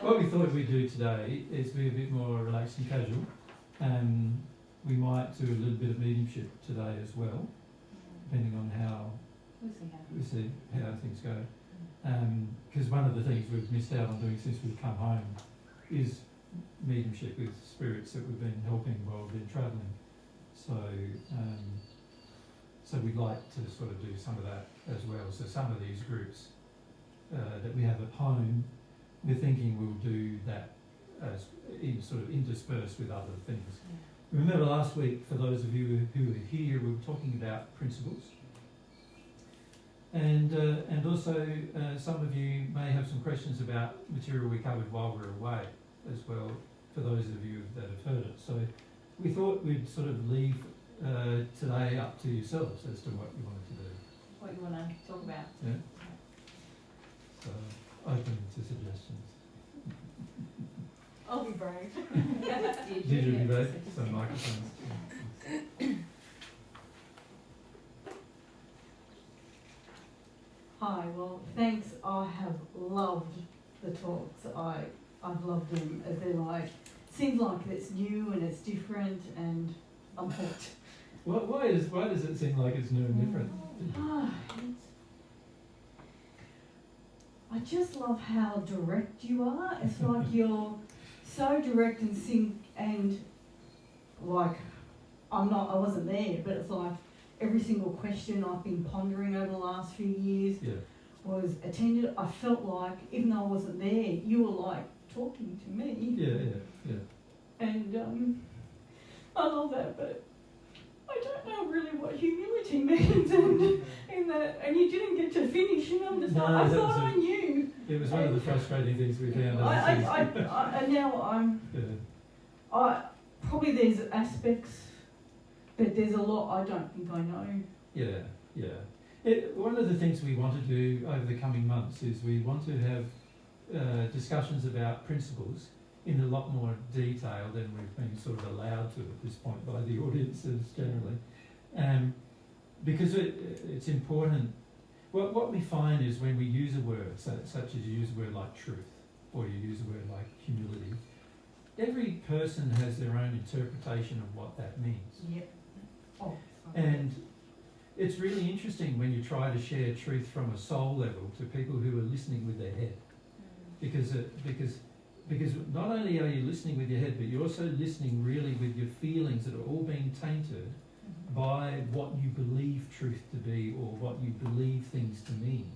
What we thought we'd do today is be a bit more relaxed and casual. We might do a little bit of mediumship today as well, depending on how we see how things go. Because one of the things we've missed out on doing since we've come home is mediumship with spirits that we've been helping while we've been travelling. So we'd like to sort of do some of that as well. So some of these groups that we have at home, we're thinking we'll do that as sort of interspersed with other things. Yeah. Remember last week, for those of you who were here, we were talking about principles. And also some of you may have some questions about material we covered while we were away as well, for those of you that have heard it. So we thought we'd sort of leave today up to yourselves as to what you wanted to do. What you want to talk about. Yeah. So open to suggestions. I'll be brave. Did you be brave? So microphones. Hi, well, thanks. I have loved the talks. I've loved them. They're like, seems like it's new and it's different, and I'm hooked. Why does it seem like it's new and different? I just love how direct you are. It's like you're so direct and like I wasn't there, but it's like every single question I've been pondering over the last few years was attended. I felt like, even though I wasn't there, you were like talking to me. Yeah. And I love that, but I don't know really what humility means, and you didn't get to finish, and I'm just I thought I knew. It was one of the frustrating things we found. Probably there's aspects, but there's a lot I don't think I know. Yeah. One of the things we want to do over the coming months is we want to have discussions about principles in a lot more detail than we've been sort of allowed to at this point by the audiences generally. Because it's important. What we find is when we use a word, such as you use a word like truth, or you use a word like humility, every person has their own interpretation of what that means. Yep. And it's really interesting when you try to share truth from a soul level to people who are listening with their head. Because not only are you listening with your head, but you're also listening really with your feelings that are all being tainted by what you believe truth to be or what you believe things to mean.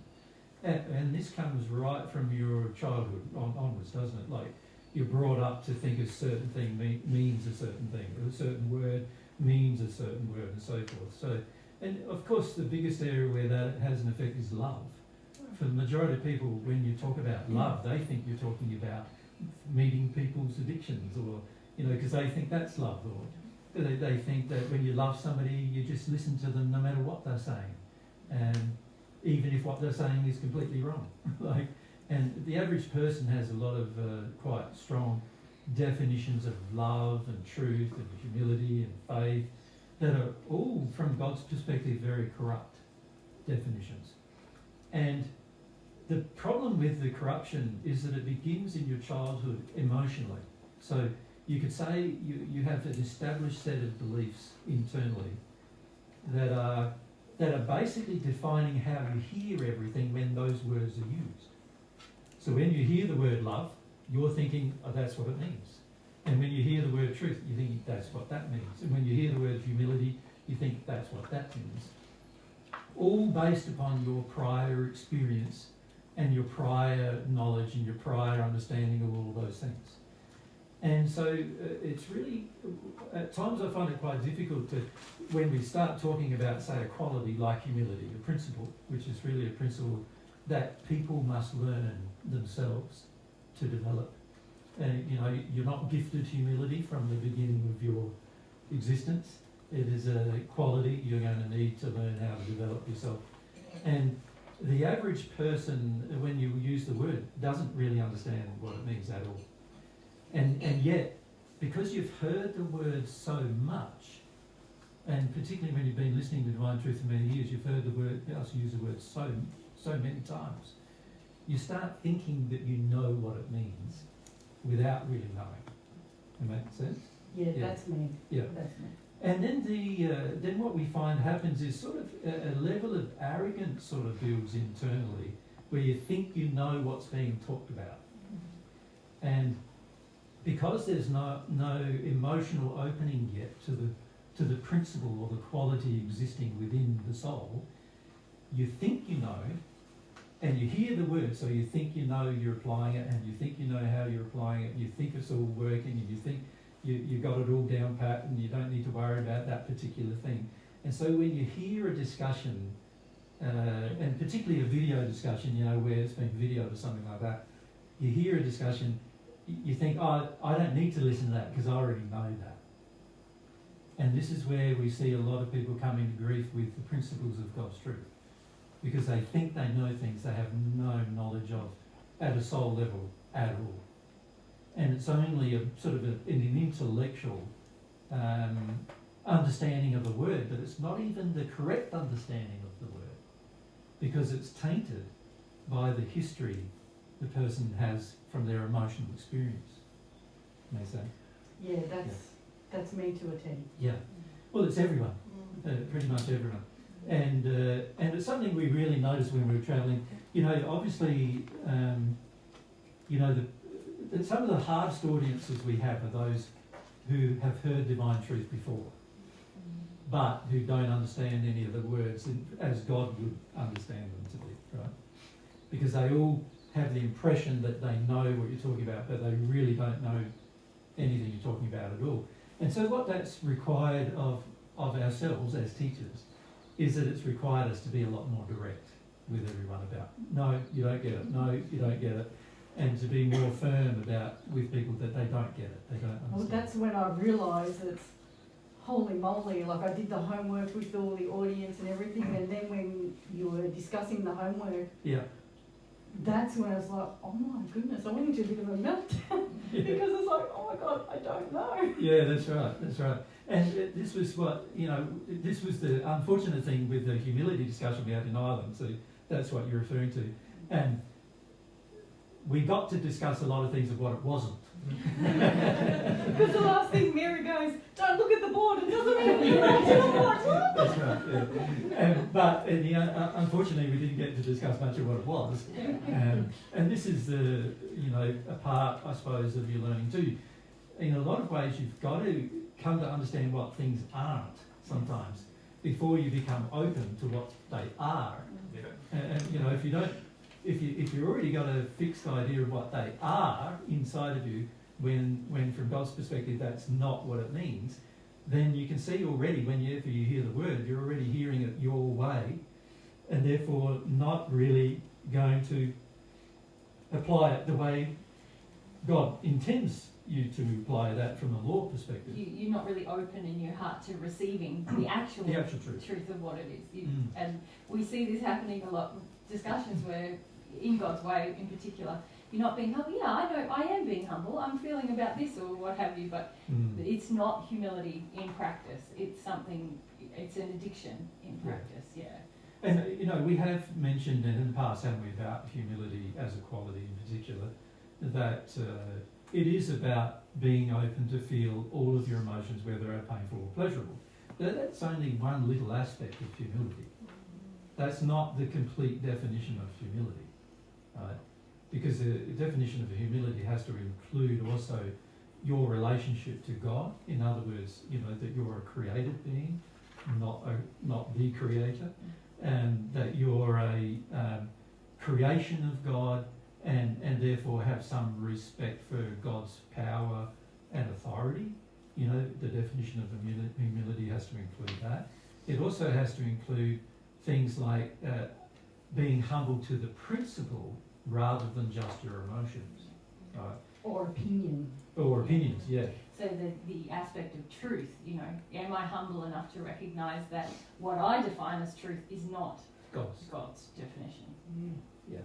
And this comes right from your childhood onwards, doesn't it? Like, you're brought up to think a certain thing means a certain thing, or a certain word means a certain word, and so forth. So, and of course, the biggest area where that has an effect is love. For the majority of people, when you talk about love, they think you're talking about meeting people's addictions, or because they think that's love, or they think that when you love somebody, you just listen to them no matter what they're saying, and even if what they're saying is completely wrong. And the average person has a lot of quite strong definitions of love and truth and humility and faith that are all, from God's perspective, very corrupt definitions. And the problem with the corruption is that it begins in your childhood emotionally. So you could say you have an established set of beliefs internally that are basically defining how you hear everything when those words are used. So when you hear the word love, you're thinking, oh, that's what it means. And when you hear the word truth, you think that's what that means. And when you hear the word humility, you think that's what that means. All based upon your prior experience and your prior knowledge and your prior understanding of all of those things. And so it's really, at times I find it quite difficult to, when we start talking about, say, a quality like humility, a principle, which is really a principle that people must learn themselves to develop. And you're not gifted humility from the beginning of your existence. It is a quality you're going to need to learn how to develop yourself. And the average person, when you use the word, doesn't really understand what it means at all. And yet, because you've heard the word so much, and particularly when you've been listening to Divine Truth for many years, you've heard us use the word so many times, you start thinking that you know what it means. without really knowing. Does that make sense? Yeah, Yeah. that's me. Yeah. That's me. And then what we find happens is sort of a level of arrogance sort of builds internally, where you think you know what's being talked about, and because there's no emotional opening yet to the principle or the quality existing within the soul, you think you know, and you hear the word, so you think you know you're applying it, and you think you know how you're applying it, and you think it's all working, and you think you got it all down pat, and you don't need to worry about that particular thing. And so when you hear a discussion, and particularly a video discussion, you know, where it's been videoed or something like that, you hear a discussion, you think, oh, I don't need to listen to that because I already know that. And this is where we see a lot of people come into grief with the principles of God's truth, because they think they know things they have no knowledge of at a soul level at all. And it's only a sort of an intellectual understanding of the word, but it's not even the correct understanding of the word, because it's tainted by the history the person has from their emotional experience. May I say? Yeah, that's me to a T. Yeah. Well, it's everyone, pretty much everyone. And it's something we really notice when we're travelling. You know, obviously, you know, some of the hardest audiences we have are those who have heard divine truth before, but who don't understand any of the words as God would understand them to be, right? Because they all have the impression that they know what you're talking about, but they really don't know anything you're talking about at all. And so what that's required of ourselves as teachers is that it's required us to be a lot more direct with everyone about, no, you don't get it, no, you don't get it, and to be more firm about with people that they don't get it, they don't understand. Well, that's when I realised it's holy moly, like I did the homework with all the audience and everything, and then when you were discussing the homework, Yeah. that's when I was like, oh my goodness, I went into a bit of a meltdown because it's like, oh my God, I don't know. Yeah, that's right. And this was this was the unfortunate thing with the humility discussion we had in Ireland, so that's what you're referring to. And we got to discuss a lot of things of what it wasn't. Because the last thing Mary goes, don't look at the board, it doesn't mean you're right to the board. That's right, yeah. But unfortunately we didn't get to discuss much of what it was. And this is a part, I suppose, of your learning too. In a lot of ways you've got to come to understand what things aren't sometimes before you become open to what they are. Yeah. And if you don't, if you've already got a fixed idea of what they are inside of you, when from God's perspective that's not what it means, then you can see already whenever you hear the word, you're already hearing it your way, and therefore not really going to apply it the way God intends you to apply that from a law perspective. You're not really open in your heart to receiving the actual truth of what it is. And we see this happening a lot with discussions where, in God's way in particular, you're not being humble. Yeah, I know I am being humble. I'm feeling about this or what have you, but it's not humility in practice. It's it's an addiction in practice, yeah. And, we have mentioned in the past, haven't we, about humility as a quality in particular, that it is about being open to feel all of your emotions, whether they're painful or pleasurable. But that's only one little aspect of humility. That's not the complete definition of humility, right? Because the definition of humility has to include also your relationship to God. In other words, that you're a created being, not the creator, and that you're a creation of God, and therefore have some respect for God's power and authority. The definition of humility has to include that. It also has to include things like being humble to the principle rather than just your emotions. Right? Or opinion. Or opinions, yeah. So the aspect of truth, am I humble enough to recognise that what I define as truth is not God's definition? Yeah.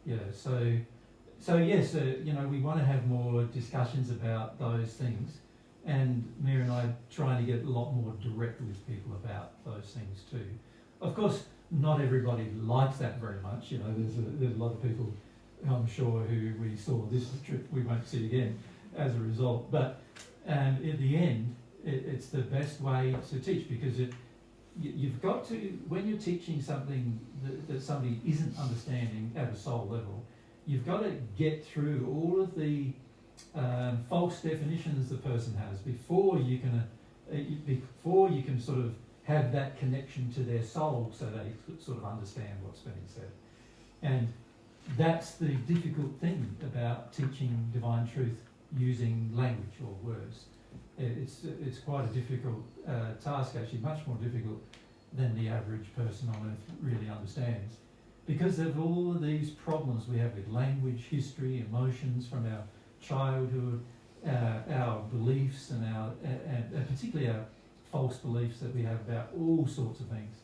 Yeah, so yes, we want to have more discussions about those things, and Mary and I are trying to get a lot more direct with people about those things too. Of course, not everybody likes that very much. There's a lot of people I'm sure, who we saw this trip, we won't see again as a result. But in the end, it's the best way to teach, because you've got to, when you're teaching something that somebody isn't understanding at a soul level, you've got to get through all of the false definitions the person has before you can sort of have that connection to their soul, so they sort of understand what's being said. And that's the difficult thing about teaching divine truth using language or words. It's quite a difficult task, actually, much more difficult than the average person on earth really understands, because of all of these problems we have with language, history, emotions from our childhood, our beliefs, and particularly our false beliefs that we have about all sorts of things.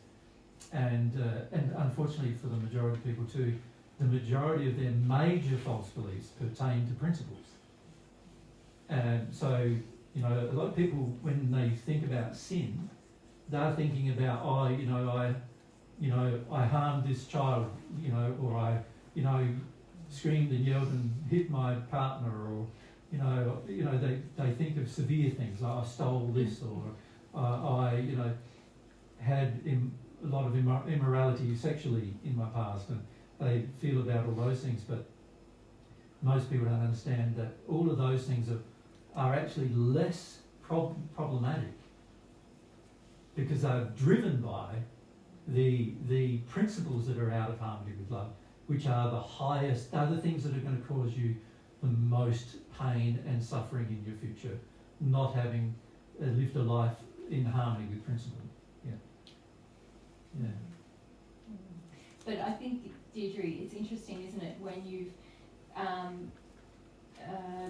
And unfortunately for the majority of people too, the majority of their major false beliefs pertain to principles. And so, you know, a lot of people, when they think about sin, they're thinking about, I harmed this child, or I, screamed and yelled and hit my partner, or, they think of severe things, like I stole this, or I had a lot of immorality sexually in my past, and they feel about all those things. But most people don't understand that all of those things are actually less problematic, because they're driven by the principles that are out of harmony with love, which are the highest, they're the things that are going to cause you the most pain and suffering in your future, not having lived a life in harmony with principle. Yeah. But I think, Deirdre, it's interesting, isn't it, when you've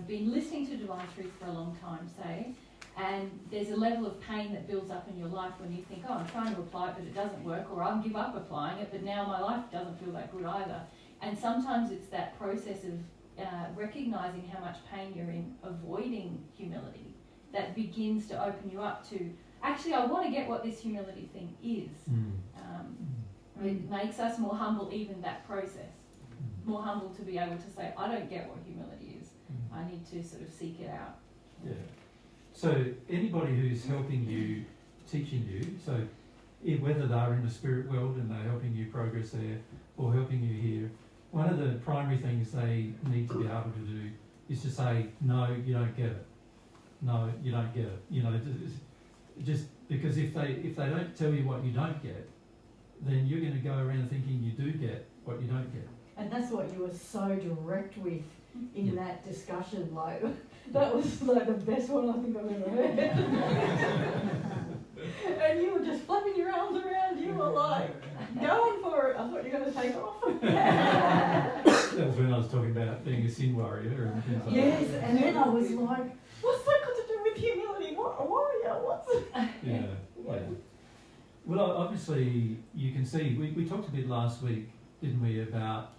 been listening to divine truth for a long time, say, and there's a level of pain that builds up in your life when you think, I'm trying to apply it but it doesn't work, or I'll give up applying it but now my life doesn't feel that good either. And sometimes it's that process of recognising how much pain you're in avoiding humility that begins to open you up to, actually, I want to get what this humility thing is. It makes us more humble, even that process. More humble to be able to say, I don't get what humility is. I need to sort of seek it out. Yeah. So anybody who's helping you, teaching you, so whether they're in the spirit world and they're helping you progress there, or helping you here, one of the primary things they need to be able to do is to say, no, you don't get it. No, you don't get it. Just because if they don't tell you what you don't get, then you're going to go around thinking you do get what you don't get. And that's what you were so direct with in that discussion. Like, that was like the best one I think I've ever heard. And you were just flapping your arms around. You were like going for it. I thought you were going to take off. That was when I was talking about being a sin warrior and things like that. Yes, and then I was like, what's that got to do with humility? What a warrior? What's it? Yeah. Well, obviously, you can see, we talked a bit last week, didn't we, about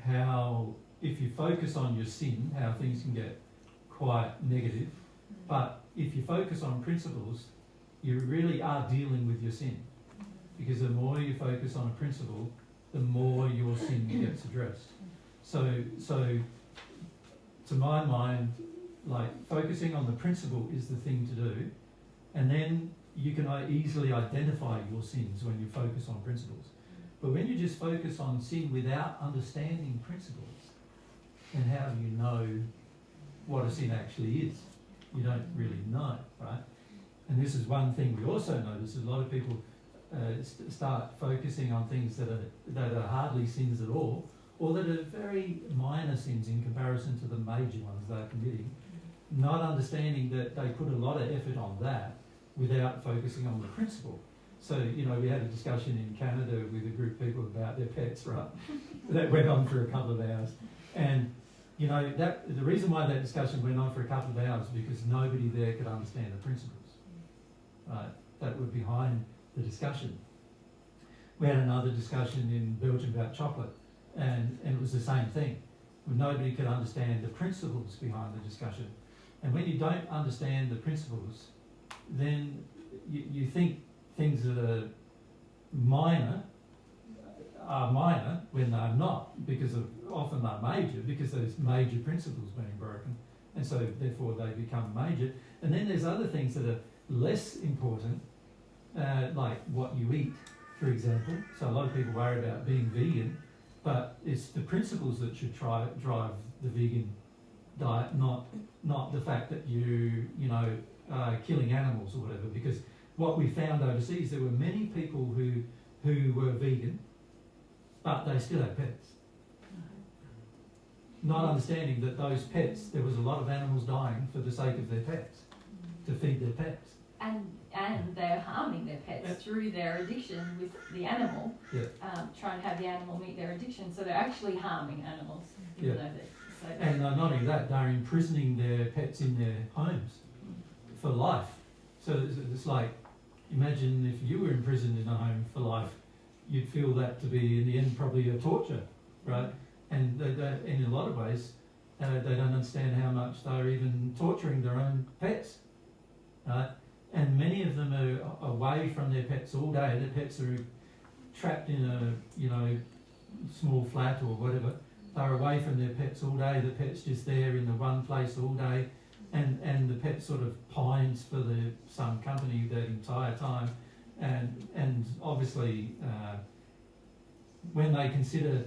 how if you focus on your sin, how things can get quite negative. But if you focus on principles, you really are dealing with your sin. Because the more you focus on a principle, the more your sin gets addressed. So to my mind, like, focusing on the principle is the thing to do. And then you can easily identify your sins when you focus on principles. But when you just focus on sin without understanding principles, then how do you know what a sin actually is? You don't really know, right? And this is one thing we also notice: a lot of people start focusing on things that are hardly sins at all, or that are very minor sins in comparison to the major ones they're committing, not understanding that they put a lot of effort on that without focusing on the principle. So, we had a discussion in Canada with a group of people about their pets, right? That went on for a couple of hours. And, the reason why that discussion went on for a couple of hours is because nobody there could understand the principles, right, that were behind the discussion. We had another discussion in Belgium about chocolate, and it was the same thing. Nobody could understand the principles behind the discussion. And when you don't understand the principles, then you think things that are minor are minor when they're not, because often they're major, because there's major principles being broken, and so therefore they become major. And then there's other things that are less important, like what you eat, for example. So a lot of people worry about being vegan, but it's the principles that should drive the vegan diet, not the fact that you killing animals or whatever. Because what we found overseas, there were many people who were vegan, but they still had pets. Not understanding that those pets, there was a lot of animals dying for the sake of their pets, to feed their pets. And they're harming their pets through their addiction with the animal, trying to have the animal meet their addiction. So they're actually harming animals, even though and not only that, they're imprisoning their pets in their homes for life. So it's like, imagine if you were imprisoned in a home for life, you'd feel that to be, in the end, probably a torture, right? And they, in a lot of ways, they don't understand how much they're even torturing their own pets, right? And many of them are away from their pets all day. Their pets are trapped in a small flat or whatever. They're away from their pets all day. The pet's just there in the one place all day, and the pet sort of pines for some company that entire time. And obviously, when they consider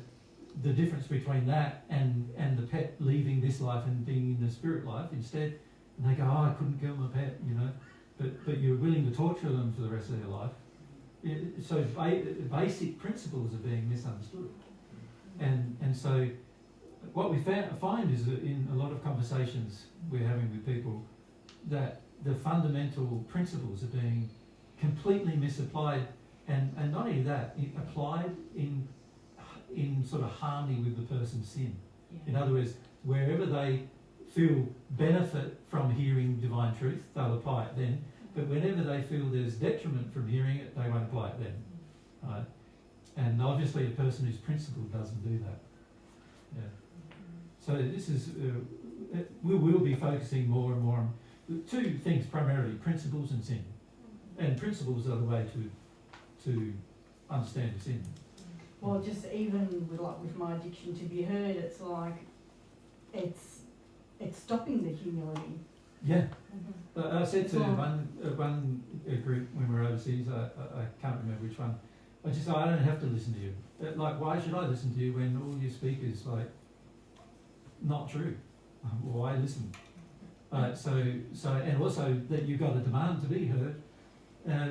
the difference between that and the pet leaving this life and being in the spirit life instead, and they go, oh, I couldn't kill my pet, but you're willing to torture them for the rest of their life. So basic principles are being misunderstood. And so what we find is that in a lot of conversations we're having with people, that the fundamental principles are being completely misapplied, and not only that, applied in sort of harmony with the person's sin. In other words, wherever they feel benefit from hearing divine truth, they'll apply it then. But whenever they feel there's detriment from hearing it, they won't apply it then. Right? And obviously a person who's principled doesn't do that. Yeah. So this is, we will be focusing more and more on two things primarily, principles and sin. And principles are the way to understand sin. Well, just even with my addiction to be heard, it's like, it's stopping the humility. Yeah. I said to one group when we were overseas, I can't remember which one, I just said, I don't have to listen to you. Like, why should I listen to you when all you speak is like not true? Why listen? So, and also that you've got a demand to be heard,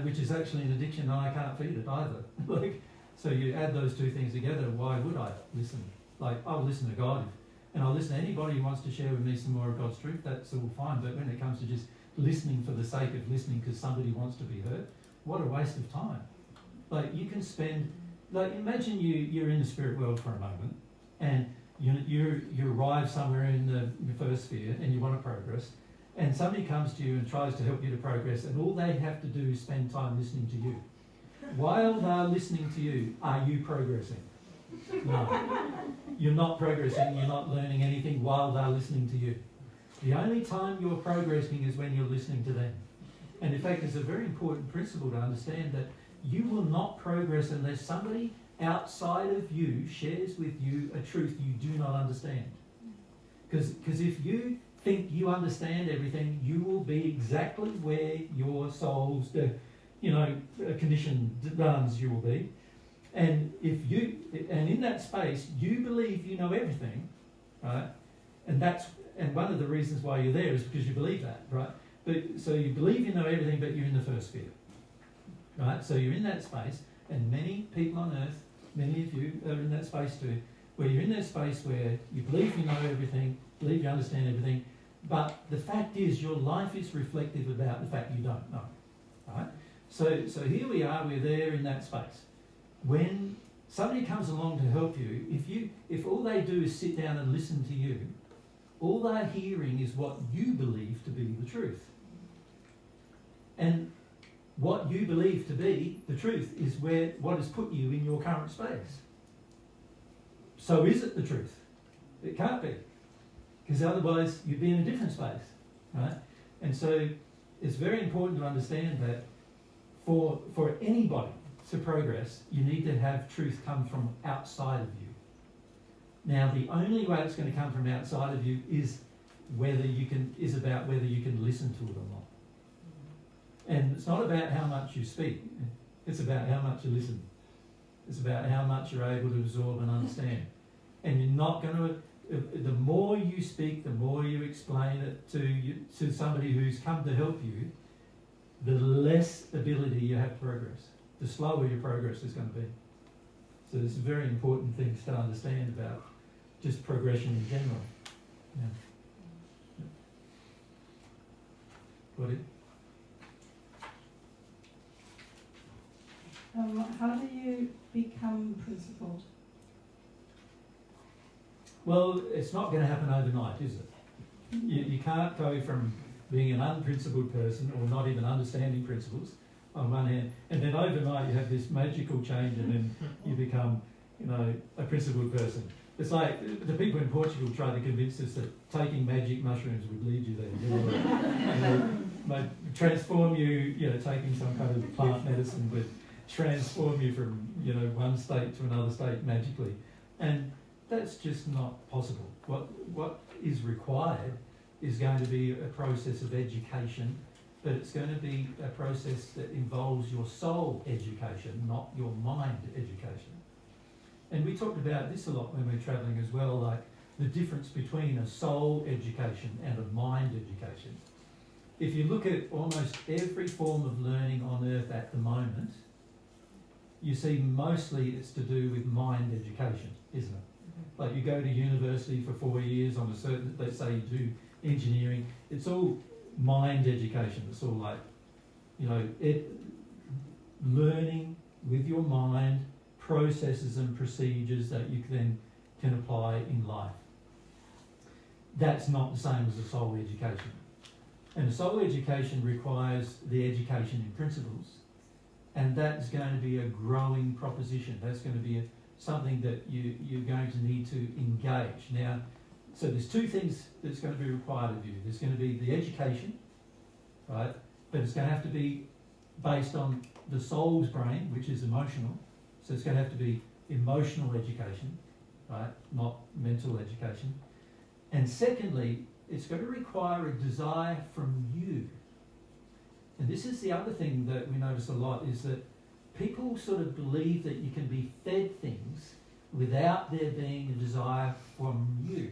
which is actually an addiction, and I can't feed it either. Like, so you add those two things together. Why would I listen? Like, I'll listen to God, and I'll listen to anybody who wants to share with me some more of God's truth. That's all fine. But when it comes to just listening for the sake of listening because somebody wants to be heard, what a waste of time. Like, you can spend, like, imagine you're in the spirit world for a moment, and you arrive somewhere in the first sphere, and you want to progress, and somebody comes to you and tries to help you to progress, and all they have to do is spend time listening to you. While they're listening to you, are you progressing? No. You're not progressing, you're not learning anything while they're listening to you. The only time you're progressing is when you're listening to them. And in fact, it's a very important principle to understand that you will not progress unless somebody outside of you shares with you a truth you do not understand. Because if you think you understand everything, you will be exactly where your soul's condition demands you will be. And in that space, you believe you know everything, right? And one of the reasons why you're there is because you believe that, right? So you believe you know everything, but you're in the first sphere, right? So you're in that space, and many people on earth, many of you are in that space too, where you're in that space where you believe you know everything, believe you understand everything, but the fact is your life is reflective about the fact you don't know, right? So here we are, we're there in that space. When somebody comes along to help you, if all they do is sit down and listen to you, all they're hearing is what you believe to be the truth. And what you believe to be the truth is what has put you in your current space. So is it the truth? It can't be, because otherwise you'd be in a different space, right? And so it's very important to understand that for anybody, to progress, you need to have truth come from outside of you. Now, the only way it's going to come from outside of you is about whether you can listen to it or not. And it's not about how much you speak, it's about how much you listen. It's about how much you're able to absorb and understand. And you're not going to, the more you speak, the more you explain it to somebody who's come to help you, the less ability you have to progress, the slower your progress is going to be. So there's very important things to understand about just progression in general. Yeah. Got it? How do you become principled? Well, it's not going to happen overnight, is it? You can't go from being an unprincipled person or not even understanding principles on one hand, and then overnight you have this magical change and then you become, a principled person. It's like the people in Portugal try to convince us that taking magic mushrooms would lead you there. Might transform you, taking some kind of plant medicine would transform you from, one state to another state magically. And that's just not possible. What is required is going to be a process of education, but it's going to be a process that involves your soul education, not your mind education. And we talked about this a lot when we're travelling as well, like the difference between a soul education and a mind education. If you look at almost every form of learning on earth at the moment, you see mostly it's to do with mind education, isn't it? Like you go to university for 4 years on a certain, let's say you do engineering, it's all mind education. It's all like, learning with your mind processes and procedures that you then can apply in life. That's not the same as a soul education. And a soul education requires the education in principles, and that's going to be a growing proposition. That's going to be something that you're going to need to engage. Now, so there's two things that's going to be required of you. There's going to be the education, right? But it's going to have to be based on the soul's brain, which is emotional. So it's going to have to be emotional education, right? Not mental education. And secondly, it's going to require a desire from you. And this is the other thing that we notice a lot, is that people sort of believe that you can be fed things without there being a desire from you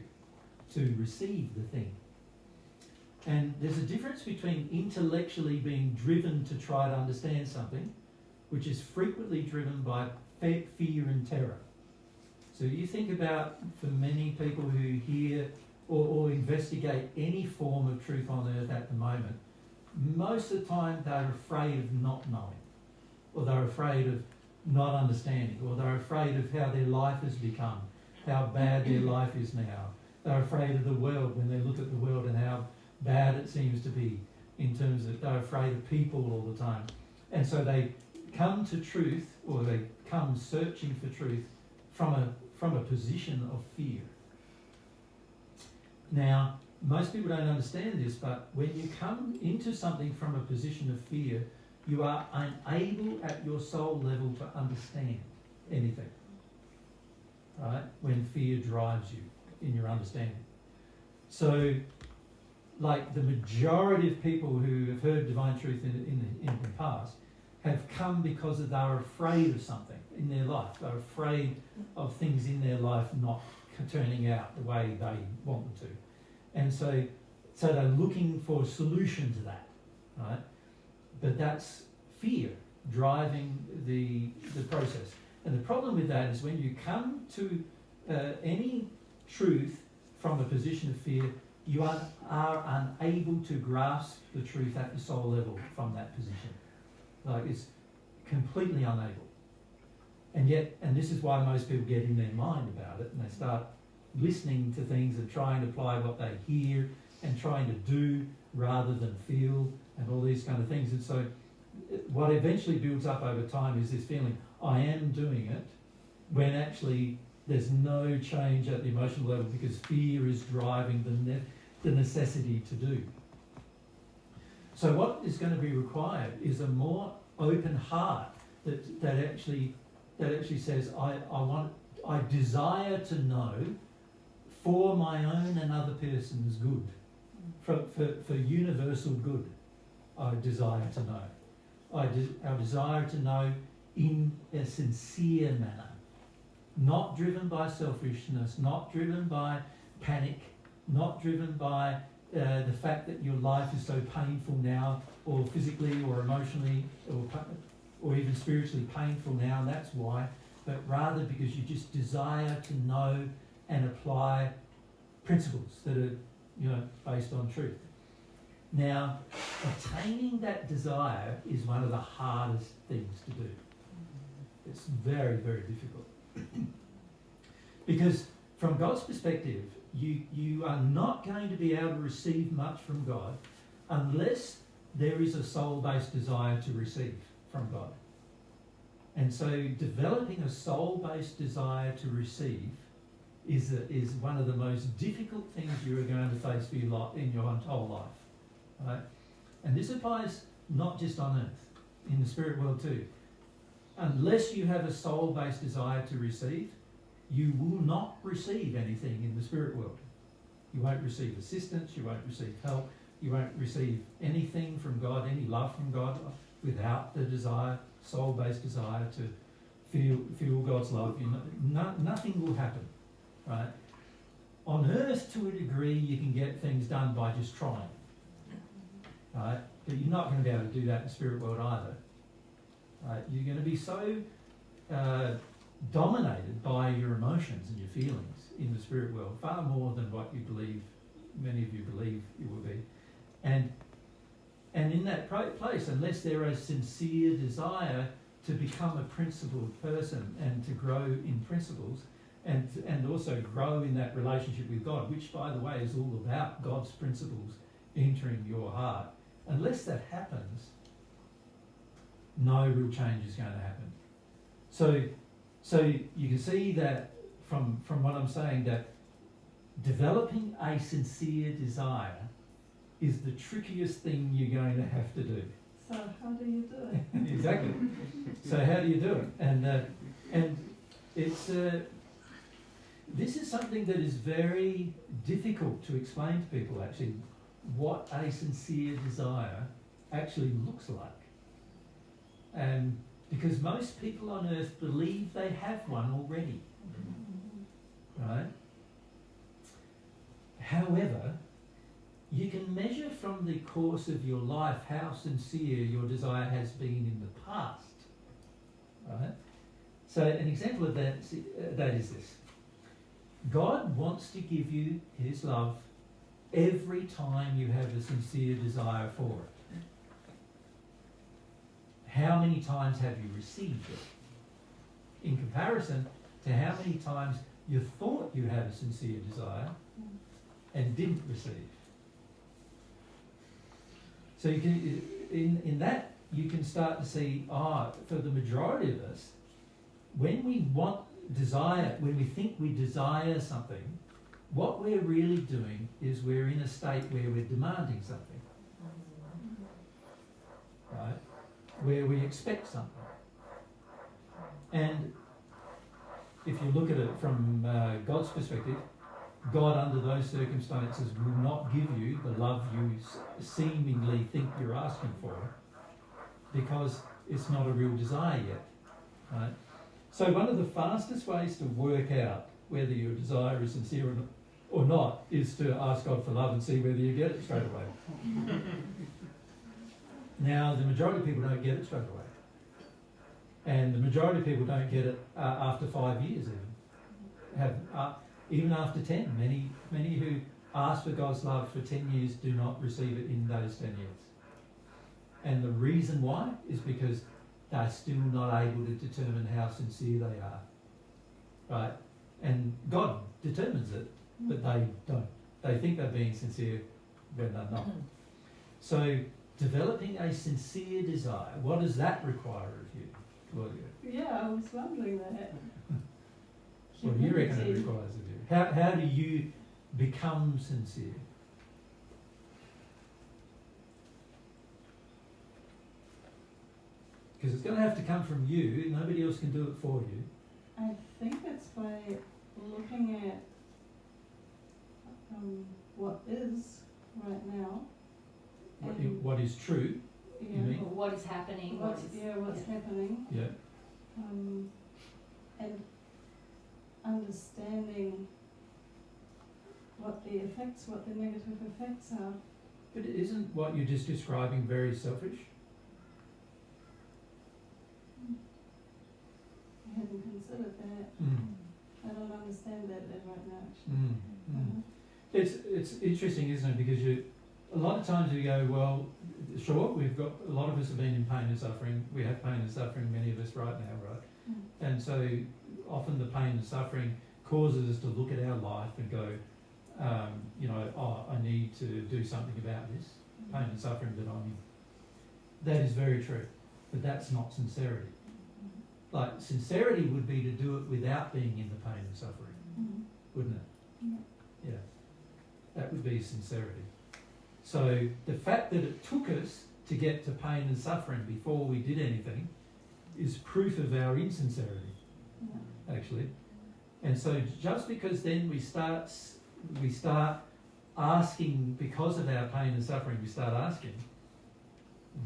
to receive the thing. And there's a difference between intellectually being driven to try to understand something, which is frequently driven by fear and terror. So you think about, for many people who hear or investigate any form of truth on earth at the moment, most of the time they're afraid of not knowing, or they're afraid of not understanding, or they're afraid of how their life has become, how bad their life is now. They're afraid of the world when they look at the world and how bad it seems to be, in terms of they're afraid of people all the time. And so they come to truth, or they come searching for truth from a position of fear. Now, most people don't understand this, but when you come into something from a position of fear, you are unable at your soul level to understand anything, right? When fear drives you in your understanding. So, like the majority of people who have heard divine truth in the past have come because they're afraid of something in their life. They're afraid of things in their life not turning out the way they want them to. And so they're looking for a solution to that, right? But that's fear driving the process. And the problem with that is when you come to any truth from a position of fear, you are unable to grasp the truth at the soul level from that position. Like, it's completely unable. And yet, and this is why most people get in their mind about it, and they start listening to things and trying to apply what they hear and trying to do rather than feel, and all these kind of things. And so what eventually builds up over time is this feeling, I am doing it, when actually there's no change at the emotional level because fear is driving the necessity to do. So what is going to be required is a more open heart that actually says, I desire to know for my own and other person's good, for universal good. I desire to know. I desire to know in a sincere manner, not driven by selfishness, not driven by panic, not driven by the fact that your life is so painful now, or physically or emotionally or even spiritually painful now, and that's why, but rather because you just desire to know and apply principles that are, based on truth. Now, attaining that desire is one of the hardest things to do. It's very, very difficult. Because from God's perspective, you are not going to be able to receive much from God unless there is a soul-based desire to receive from God. And so developing a soul-based desire to receive is one of the most difficult things you are going to face for in your whole life. Right? And this applies not just on earth, in the spirit world too. Unless you have a soul-based desire to receive, you will not receive anything in the spirit world. You won't receive assistance, you won't receive help, you won't receive anything from God, any love from God, without the desire, soul-based desire to feel God's love. Nothing will happen, right? On earth, to a degree, you can get things done by just trying, right? But you're not going to be able to do that in the spirit world either. Right? You're going to be so dominated by your emotions and your feelings in the spirit world, far more than what you believe, many of you believe you will be. And in that place, unless there is sincere desire to become a principled person and to grow in principles and also grow in that relationship with God, which, by the way, is all about God's principles entering your heart, unless that happens, no real change is going to happen. So you can see that from what I'm saying, that developing a sincere desire is the trickiest thing you're going to have to do. So how do you do it? Exactly. So how do you do it? And it's this is something that is very difficult to explain to people, actually, what a sincere desire actually looks like. And because most people on earth believe they have one already, right? However, you can measure from the course of your life how sincere your desire has been in the past, right? So an example of that is this. God wants to give you his love every time you have a sincere desire for it. How many times have you received it? In comparison to how many times you thought you had a sincere desire and didn't receive. So you can, in that you can start to see, for the majority of us, when we when we think we desire something, what we're really doing is we're in a state where we're demanding something, right? Where we expect something. And if you look at it from God's perspective, God under those circumstances will not give you the love you seemingly think you're asking for, because it's not a real desire yet, right? So one of the fastest ways to work out whether your desire is sincere or not is to ask God for love and see whether you get it straight away. Now, the majority of people don't get it straight away. And the majority of people don't get it after 5 years even. Even after 10. Many who ask for God's love for 10 years do not receive it in those 10 years. And the reason why is because they're still not able to determine how sincere they are. Right? And God determines it, but they don't. They think they're being sincere when they're not. So, developing a sincere desire, what does that require of you, Claudia? Yeah, I was wondering that. What do you reckon it requires of you? How do you become sincere? Because it's going to have to come from you. Nobody else can do it for you. I think it's by looking at what is right now. What is true? Yeah. You mean? Or what is happening? What's happening. Yeah. And understanding what the negative effects are. But isn't what you're just describing very selfish? I hadn't considered that. Mm. I don't understand that right now, actually. Mm. It's interesting, isn't it? Because a lot of times we go, well, sure, a lot of us have been in pain and suffering. We have pain and suffering, many of us right now, right? And so often the pain and suffering causes us to look at our life and go, I need to do something about this pain and suffering that I'm in. That is very true, but that's not sincerity. Like, sincerity would be to do it without being in the pain and suffering, wouldn't it? Yeah. That would be sincerity. So the fact that it took us to get to pain and suffering before we did anything is proof of our insincerity, actually. And so just because then we start asking because of our pain and suffering, we start asking,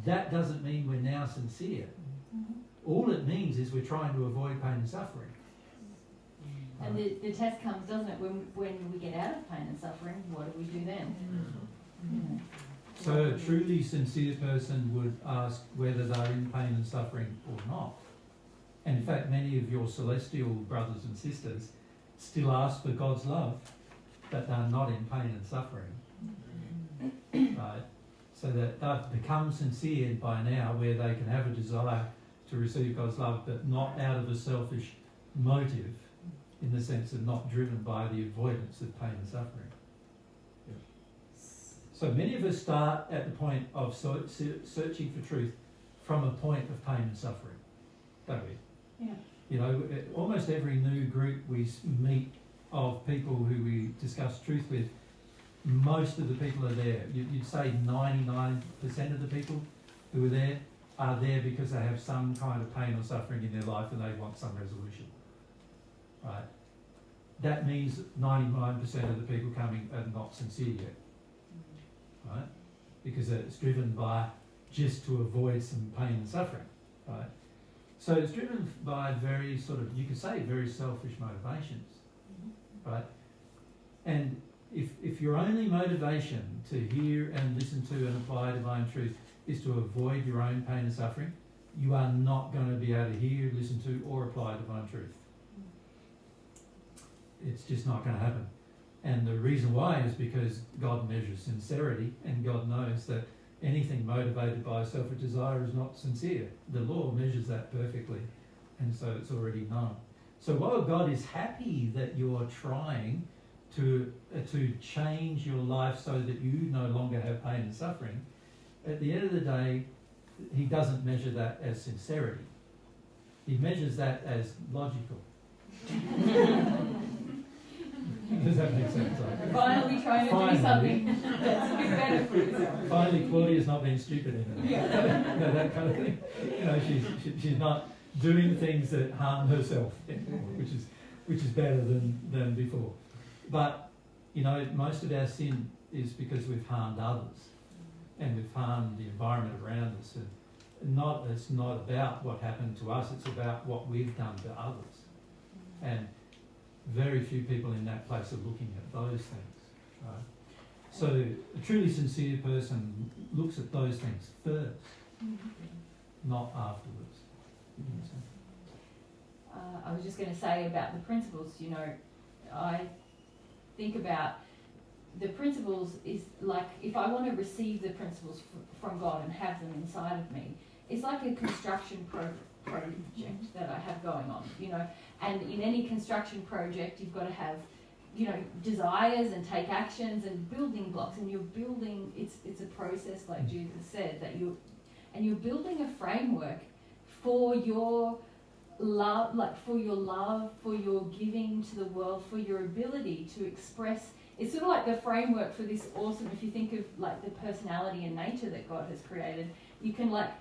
that doesn't mean we're now sincere. All it means is we're trying to avoid pain and suffering. And the test comes, doesn't it, when we get out of pain and suffering, what do we do then? So a truly sincere person would ask whether they're in pain and suffering or not. And in fact, many of your celestial brothers and sisters still ask for God's love, but they're not in pain and suffering. Right? So that they've become sincere by now, where they can have a desire to receive God's love, but not out of a selfish motive, in the sense of not driven by the avoidance of pain and suffering. So many of us start at the point of searching for truth from a point of pain and suffering, don't we? Yeah. You know, almost every new group we meet of people who we discuss truth with, most of the people are there. You'd say 99% of the people who are there because they have some kind of pain or suffering in their life and they want some resolution. Right? That means 99% of the people coming are not sincere yet. Right? Because it's driven by just to avoid some pain and suffering. Right? So it's driven by very sort of, you could say, very selfish motivations. Right? And if your only motivation to hear and listen to and apply divine truth is to avoid your own pain and suffering, you are not going to be able to hear, listen to, or apply divine truth. It's just not going to happen. And the reason why is because God measures sincerity, and God knows that anything motivated by a selfish desire is not sincere. The law measures that perfectly, and so it's already known. So while God is happy that you're trying to change your life so that you no longer have pain and suffering, at the end of the day, he doesn't measure that as sincerity. He measures that as logical. Does that make sense? Finally trying to do something that's a bit better for yourself. Finally, Claudia's not being stupid anymore. Yeah. That kind of thing. You know, she's not doing things that harm herself anymore, which is better than before. But you know, most of our sin is because we've harmed others, and we've harmed the environment around us. And it's not about what happened to us; it's about what we've done to others. And very few people in that place are looking at those things, right? So a truly sincere person looks at those things first, not afterwards. I was just going to say about the principles, you know, I think about the principles is like, if I want to receive the principles from God and have them inside of me, it's like a construction project that I have going on, you know. And in any construction project, you've got to have, you know, desires and take actions and building blocks. And you're building, it's a process, like Jesus said, that you're building a framework for your love, for your giving to the world, for your ability to express. It's sort of like the framework for this awesome, if you think of like the personality and nature that God has created, you can like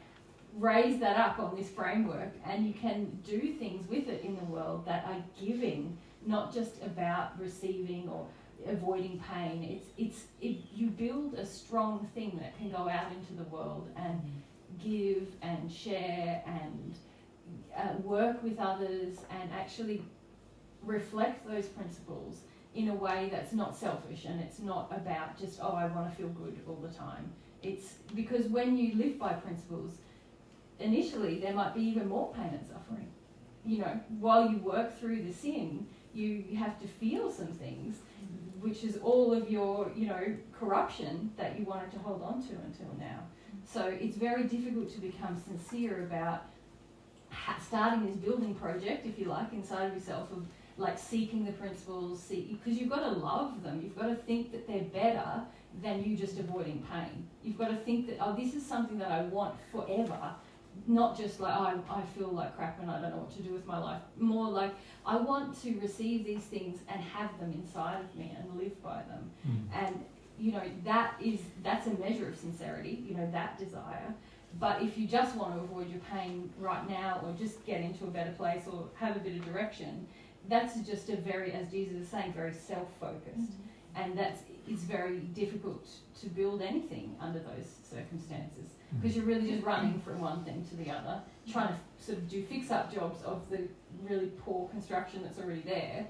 raise that up on this framework, and you can do things with it in the world that are giving, not just about receiving or avoiding pain. You build a strong thing that can go out into the world and give and share and work with others and actually reflect those principles in a way that's not selfish, and it's not about just, oh, I want to feel good all the time. It's because when you live by principles, initially there might be even more pain and suffering. You know, while you work through the sin, you have to feel some things, which is all of your, you know, corruption that you wanted to hold on to until now. So it's very difficult to become sincere about starting this building project, if you like, inside of yourself, of like seeking the principles, because you've got to love them. You've got to think that they're better than you just avoiding pain. You've got to think that, oh, this is something that I want forever, not just like, oh, I feel like crap and I don't know what to do with my life. More like, I want to receive these things and have them inside of me and live by them. And, you know, that's a measure of sincerity, you know, that desire. But if you just want to avoid your pain right now, or just get into a better place, or have a bit of direction, that's just a very, as Jesus is saying, very self-focused. And it's very difficult to build anything under those circumstances, because you're really just running from one thing to the other, trying to sort of do fix-up jobs of the really poor construction that's already there,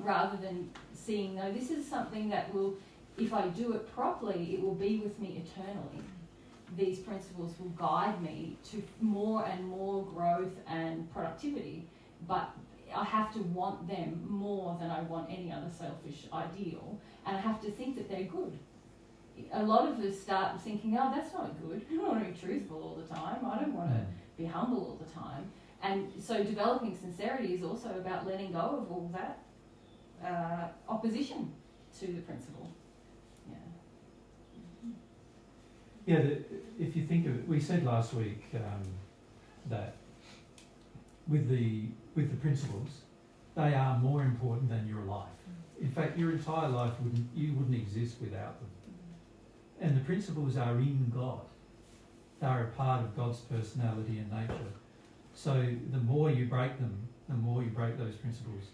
rather than seeing, no, this is something that will, if I do it properly, it will be with me eternally. These principles will guide me to more and more growth and productivity, but I have to want them more than I want any other selfish ideal, and I have to think that they're good. A lot of us start thinking, oh, that's not good. I don't want to be truthful all the time. I don't want to be humble all the time. And so developing sincerity is also about letting go of all that opposition to the principle. Yeah, if you think of it, we said last week that with the principles, they are more important than your life. In fact, your entire life wouldn't exist without them. And the principles are in God. They are a part of God's personality and nature. So the more you break them, the more you break those principles,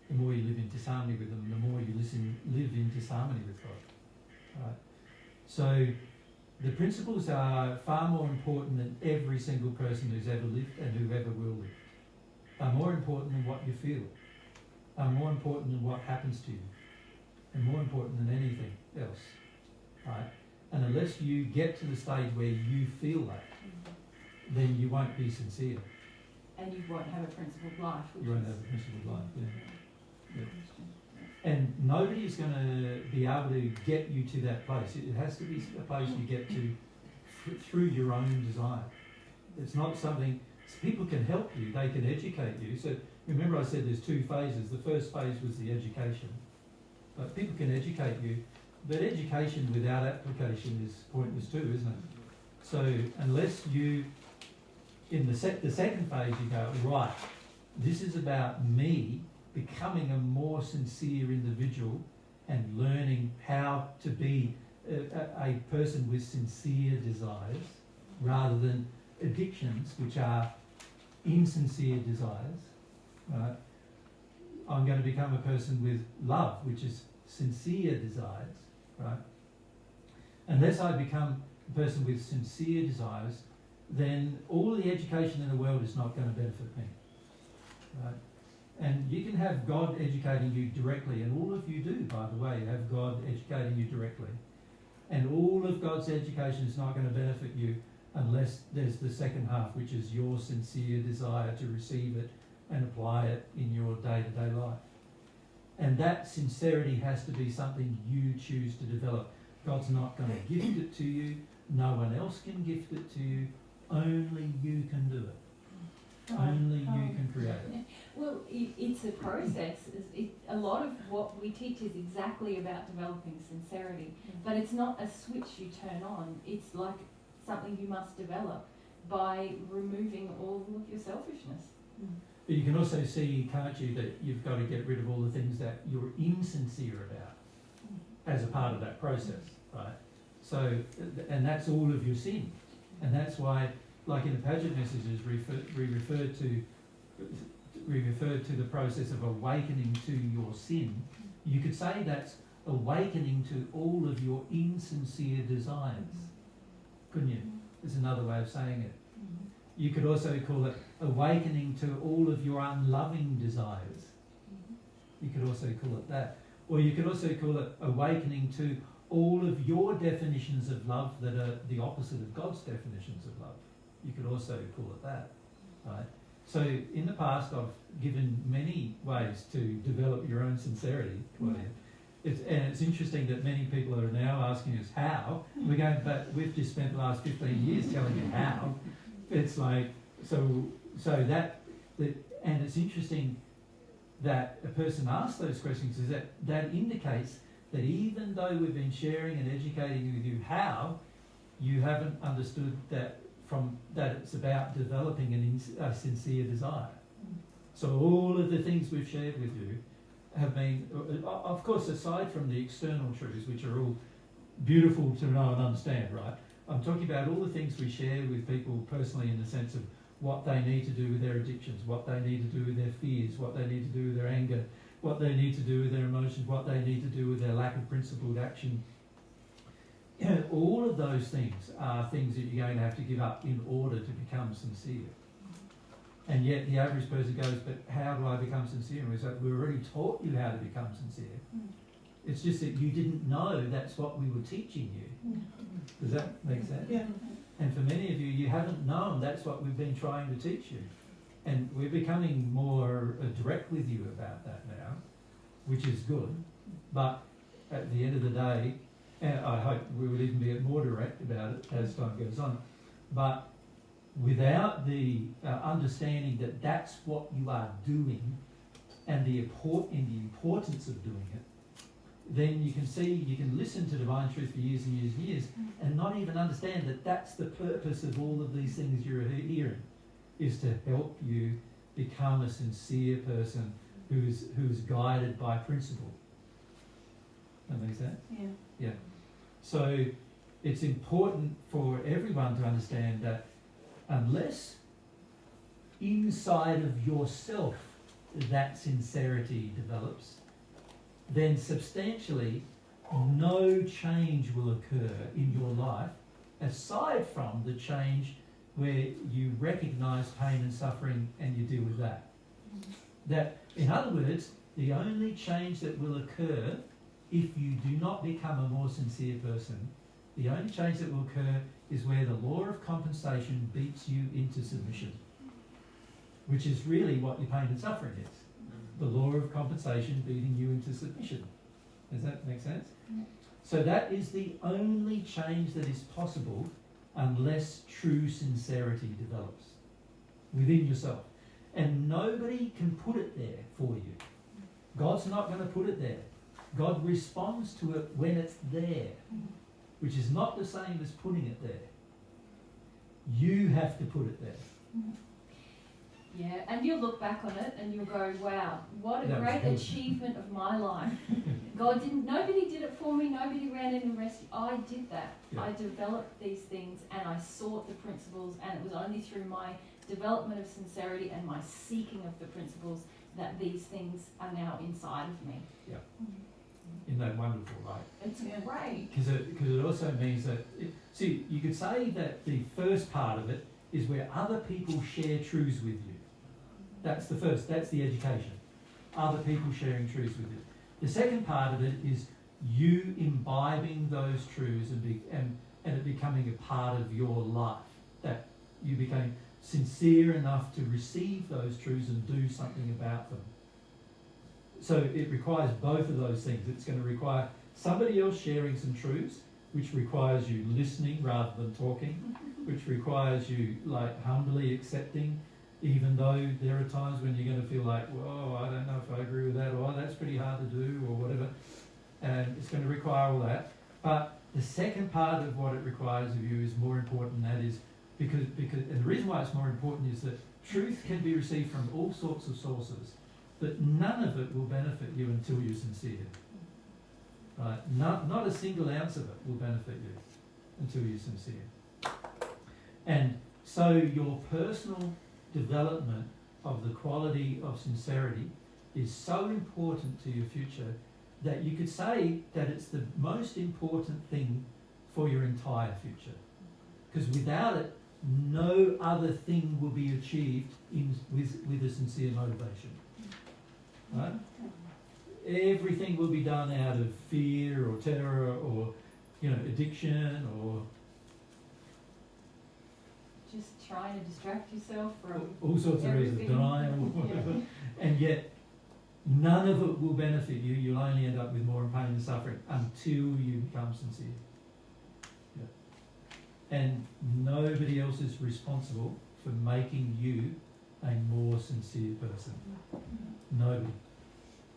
the more you live in disharmony with them, the more you live in disharmony with God. Right? So the principles are far more important than every single person who's ever lived and who ever will live. They're more important than what you feel. They're more important than what happens to you. And more important than anything else. Right? And unless you get to the stage where you feel that, then you won't be sincere. And you won't have a principled life. You won't have a principled life, yeah. And nobody is going to be able to get you to that place. It has to be a place you get to through your own desire. It's not something, people can help you, they can educate you. So remember I said there's two phases. The first phase was the education. But people can educate you, but education without application is pointless too, isn't it? So unless you, in the second phase you go, right, this is about me becoming a more sincere individual and learning how to be a person with sincere desires rather than addictions, which are insincere desires. Right? I'm going to become a person with love, which is sincere desires. Right? Unless I become a person with sincere desires, then all the education in the world is not going to benefit me. Right? And you can have God educating you directly, and all of you do, by the way, have God educating you directly. And all of God's education is not going to benefit you unless there's the second half, which is your sincere desire to receive it and apply it in your day-to-day life. And that sincerity has to be something you choose to develop. God's not going to gift it to you. No one else can gift it to you. Only you can do it. Only you can create it. Well, it's a process. A lot of what we teach is exactly about developing sincerity, but it's not a switch you turn on. It's like something you must develop by removing all of your selfishness. But you can also see, can't you, that you've got to get rid of all the things that you're insincere about as a part of that process, right? So, and that's all of your sin. And that's why like in the Paget messages, we referred to the process of awakening to your sin. You could say that's awakening to all of your insincere desires, couldn't you? There's another way of saying it. You could also call it awakening to all of your unloving desires. You could also call it that. Or you could also call it awakening to all of your definitions of love that are the opposite of God's definitions of love. You could also call it that, right? So in the past, I've given many ways to develop your own sincerity, Claudia. It's interesting that many people are now asking us how. We're going, but we've just spent the last 15 years telling you how. It's like, so that, and it's interesting that a person asks those questions, is that indicates that even though we've been sharing and educating with you how, you haven't understood that that it's about developing a sincere desire. So all of the things we've shared with you have been, of course, aside from the external truths, which are all beautiful to know and understand, right? I'm talking about all the things we share with people personally in the sense of what they need to do with their addictions, what they need to do with their fears, what they need to do with their anger, what they need to do with their emotions, what they need to do with their lack of principled action. All of those things are things that you're going to have to give up in order to become sincere. And yet the average person goes, but how do I become sincere? And we say, we already taught you how to become sincere. It's just that you didn't know that's what we were teaching you. Does that make sense? Yeah. And for many of you, you haven't known that's what we've been trying to teach you. And we're becoming more direct with you about that now, which is good. But at the end of the day, and I hope we will even be more direct about it as time goes on, but without the understanding that that's what you are doing and the importance of doing it, then you can listen to divine truth for years and years and years and not even understand that that's the purpose of all of these things you're hearing, is to help you become a sincere person who's guided by principle. That makes sense? Yeah. Yeah. So it's important for everyone to understand that unless inside of yourself that sincerity develops, then substantially no change will occur in your life aside from the change where you recognise pain and suffering and you deal with that. That, in other words, the only change that will occur if you do not become a more sincere person, the only change that will occur is where the law of compensation beats you into submission, which is really what your pain and suffering is. The law of compensation beating you into submission. Does that make sense? Yeah. So that is the only change that is possible unless true sincerity develops within yourself. And nobody can put it there for you. God's not going to put it there. God responds to it when it's there, which is not the same as putting it there. You have to put it there. Yeah, and you'll look back on it and you'll go, wow, what a great achievement of my life. Nobody did it for me, nobody ran in and rescued. I did that. Yeah. I developed these things and I sought the principles, and it was only through my development of sincerity and my seeking of the principles that these things are now inside of me. Yeah. Isn't that wonderful, right? It's great. Because it also means that, see, you could say that the first part of it is where other people share truths with you. That's the first, that's the education. Other people sharing truths with you. The second part of it is you imbibing those truths and it becoming a part of your life. That you became sincere enough to receive those truths and do something about them. So it requires both of those things. It's going to require somebody else sharing some truths, which requires you listening rather than talking, which requires you like humbly accepting, even though there are times when you're going to feel like, whoa, I don't know if I agree with that, or that's pretty hard to do, or whatever. And it's going to require all that. But the second part of what it requires of you is more important, and that is because and the reason why it's more important is that truth can be received from all sorts of sources, but none of it will benefit you until you're sincere. Right? Not a single ounce of it will benefit you until you're sincere. And So your personal development of the quality of sincerity is so important to your future that you could say that it's the most important thing for your entire future. Because without it, no other thing will be achieved with a sincere motivation. Right? Everything will be done out of fear or terror or, addiction or just trying to distract yourself from all sorts of reasons, denial, whatever. And yet, none of it will benefit you. You'll only end up with more pain and suffering until you become sincere. Yeah. And nobody else is responsible for making you a more sincere person. Nobody.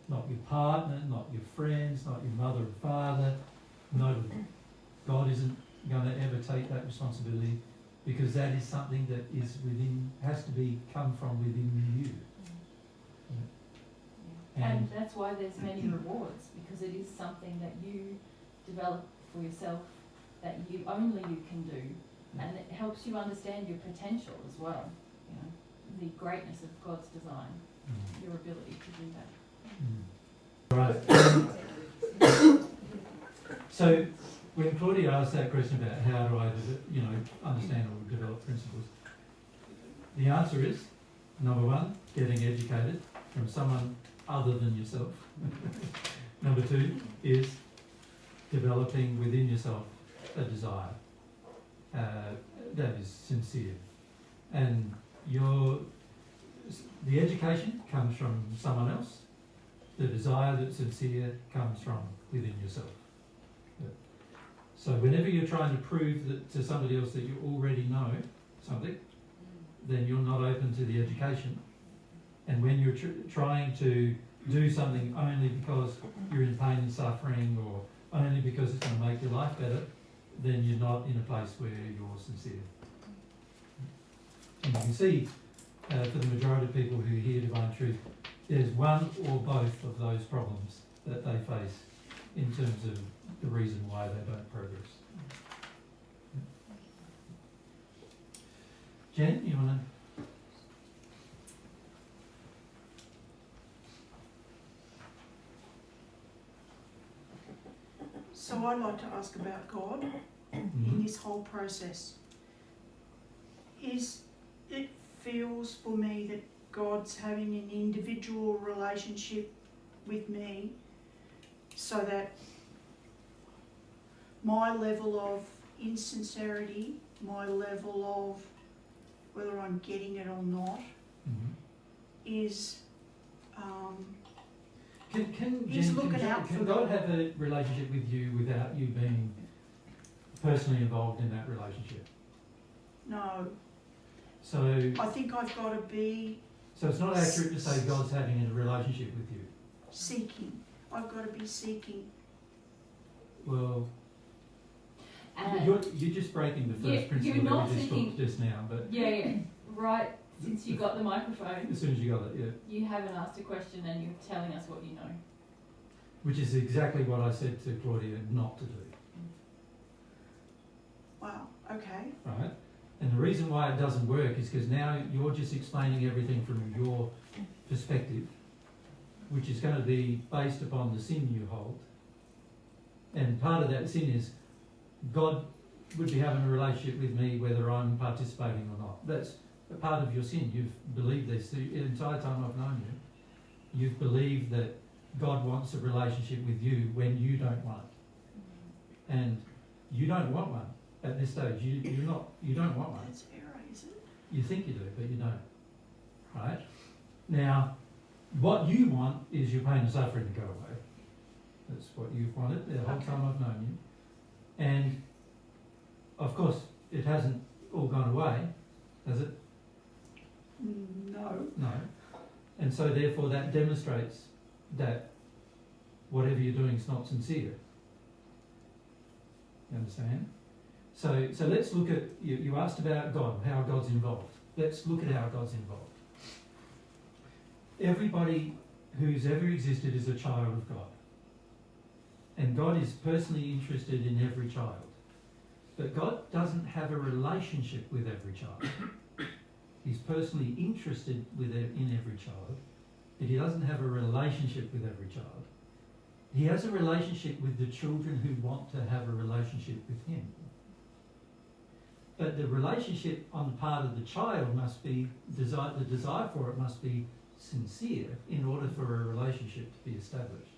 Not your partner, not your friends, not your mother or father, nobody. God isn't going to ever take that responsibility, because that is something that is has to come from within you. Yeah. And that's why there's many rewards, because it is something that you develop for yourself, that only you can do, and it helps you understand your potential as well. The greatness of God's design, your ability to do that. Right. So when Claudia asked that question about how do I, understand or develop principles, the answer is, number one, getting educated from someone other than yourself. Number two is developing within yourself a desire that is sincere. And the education comes from someone else. The desire that's sincere comes from within yourself. Yeah. So whenever you're trying to prove that to somebody else that you already know something, then you're not open to the education. And when you're trying to do something only because you're in pain and suffering, or only because it's going to make your life better, then you're not in a place where you're sincere. And you can see, for the majority of people who hear divine truth, there's one or both of those problems that they face in terms of the reason why they don't progress. Jen, you want to? So I'd like to ask about God in this whole process. It feels for me that God's having an individual relationship with me, so that my level of insincerity, my level of whether I'm getting it or not, is Can God have a relationship with you without you being personally involved in that relationship? No. So I think I've got to be... So it's not accurate to say God's having a relationship with you? Seeking. I've got to be seeking. Well, you're just breaking the first principle that we just talked just now. But right, since you got the microphone. As soon as you got it, You haven't asked a question and you're telling us what you know. Which is exactly what I said to Claudia not to do. Wow, okay. Right? And the reason why it doesn't work is because now you're just explaining everything from your perspective, which is going to be based upon the sin you hold. And part of that sin is God would be having a relationship with me whether I'm participating or not. That's a part of your sin. You've believed this the entire time I've known you. You've believed that God wants a relationship with you when you don't want it. And you don't want one at this stage. You don't want one. That's error, is it? You think you do, but you don't. Right? Now, what you want is your pain and suffering to go away. That's what you've wanted the whole time I've known you. And, of course, it hasn't all gone away, has it? No. No. And so, therefore, that demonstrates that whatever you're doing is not sincere. You understand? So let's look at, you asked about God, how God's involved. Let's look at how God's involved. Everybody who's ever existed is a child of God. And God is personally interested in every child. But God doesn't have a relationship with every child. He's personally interested in every child, but he doesn't have a relationship with every child. He has a relationship with the children who want to have a relationship with him. But the relationship on the part of the child must be, the desire for it must be sincere in order for a relationship to be established.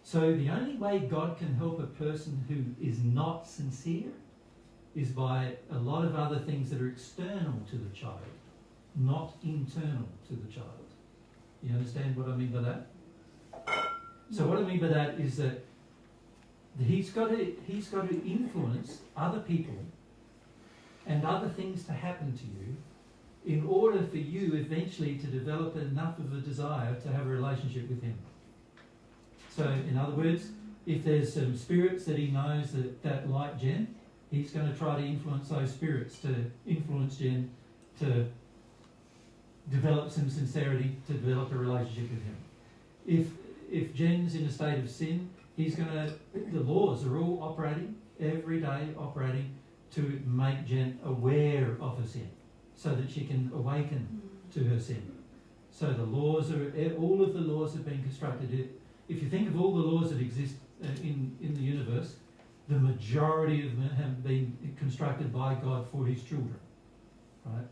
So the only way God can help a person who is not sincere is by a lot of other things that are external to the child, not internal to the child. You understand what I mean by that? So what I mean by that is that he's got to influence other people and other things to happen to you in order for you eventually to develop enough of a desire to have a relationship with him. So in other words, if there's some spirits that he knows that like Jen, he's going to try to influence those spirits to influence Jen to develop some sincerity, to develop a relationship with him. If Jen's in a state of sin, the laws are all operating, every day operating, to make Jen aware of her sin, so that she can awaken to her sin. So all of the laws have been constructed. If you think of all the laws that exist in the universe, the majority of them have been constructed by God for his children. Right?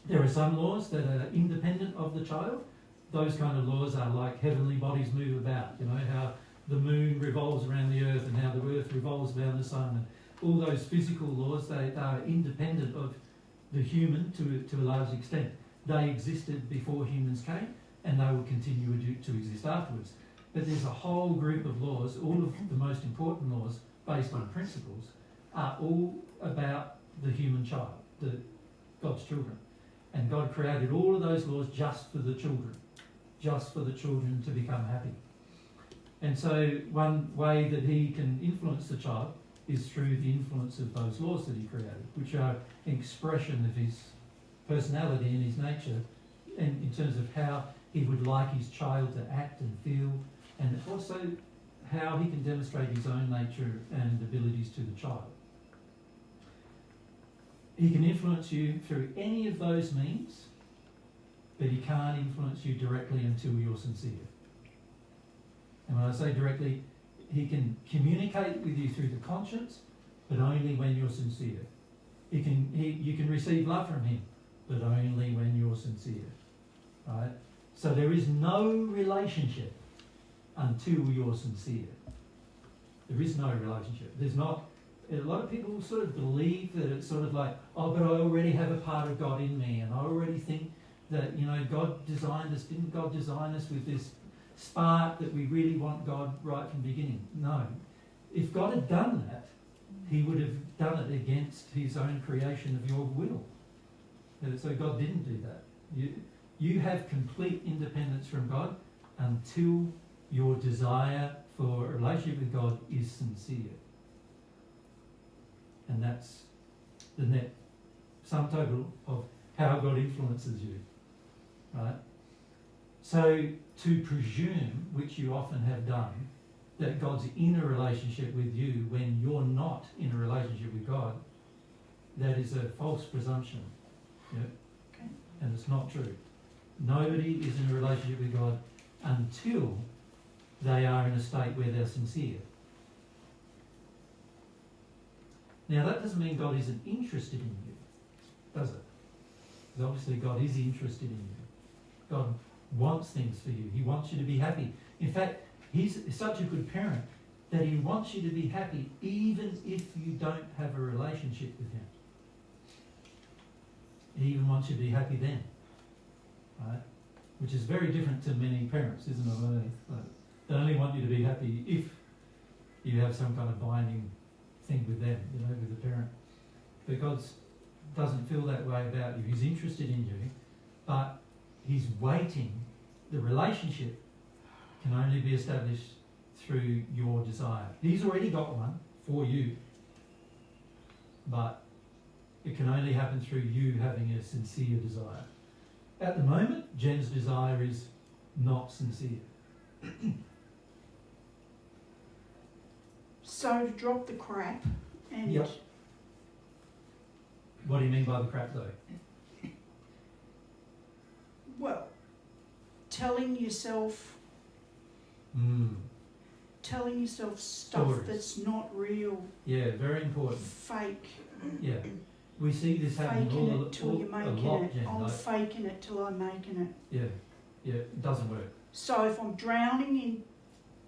There are some laws that are independent of the child. Those kind of laws are like heavenly bodies move about, how the moon revolves around the earth and how the earth revolves around the sun. And all those physical laws, they are independent of the human to a large extent. They existed before humans came, and they will continue to exist afterwards. But there's a whole group of laws, all of the most important laws based on principles, are all about the human child, God's children. And God created all of those laws just for the children to become happy. And so one way that he can influence the child is through the influence of those laws that he created, which are an expression of his personality and his nature, and in terms of how he would like his child to act and feel, and also how he can demonstrate his own nature and abilities to the child. He can influence you through any of those means, but he can't influence you directly until you're sincere. And when I say directly, he can communicate with you through the conscience, but only when you're sincere. You can receive love from him, but only when you're sincere. Right? So there is no relationship until you're sincere. There is no relationship. There's not. A lot of people sort of believe that it's sort of like, oh, but I already have a part of God in me, and I already think that, God designed us. Didn't God design us with this spark that we really want God right from the beginning? No. If God had done that, he would have done it against his own creation of your will. So God didn't do that. You have complete independence from God until your desire for a relationship with God is sincere. And that's the net sum total of how God influences you. Right? So to presume, which you often have done, that God's in a relationship with you when you're not in a relationship with God, that is a false presumption. Yeah? Okay. And it's not true. Nobody is in a relationship with God until they are in a state where they're sincere. Now that doesn't mean God isn't interested in you, does it? Because obviously God is interested in you. God wants things for you. He wants you to be happy. In fact, he's such a good parent that he wants you to be happy even if you don't have a relationship with him. He even wants you to be happy then. Right? Which is very different to many parents, isn't it? They only want you to be happy if you have some kind of binding thing with them, with the parent. But God doesn't feel that way about you. He's interested in you, but he's waiting. The relationship can only be established through your desire. He's already got one for you, but it can only happen through you having a sincere desire. At the moment, Jen's desire is not sincere. So to drop the crap And Yep. What do you mean by the crap though? well, telling yourself stuff Stories. that's not real, Yeah, very important. fake. Yeah. We see this happening Faking it till you're a making lot, it. Jen. I'm Like, faking it till I'm making it. yeah, it doesn't work. So if I'm drowning in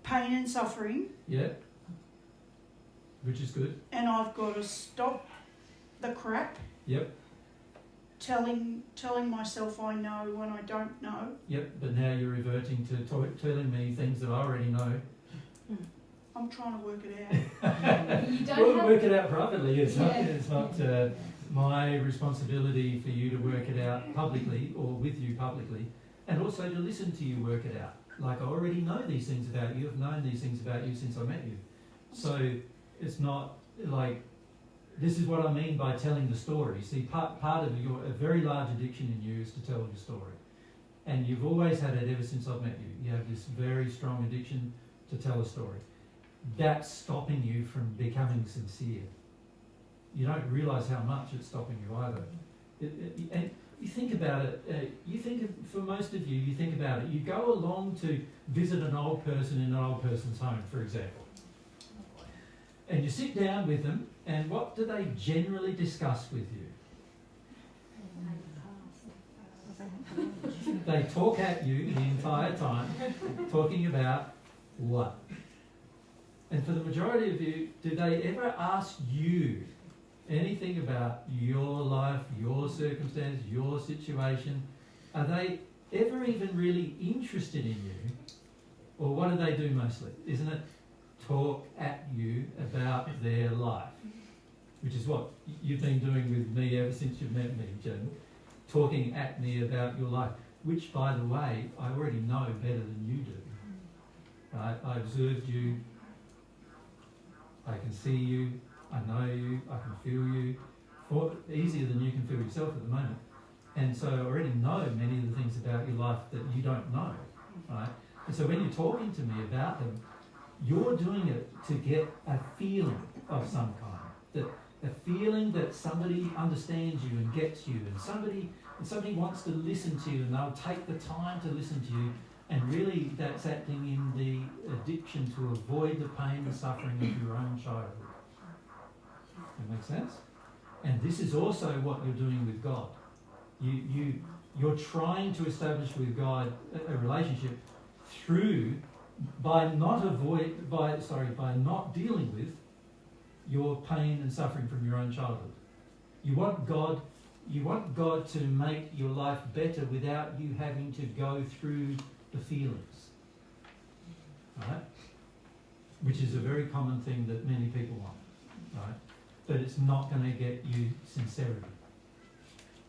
pain and suffering, Yeah. Which is good. and I've got to stop the crap, Yep. telling myself I know when I don't know, Yep. But now you're reverting to telling me things that I already know. I'm trying to work it out. You don't We'll have work it out privately. It's not. Yeah. It's not my responsibility for you to work it out publicly or with you publicly, and also to listen to you work it out. Like I already know these things about you. I've known these things about you since I met you. So it's not like this is what I mean by telling the story. See, part of a very large addiction in you is to tell your story, and you've always had it ever since I've met you. You have this very strong addiction to tell a story. That's stopping you from becoming sincere. You don't realise how much it's stopping you either. And you think about it, for most of you, you think about it, you go along to visit an old person in an old person's home, for example. And you sit down with them, and what do they generally discuss with you? They talk at you the entire time, talking about what? And for the majority of you, do they ever ask you anything about your life, your circumstance, your situation? Are they ever even really interested in you? Or what do they do mostly? Isn't it talk at you about their life? Which is what you've been doing with me ever since you've met me, Jen. Talking at me about your life. Which, by the way, I already know better than you do. Right? I observed you. I can see you, I know you, I can feel you, easier than you can feel yourself at the moment. And so I already know many of the things about your life that you don't know, right? And so when you're talking to me about them, you're doing it to get a feeling of some kind, a feeling that somebody understands you and gets you, and somebody wants to listen to you, and they'll take the time to listen to you. And really, that's acting in the addiction to avoid the pain and suffering of your own childhood. That makes sense? And this is also what you're doing with God. You're trying to establish with God a relationship by not dealing with your pain and suffering from your own childhood. You want God to make your life better without you having to go through the feelings, right? Which is a very common thing that many people want, right? But it's not going to get you sincerity.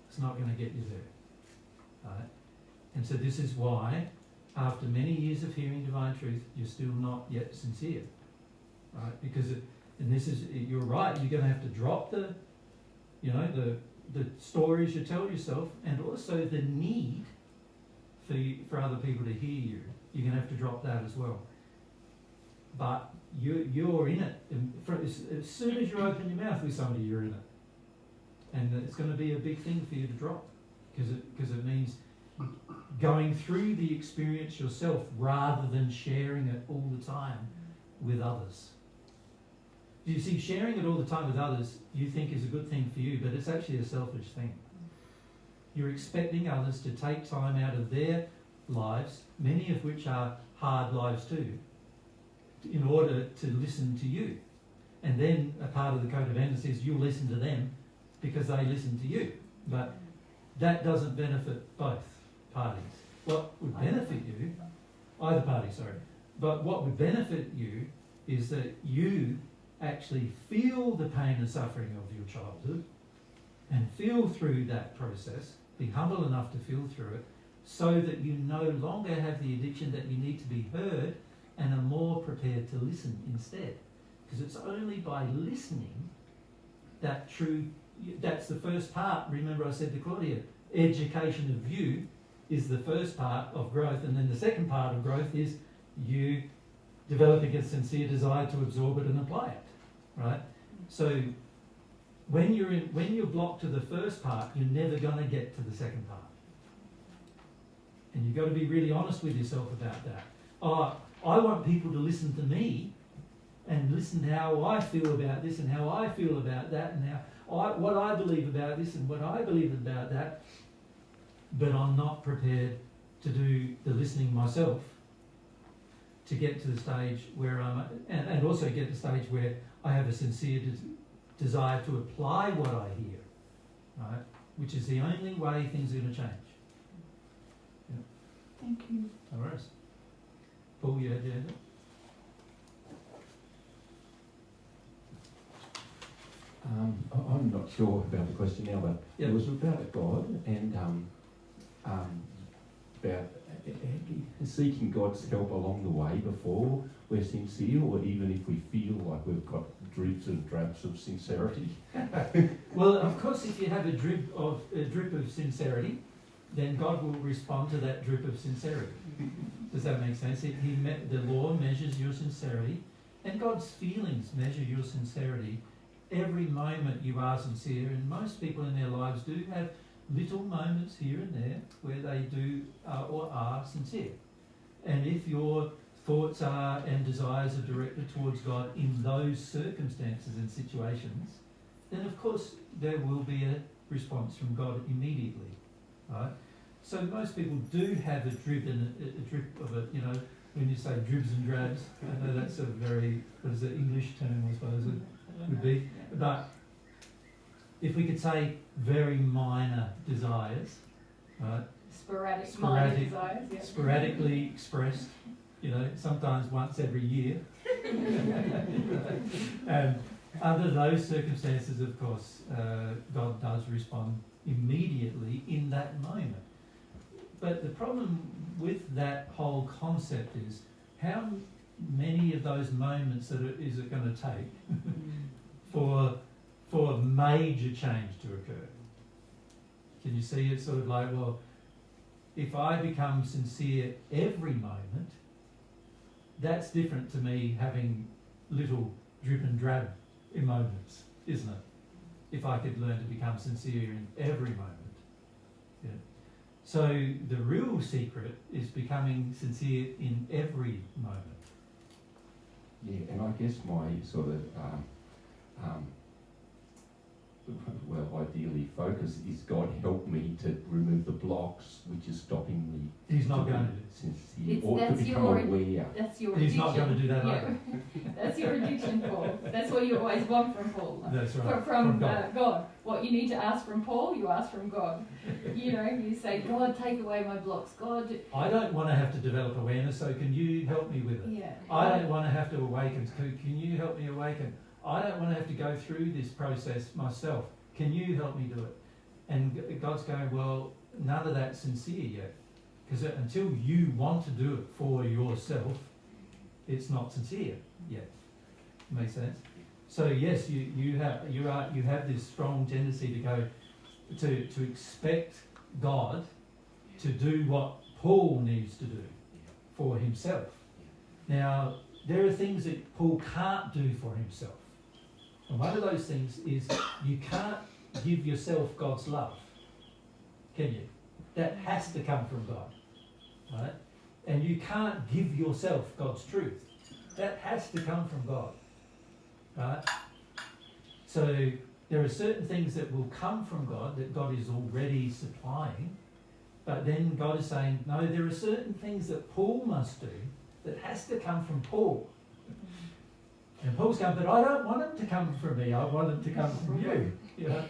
It's not going to get you there, right? And so this is why, after many years of hearing divine truth, you're still not yet sincere, right? Because you're right. You're going to have to drop the stories you tell yourself, and also the need for other people to hear you. You're going to have to drop that as well. But you're in it. As soon as you open your mouth with somebody, you're in it. And it's going to be a big thing for you to drop, because it means going through the experience yourself rather than sharing it all the time with others. You see, sharing it all the time with others you think is a good thing for you, but it's actually a selfish thing. You're expecting others to take time out of their lives, many of which are hard lives too, in order to listen to you. And then a part of the codependency is you listen to them because they listen to you. But that doesn't benefit both parties. What would benefit you, either party, sorry, but what would benefit you is that you actually feel the pain and suffering of your childhood and feel through that process, be humble enough to feel through it, so that you no longer have the addiction that you need to be heard and are more prepared to listen instead. Because it's only by listening that's the first part. Remember I said to Claudia, education of you is the first part of growth, and then the second part of growth is you developing a sincere desire to absorb it and apply it, right? So when you're blocked to the first part, you're never going to get to the second part. And you've got to be really honest with yourself about that. Oh, I want people to listen to me and listen to how I feel about this and how I feel about that and what I believe about this and what I believe about that. But I'm not prepared to do the listening myself to get to the stage where and also get to the stage where I have a sincere desire to apply what I hear, right? Which is the only way things are going to change. Yeah. Thank you. No worries. Paul, you had your hand up? I'm not sure about the question now, but it was about God and about seeking God's help along the way before we're sincere, or even if we feel like we've got dribs and drabs of sincerity. Well, of course, if you have a drip of sincerity, then God will respond to that drip of sincerity. Does that make sense? The law measures your sincerity, and God's feelings measure your sincerity. Every moment you are sincere, and most people in their lives do have little moments here and there where they do or are sincere. And if your thoughts are and desires are directed towards God in those circumstances and situations, then of course there will be a response from God immediately, right? So most people do have a drip of it, you know, when you say dribs and drabs. I know that's a very, what is it, English term, I suppose it would be. But if we could say very minor desires, right? Sporadic minor desires, yeah. Sporadically expressed, you know, sometimes once every year. And under those circumstances, of course, God does respond immediately in that moment. But the problem with that whole concept is how many of those moments is it going to take for major change to occur? Can you see it sort of like, well, if I become sincere every moment, that's different to me having little drip and drab moments, isn't it? If I could learn to become sincere in every moment. Yeah. So the real secret is becoming sincere in every moment. Yeah, and I guess my sort of ideally focus is God help me to remove the blocks which is stopping me. He's not going to. Sincere, or to become aware. That's your He's addiction. not going to do that either. That's your addiction, Paul. That's what you always want from Paul. That's right. From God. What you need to ask from Paul, you ask from God. You know, you say, God, take away my blocks. God. I don't want to have to develop awareness, so can you help me with it? Yeah. I don't want to have to awaken. Can you help me awaken? I don't want to have to go through this process myself. Can you help me do it? And God's going, well, none of that's sincere yet. Because until you want to do it for yourself, it's not sincere yet. Makes sense? So yes, you have this strong tendency to go to expect God to do what Paul needs to do for himself. Now, there are things that Paul can't do for himself. And one of those things is you can't give yourself God's love, can you? That has to come from God, right? And you can't give yourself God's truth. That has to come from God, right? So there are certain things that will come from God that God is already supplying, but then God is saying, no, there are certain things that Paul must do that has to come from Paul. And Paul's going, but I don't want it to come from me. I want it to come from you. You know,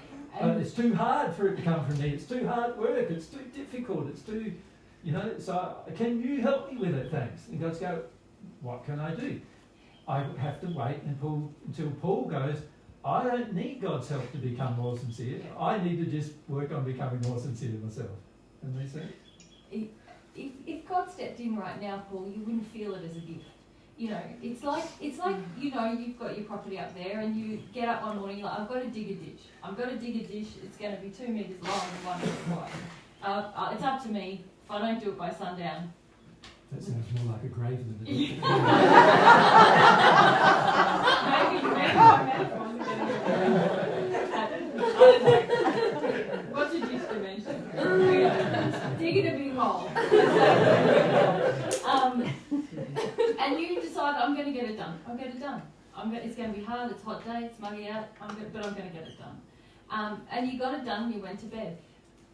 it's too hard for it to come from me. It's too hard work. It's too difficult. It's too, you know. So can you help me with it? Thanks. And God's go, what can I do? I have to wait until Paul goes, I don't need God's help to become more sincere. I need to just work on becoming more sincere myself. Does that make sense? If God stepped in right now, Paul, you wouldn't feel it as a gift. You know, it's like you know, you've got your property up there and you get up one morning, you're like, I've got to dig a ditch. I've got to dig a ditch. It's going to be 2 meters long and 1 meter wide. It's up to me. If I don't do it by sundown. That sounds more like a grave than a ditch. Maybe my metaphors are getting get it done. It's going to be hard, it's a hot day, it's muggy out, but I'm going to get it done. And you got it done and you went to bed.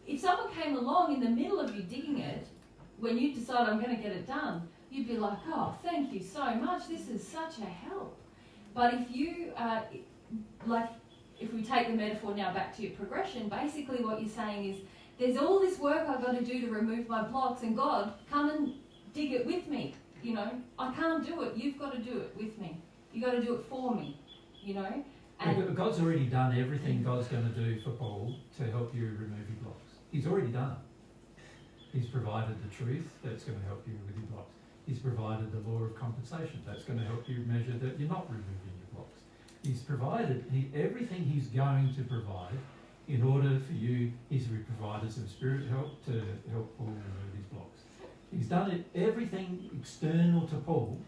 If someone came along in the middle of you digging it, when you decide I'm going to get it done, you'd be like, oh, thank you so much, this is such a help. But if you, if we take the metaphor now back to your progression, basically what you're saying is, there's all this work I've got to do to remove my blocks, and God, come and dig it with me. You know, I can't do it, you've got to do it with me. You've got to do it for me, you know. And God's already done everything God's going to do for Paul to help you remove your blocks. He's already done it. He's provided the truth that's going to help you with your blocks. He's provided the law of compensation that's going to help you measure that you're not removing your blocks. He's provided everything he's going to provide in order for you. He's provided some spirit help to help Paul remove his blocks. He's done everything external to Paul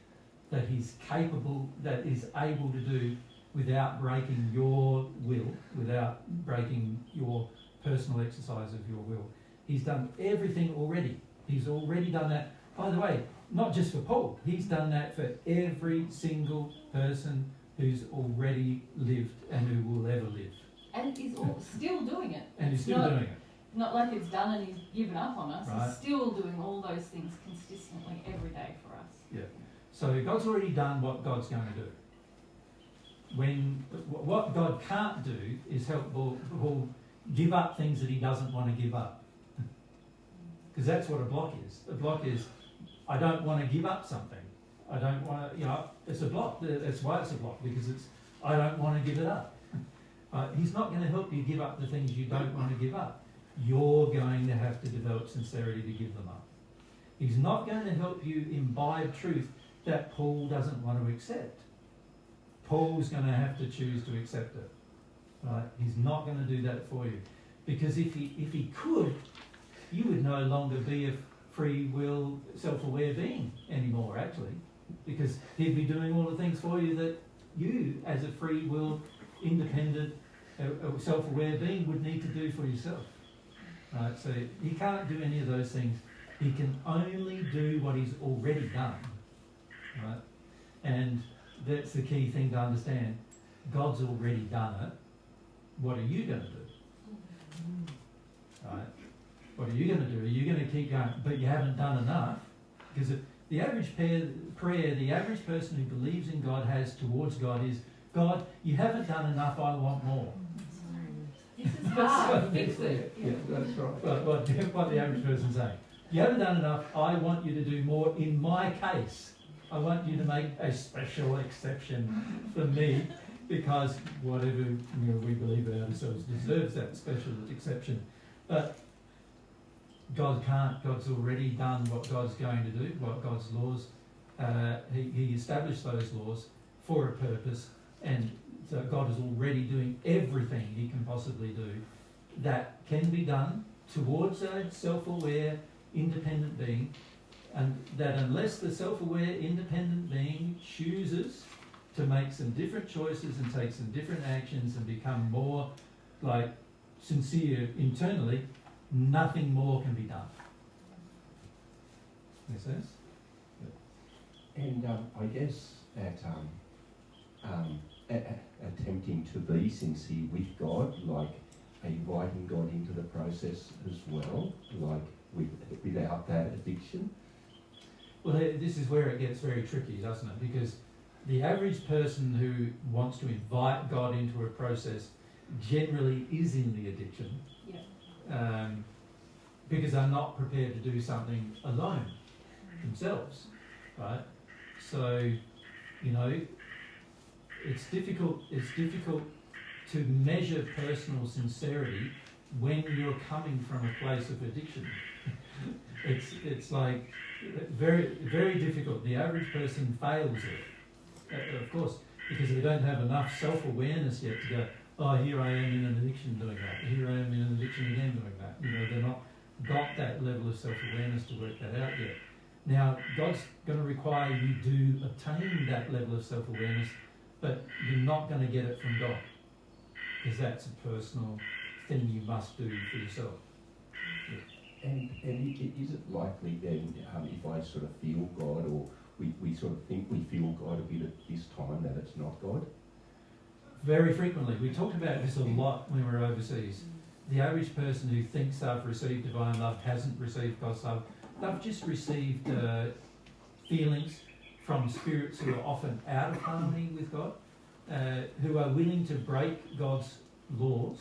that he's capable, that is able to do without breaking your will, without breaking your personal exercise of your will. He's done everything already. He's already done that. By the way, not just for Paul, he's done that for every single person who's already lived and who will ever live. And he's still doing it. And he's still doing it. Not like it's done and he's given up on us. Right. He's still doing all those things consistently every day for us. Yeah. So God's already done what God's going to do. What God can't do is help Paul give up things that he doesn't want to give up. Because that's what a block is. A block is, I don't want to give up something. I don't want to, it's a block. That's why it's a block, because I don't want to give it up. He's not going to help you give up the things you don't want to give up. You're going to have to develop sincerity to give them up. He's not going to help you imbibe truth that Paul doesn't want to accept. Paul's going to have to choose to accept it. Right? He's not going to do that for you. Because if he could, you would no longer be a free will, self-aware being anymore, actually. Because he'd be doing all the things for you that you, as a free will, independent, self-aware being, would need to do for yourself. Right? So he can't do any of those things. He can only do what he's already done. Right? And that's the key thing to understand. God's already done it. What are you going to do? Right? What are you going to do? Are you going to keep going? But you haven't done enough. Because the average prayer, the average person who believes in God has towards God is, God, you haven't done enough, I want more. This is hard. Fix it. Yeah, that's right. What the average person's saying. You haven't done enough, I want you to do more in my case. I want you to make a special exception for me, because whatever we believe about ourselves deserves that special exception. But God can't. God's already done what God's going to do, what God's laws. He established those laws for a purpose, and so God is already doing everything he can possibly do that can be done towards a self-aware, independent being, and that unless the self-aware, independent being chooses to make some different choices and take some different actions and become more sincere internally, nothing more can be done. Makes sense? And I guess at attempting to be sincere with God, inviting God into the process as well, without that addiction. Well, this is where it gets very tricky, doesn't it? Because the average person who wants to invite God into a process generally is in the addiction. Yeah. Because they're not prepared to do something alone themselves, right? So, it's difficult to measure personal sincerity when you're coming from a place of addiction. It's like very, very difficult. The average person fails it, of course, because they don't have enough self-awareness yet to go, oh, here I am in an addiction doing that. Here I am in an addiction again doing that. They're not got that level of self-awareness to work that out yet. Now, God's going to require you to obtain that level of self-awareness, but you're not going to get it from God, because that's a personal thing you must do for yourself. Yeah. And is it likely then, if I sort of feel God or we sort of think we feel God a bit at this time, that it's not God? Very frequently. We talked about this a lot when we were overseas. The average person who thinks they've received divine love hasn't received God's love. They've just received feelings from spirits who are often out of harmony with God, who are willing to break God's laws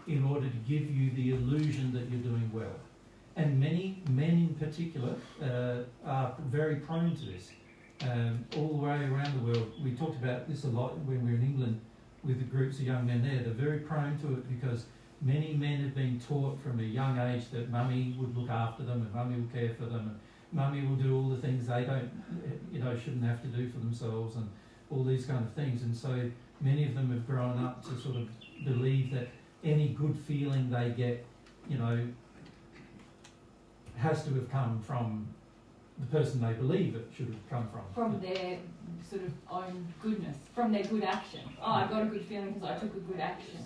in order to give you the illusion that you're doing well. And many men in particular are very prone to this. All the way around the world, we talked about this a lot when we were in England with the groups of young men there. They're very prone to it because many men have been taught from a young age that mummy would look after them and mummy will care for them and mummy will do all the things they don't, shouldn't have to do for themselves and all these kind of things. And so many of them have grown up to sort of believe that any good feeling they get, has to have come from the person they believe it should have come from. From their sort of own goodness, from their good action. Oh, I got a good feeling because I took a good action,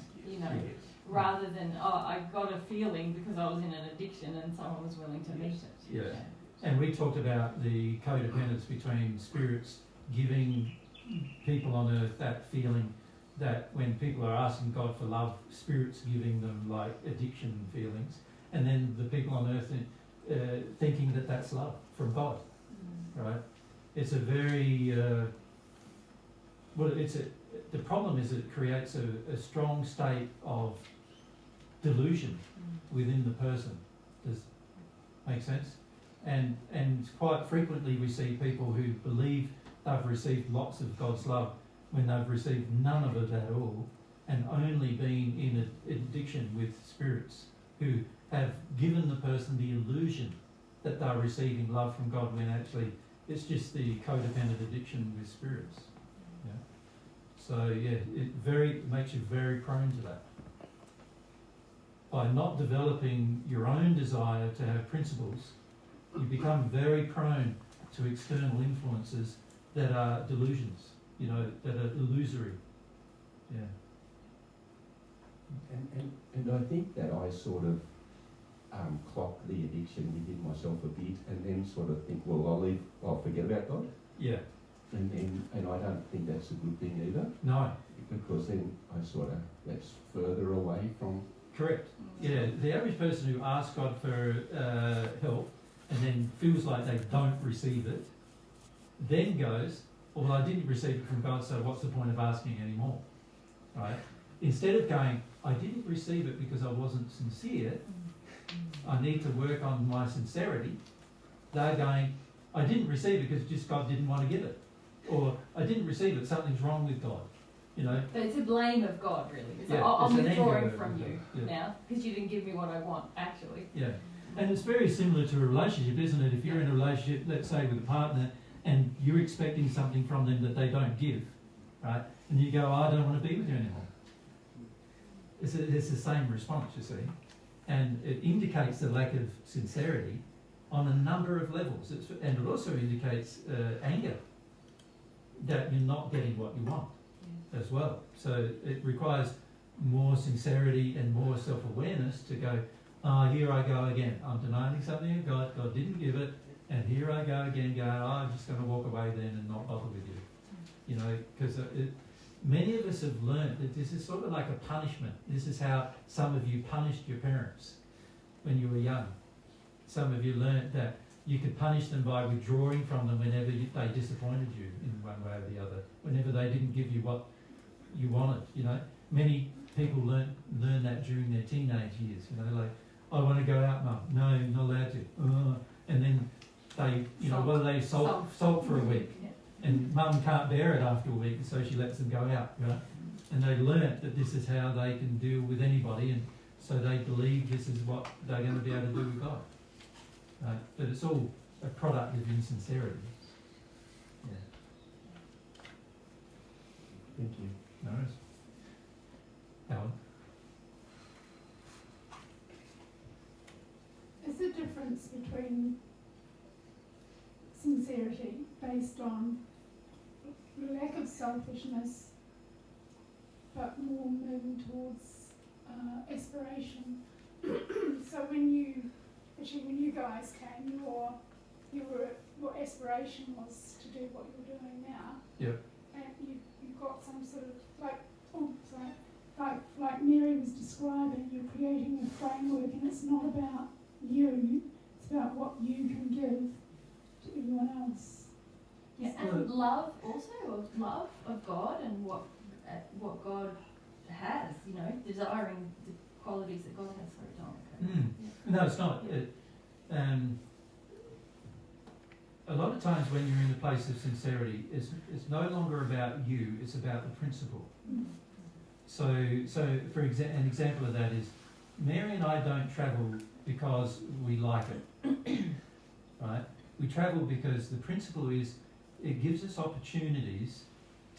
rather than, I got a feeling because I was in an addiction and someone was willing to meet it. Yeah. And we talked about the codependence between spirits giving people on earth that feeling that when people are asking God for love, spirits giving them like addiction feelings, and then the people on earth thinking that that's love from God, right? It's a very the problem is it creates a strong state of delusion within the person. Does make sense? And quite frequently we see people who believe they've received lots of God's love when they've received none of it at all, and only been in addiction with spirits who have given the person the illusion that they're receiving love from God when actually it's just the codependent addiction with spirits. Yeah. So yeah, it makes you very prone to that. By not developing your own desire to have principles, you become very prone to external influences that are delusions, that are illusory. Yeah. And I think that I sort of clock the addiction within myself a bit, and then sort of think, well, I'll forget about God. Yeah. And I don't think that's a good thing either. No. Because then that's further away from. Correct. Yeah. The average person who asks God for help and then feels like they don't receive it, then goes, well, I didn't receive it from God, so what's the point of asking anymore? Right? Instead of going, I didn't receive it because I wasn't sincere, I need to work on my sincerity, they're going, I didn't receive it because just God didn't want to give it. Or I didn't receive it, something's wrong with God. So it's a blame of God, really. It's like, I'm withdrawing from you now because you didn't give me what I want, actually. Yeah. And it's very similar to a relationship, isn't it? If you're in a relationship, let's say with a partner, and you're expecting something from them that they don't give, right? And you go, I don't want to be with you anymore. It's the same response, you see. And it indicates the lack of sincerity on a number of levels. And it also indicates anger, that you're not getting what you want as well. So it requires more sincerity and more self-awareness to go, here I go again. I'm denying something of God. God didn't give it. And here I go again going, I'm just going to walk away then and not bother with you. Because many of us have learned that this is sort of like a punishment. This is how some of you punished your parents when you were young. Some of you learned that you could punish them by withdrawing from them whenever they disappointed you in one way or the other, whenever they didn't give you what you wanted. Many people learn that during their teenage years. Like, I want to go out, Mum. No, you're not allowed to. And then they sulk for a week, and Mum can't bear it after a week, and so she lets them go out, right? And they learnt that this is how they can deal with anybody, and so they believe this is what they're going to be able to do with God. Right? But it's all a product of insincerity. Yeah. Thank you. No worries. Alan? Is the difference between sincerity based on lack of selfishness but more moving towards aspiration? So when you guys came, you were your aspiration was to do what you're doing now. Yep. And you got some sort of like Mary was describing, you're creating a framework, and it's not about you, it's about what you can give to everyone else. Yeah, and love also, of love of God and what God has, you know, desiring the qualities that God has. Sorry, Tom. Yeah. No, it's not. A lot of times when you're in a place of sincerity, it's no longer about you, it's about the principle. So for an example of that is, Mary and I don't travel because we like it, right? We travel because the principle is, it gives us opportunities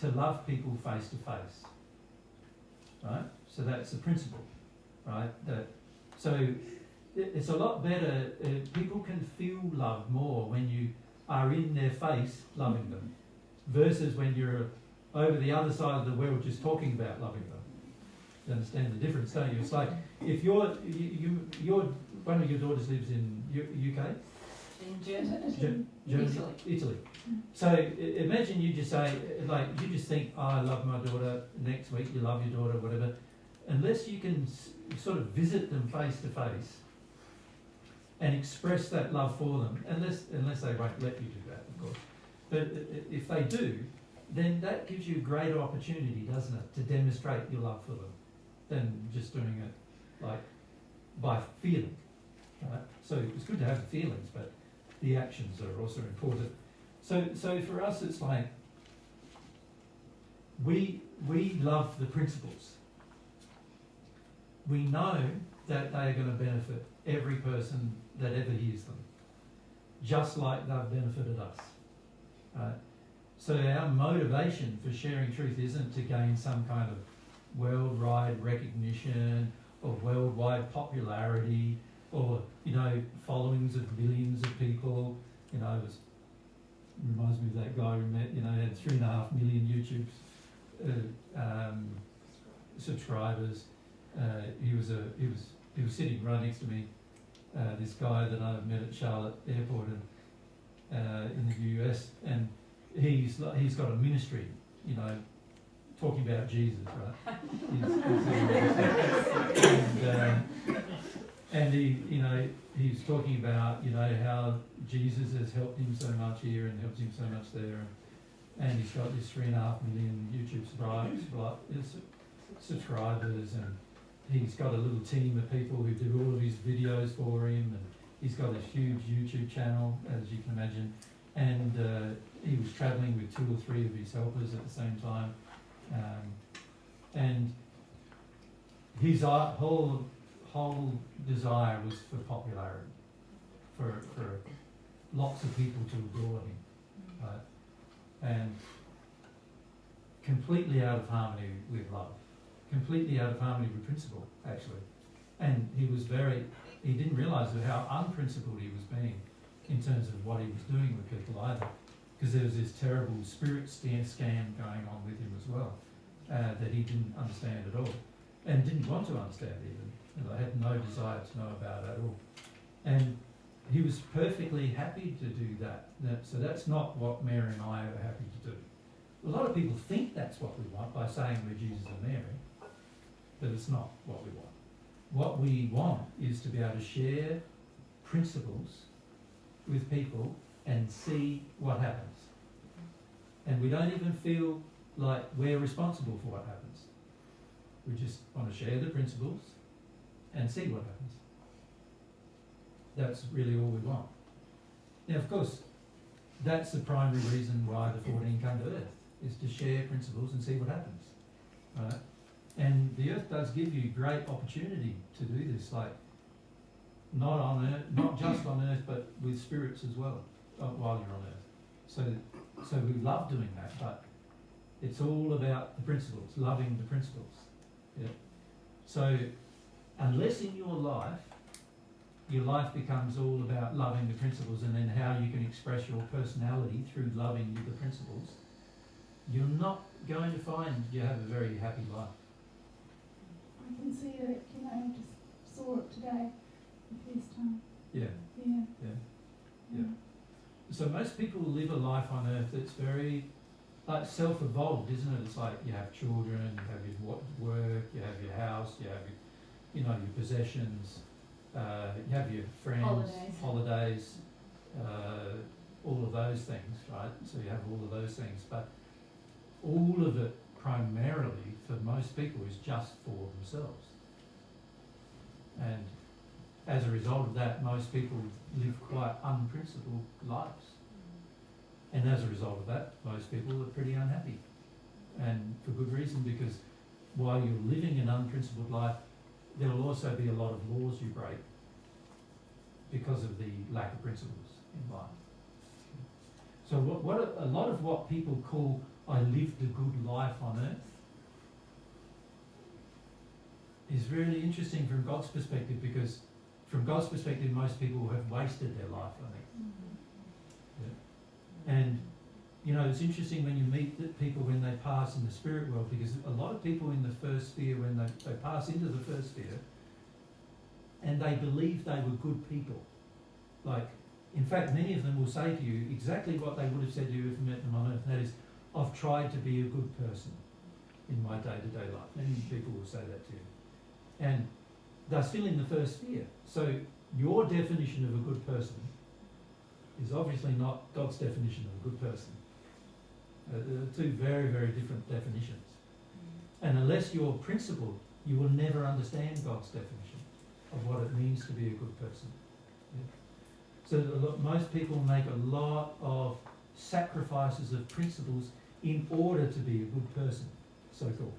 to love people face to face, right? So that's the principle, right? So it's a lot better, people can feel love more when you are in their face loving them, versus when you're over the other side of the world just talking about loving them. You understand the difference, don't you? It's like, if one of your daughters lives in UK? In Germany, Italy. So imagine you just say, like, you just think, oh, I love my daughter, next week you love your daughter, whatever. Unless you can sort of visit them face to face and express that love for them, unless they won't let you do that, of course. But if they do, then that gives you a greater opportunity, doesn't it, to demonstrate your love for them, than just doing it like by feeling, right? So it's good to have the feelings, but the actions are also important. So for us, it's like we love the principles. We know that they are going to benefit every person that ever hears them, just like they've benefited us, right? So our motivation for sharing truth isn't to gain some kind of worldwide recognition or worldwide popularity or, you know, followings of millions of people. You know, it reminds me of that guy we met, you know, had 3.5 million YouTube subscribers. He was sitting right next to me, this guy that I met at Charlotte Airport in the US, and he's got a ministry, you know, talking about Jesus, right? And he, you know, he's talking about, you know, how Jesus has helped him so much here and helped him so much there, and he's got this 3.5 million YouTube subscribers, and he's got a little team of people who do all of his videos for him, and he's got this huge YouTube channel, as you can imagine, and he was travelling with 2 or 3 of his helpers at the same time, and his whole desire was for popularity, for lots of people to adore him, right? And completely out of harmony with love, completely out of harmony with principle, actually. And he didn't realise how unprincipled he was being in terms of what he was doing with people either, because there was this terrible spirit scam going on with him as well, that he didn't understand at all, and didn't want to understand even. I had no desire to know about at all. And he was perfectly happy to do that. So that's not what Mary and I are happy to do. A lot of people think that's what we want by saying we're Jesus and Mary, but it's not what we want. What we want is to be able to share principles with people and see what happens. And we don't even feel like we're responsible for what happens. We just want to share the principles and see what happens. That's really all we want. Now, of course, that's the primary reason why the 14 come to Earth, is to share principles and see what happens, right? And the Earth does give you great opportunity to do this, like not on Earth, not just on Earth, but with spirits as well, while you're on Earth. So we love doing that, but it's all about the principles, loving the principles. Yeah. So unless in your life becomes all about loving the principles and then how you can express your personality through loving the principles, you're not going to find you have a very happy life. I can see it, you know, I just saw it today, the first time. Yeah. Yeah. Yeah. so most people live a life on earth that's very like self-evolved, isn't it? It's like you have children, you have your work, you have your house, you have your, your possessions, you have your friends, holidays, all of those things, right? So you have all of those things, but all of it primarily for most people is just for themselves. And as a result of that, most people live quite unprincipled lives. And as a result of that, most people are pretty unhappy. And for good reason, because while you're living an unprincipled life, there will also be a lot of laws you break because of the lack of principles in life. So what a lot of what people call I lived a good life on earth is really interesting from God's perspective, because from God's perspective, most people have wasted their life on earth. Yeah. And it's interesting when you meet the people when they pass in the spirit world, because a lot of people in the first sphere, when they pass into the first sphere, and they believe they were good people. Like, in fact, many of them will say to you exactly what they would have said to you if you met them on earth, and that is, I've tried to be a good person in my day-to-day life. Many people will say that to you. And they're still in the first sphere. So your definition of a good person is obviously not God's definition of a good person. They're two very, very different definitions. And unless you're principled, you will never understand God's definition of what it means to be a good person. Yeah. So most people make a lot of sacrifices of principles in order to be a good person, so-called,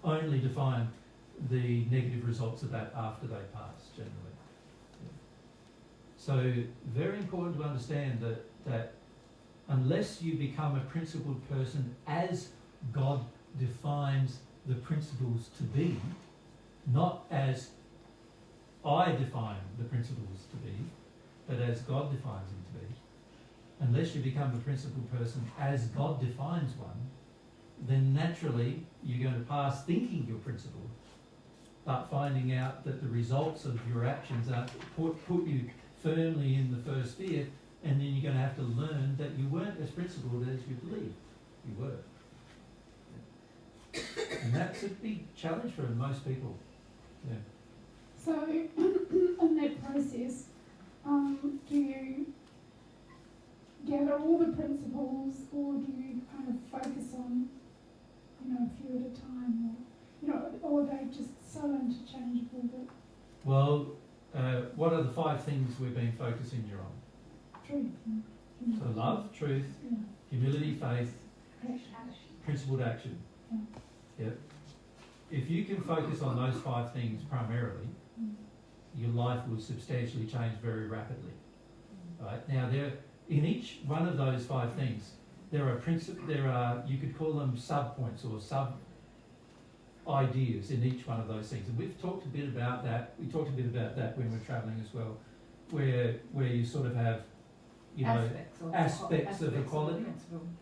only to find the negative results of that after they pass, generally. Yeah. So very important to understand that unless you become a principled person as God defines the principles to be, not as I define the principles to be, but as God defines them to be, unless you become a principled person as God defines one, then naturally you're going to pass thinking you're principled, but finding out that the results of your actions are put you firmly in the first sphere, and then you're going to have to learn that you weren't as principled as you believed you were. And that's a big challenge for most people. Yeah. So, in that process, do you gather all the principles, or do you kind of focus on, a few at a time, or are they just so interchangeable that? Well, what are the 5 things we've been focusing you on? Truth. So love, truth, humility, faith, principled action. Yeah. If you can focus on those 5 things primarily, your life will substantially change very rapidly. Right? Now, in each one of those 5 things, there are you could call them sub-points or sub-ideas in each one of those things. And we've talked a bit about that. We talked a bit about that when we're travelling as well, where you sort of have, aspects of equality.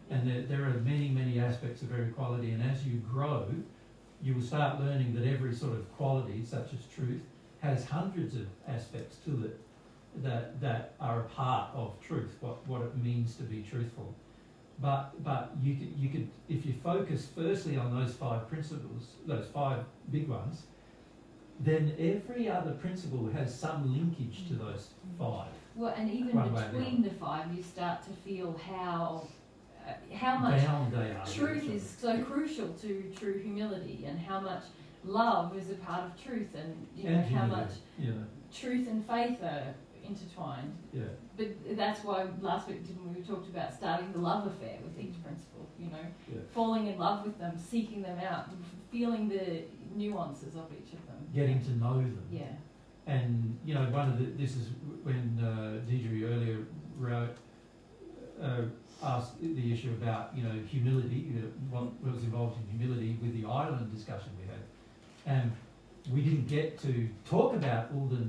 And there are many, many aspects of equality. And as you grow, you will start learning that every sort of quality, such as truth, has hundreds of aspects to it that are a part of truth, what it means to be truthful. But you could if you focus firstly on those 5 principles, those 5 big ones, then every other principle has some linkage to those 5. Well, and even between the 5, you start to feel how much truth is so crucial to true humility, and how much love is a part of truth, and how much truth and faith are intertwined. Yeah. But that's why last week we talked about starting the love affair with each principle, falling in love with them, seeking them out, feeling the nuances of each of them. Getting to know them. Yeah. And, this is when Deidre earlier asked the issue about, humility, what was involved in humility with the island discussion we had. And we didn't get to talk about all the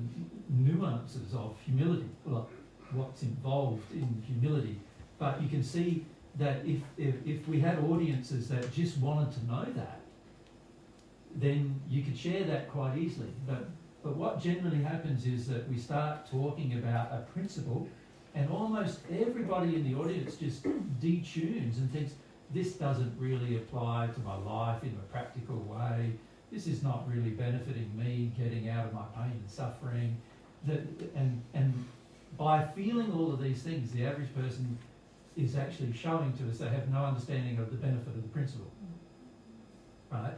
nuances of humility, like what's involved in humility. But you can see that if we had audiences that just wanted to know that, then you could share that quite easily. But what generally happens is that we start talking about a principle, And almost everybody in the audience just detunes and thinks, this doesn't really apply to my life in a practical way. This is not really benefiting me, getting out of my pain and suffering. And by feeling all of these things, the average person is actually showing to us they have no understanding of the benefit of the principle, right?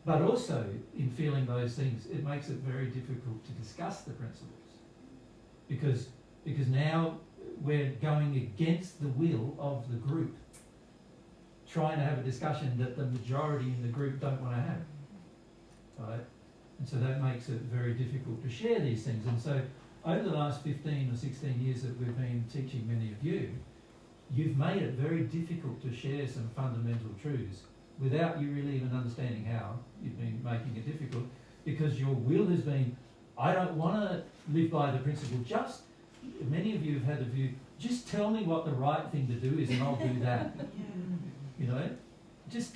But also, in feeling those things, it makes it very difficult to discuss the principles, because now we're going against the will of the group, trying to have a discussion that the majority in the group don't want to have, right? And so that makes it very difficult to share these things. And so over the last 15 or 16 years that we've been teaching many of you, you've made it very difficult to share some fundamental truths without you really even understanding how. You've been making it difficult because your will has been, I don't want to live by the principle. Just, many of you have had the view, just tell me what the right thing to do is and I'll do that. You know, just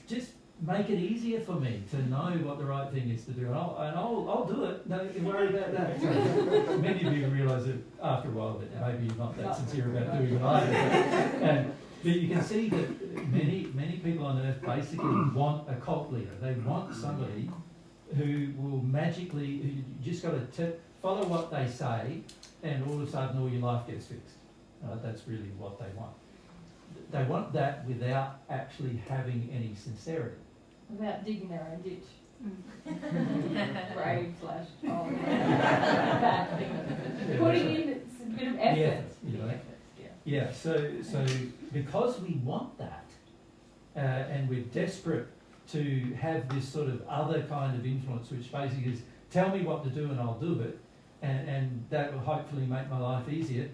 make it easier for me to know what the right thing is to do, and I'll do it. Don't worry about that. So many of you realise that after a while that maybe you're not that sincere about doing it either. But you can see that many people on earth basically want a cult leader. They want somebody who will magically, who you just got to follow what they say, and all of a sudden all your life gets fixed. That's really what they want. They want that without actually having any sincerity. Without digging their own ditch. Brave / bad thing. Putting in a bit of effort. Yeah, so because we want that, and we're desperate to have this sort of other kind of influence, which basically is, tell me what to do and I'll do it, and that will hopefully make my life easier.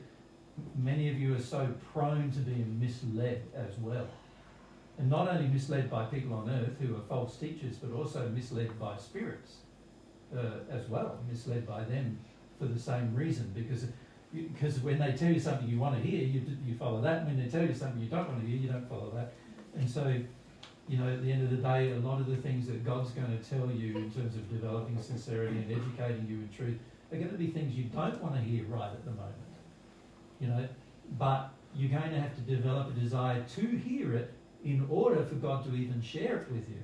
Many of you are so prone to being misled as well. And not only misled by people on earth who are false teachers, but also misled by spirits as well, misled by them for the same reason, because when they tell you something you want to hear, you follow that, and when they tell you something you don't want to hear, you don't follow that. And so, you know, at the end of the day, a lot of the things that God's going to tell you in terms of developing sincerity and educating you in truth are going to be things you don't want to hear right at the moment. You know, but you're going to have to develop a desire to hear it in order for God to even share it with you.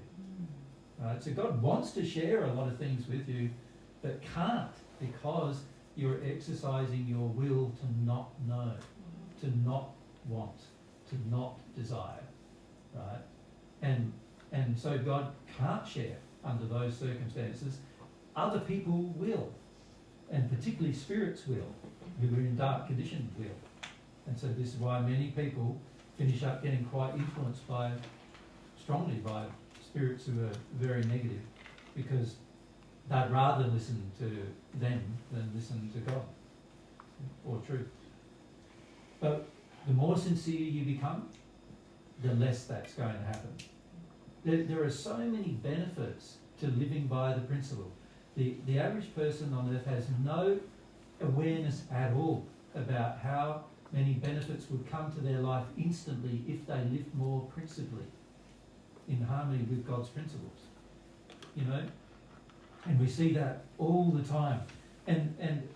Right? So God wants to share a lot of things with you, but can't, because you're exercising your will to not know, to not want, to not desire. Right? And so God can't share under those circumstances. Other people will, and particularly spirits will, who are in dark conditions will. And so this is why many people finish up getting quite influenced strongly by spirits who are very negative, because they'd rather listen to them than listen to God or truth. But the more sincere you become, the less that's going to happen. There are so many benefits to living by the principle. The average person on earth has no awareness at all about how many benefits would come to their life instantly if they lived more principally in harmony with God's principles. You know? And we see that all the time. And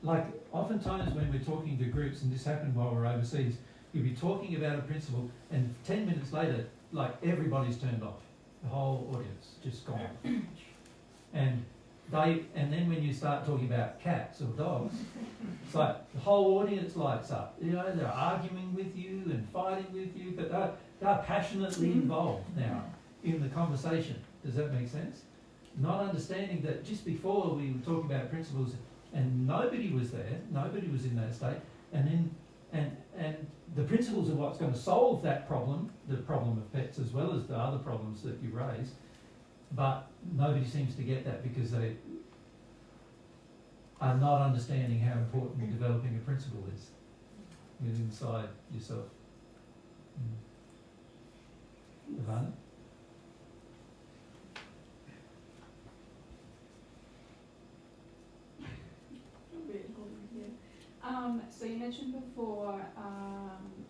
like oftentimes when we're talking to groups, and this happened while we're overseas, you'll be talking about a principle and 10 minutes later, like everybody's turned off. The whole audience just gone. And then when you start talking about cats or dogs, it's like the whole audience lights up. You know, they're arguing with you and fighting with you, but they're passionately involved now in the conversation. Does that make sense? Not understanding that just before we were talking about principles and nobody was there, nobody was in that state, and the principles are what's going to solve that problem, the problem of pets as well as the other problems that you raised. But nobody seems to get that because they are not understanding how important developing a principle is within inside yourself. Ivana? So you mentioned before,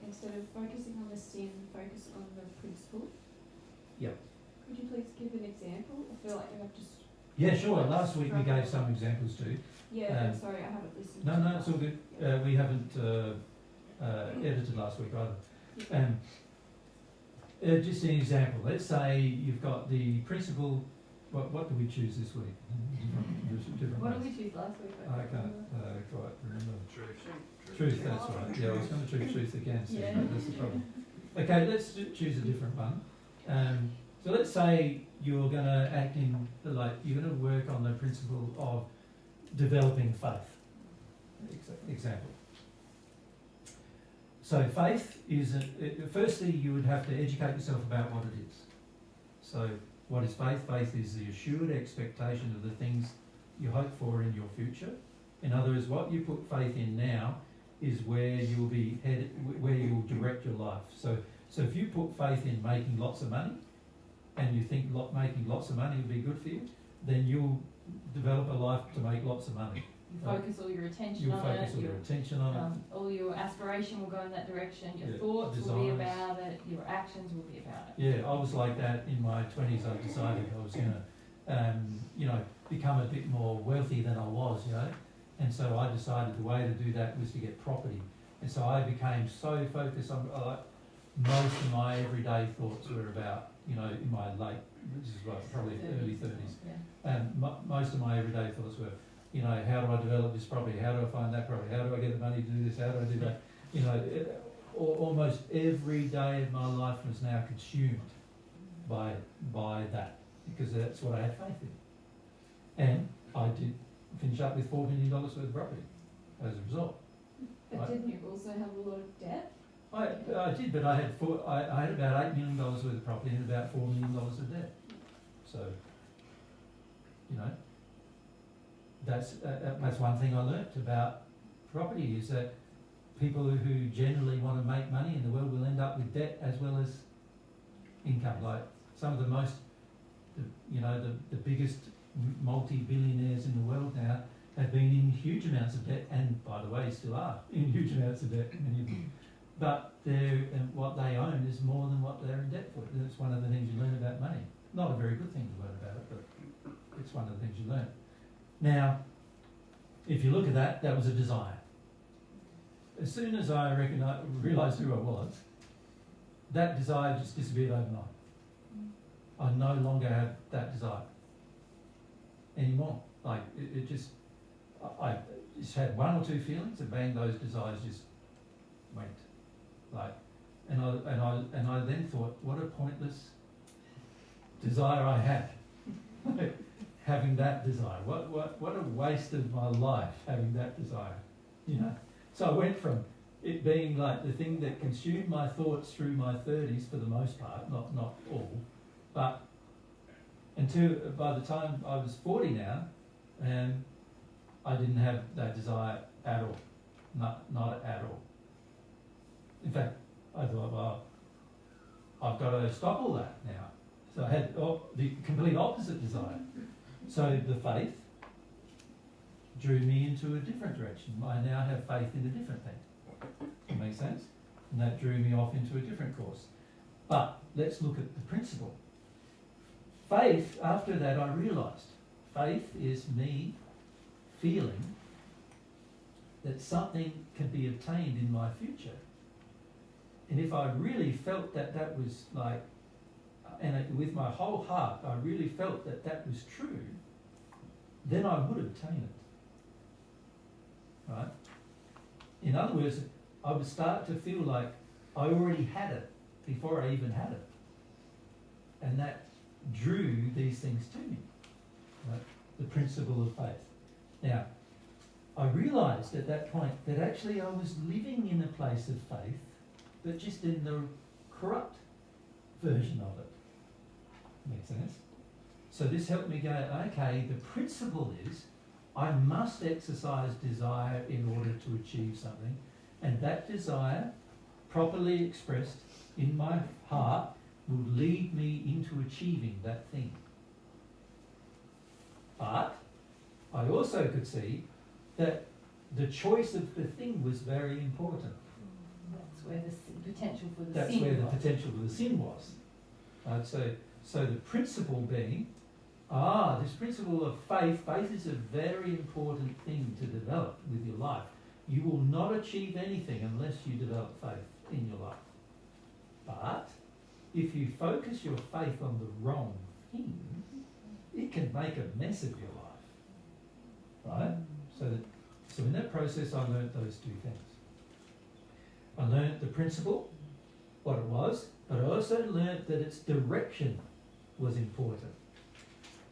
instead of focusing on the sin, focus on the principle. Yep. Could you please give an example? I feel like I've just... Yeah, sure. Last week we gave some examples too. Yeah, I'm sorry, I haven't listened. No, it's all good. We haven't edited last week either. Just an example. Let's say you've got the principle. What do we choose this week? Different What ways. did we choose last week? I can't quite remember. Truth, that's right. Yeah, I was going to choose truth again, so Yeah. that's the problem. Okay, let's choose a different one. So let's say you're going to act in, you're going to work on the principle of developing faith. Example. So faith is, firstly you would have to educate yourself about what it is. So what is faith? Faith is the assured expectation of the things you hope for in your future. In other words, what you put faith in now is where you'll be headed, where you'll direct your life. So if you put faith in making lots of money, and you think making lots of money will be good for you, then you'll develop a life to make lots of money. You focus all your attention You'll on focus it. all your attention on it. All your aspiration will go in that direction. Your Yeah, thoughts will be desires. about it. Your actions will be about it. Yeah, I was like that in my 20s. I decided I was going to, become a bit more wealthy than I was, And so I decided the way to do that was to get property. And so I became so focused on, most of my everyday thoughts were about, in my late, which is probably early 30s. Yeah. And most of my everyday thoughts were, how do I develop this property? How do I find that property? How do I get the money to do this? How do I do that? Almost every day of my life was now consumed by that, because that's what I had faith in. And I did finish up with $4 million worth of property as a result. But didn't you also have a lot of debt? I did, but I had about $8 million worth of property and about $4 million of debt. So, that's one thing I learnt about property, is that people who generally want to make money in the world will end up with debt as well as income. Like some of the most, the biggest multi-billionaires in the world now have been in huge amounts of debt, and by the way, still are in huge amounts of debt, many of them. But what they own is more than what they're in debt for. That's one of the things you learn about money. Not a very good thing to learn about it, but it's one of the things you learn. Now, if you look at that, that was a desire. As soon as I realised who I was, that desire just disappeared overnight. I no longer have that desire anymore. Like it just, I just had one or two feelings, and bang, those desires just went. And I then thought, what a pointless desire I had. Having that desire, what a waste of my life having that desire, So I went from it being like the thing that consumed my thoughts through my 30s for the most part, not all, but until by the time I was 40 now, I didn't have that desire at all, not at all. In fact, I thought, well, I've got to stop all that now. So I had the complete opposite desire. So the faith drew me into a different direction. I now have faith in a different thing. That makes sense? And that drew me off into a different course. But let's look at the principle. Faith, after that I realised, faith is me feeling that something can be obtained in my future. And if I really felt that was like, with my whole heart, I really felt that was true, then I would obtain it. Right? In other words, I would start to feel like I already had it before I even had it. And that drew these things to me. Right? The principle of faith. Now, I realised at that point that actually I was living in a place of faith, but just in the corrupt version of it. Makes sense? So this helped me go, okay, the principle is I must exercise desire in order to achieve something, and that desire, properly expressed in my heart, will lead me into achieving that thing. But I also could see that the choice of the thing was very important. That's where the potential for the That's sin where the was. potential for the sin was. Right? So the principle being, this principle of faith is a very important thing to develop with your life. You will not achieve anything unless you develop faith in your life. But if you focus your faith on the wrong thing, it can make a mess of your life. Right? So in that process, I learnt those two things. I learnt the principle, what it was, but I also learnt that its direction was important.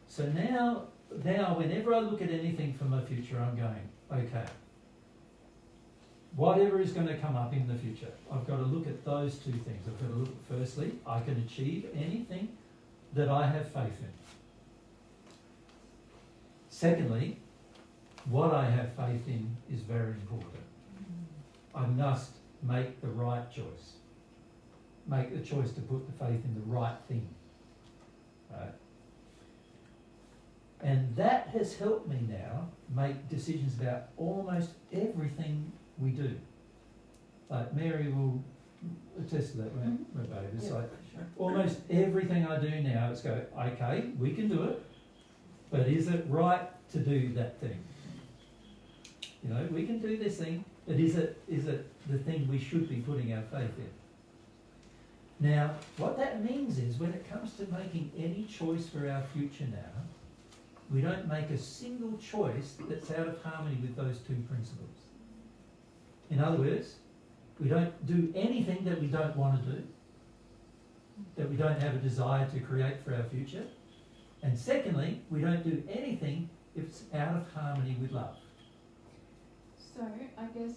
So now whenever I look at anything for my future, I'm going, okay, whatever is going to come up in the future, I've got to look at those two things. I've got to look at, firstly, I can achieve anything that I have faith in. Secondly, what I have faith in is very important. I must make the right choice. Make the choice to put the faith in the right thing. Right? And that has helped me now make decisions about almost everything we do. Like Mary will attest to that, won't babe? It's like almost everything I do now, it's go, okay, we can do it, but is it right to do that thing? You know, we can do this thing, but is it the thing we should be putting our faith in? Now, what that means is when it comes to making any choice for our future now, we don't make a single choice that's out of harmony with those two principles. In other words, we don't do anything that we don't want to do, that we don't have a desire to create for our future. And secondly, we don't do anything if it's out of harmony with love. So I guess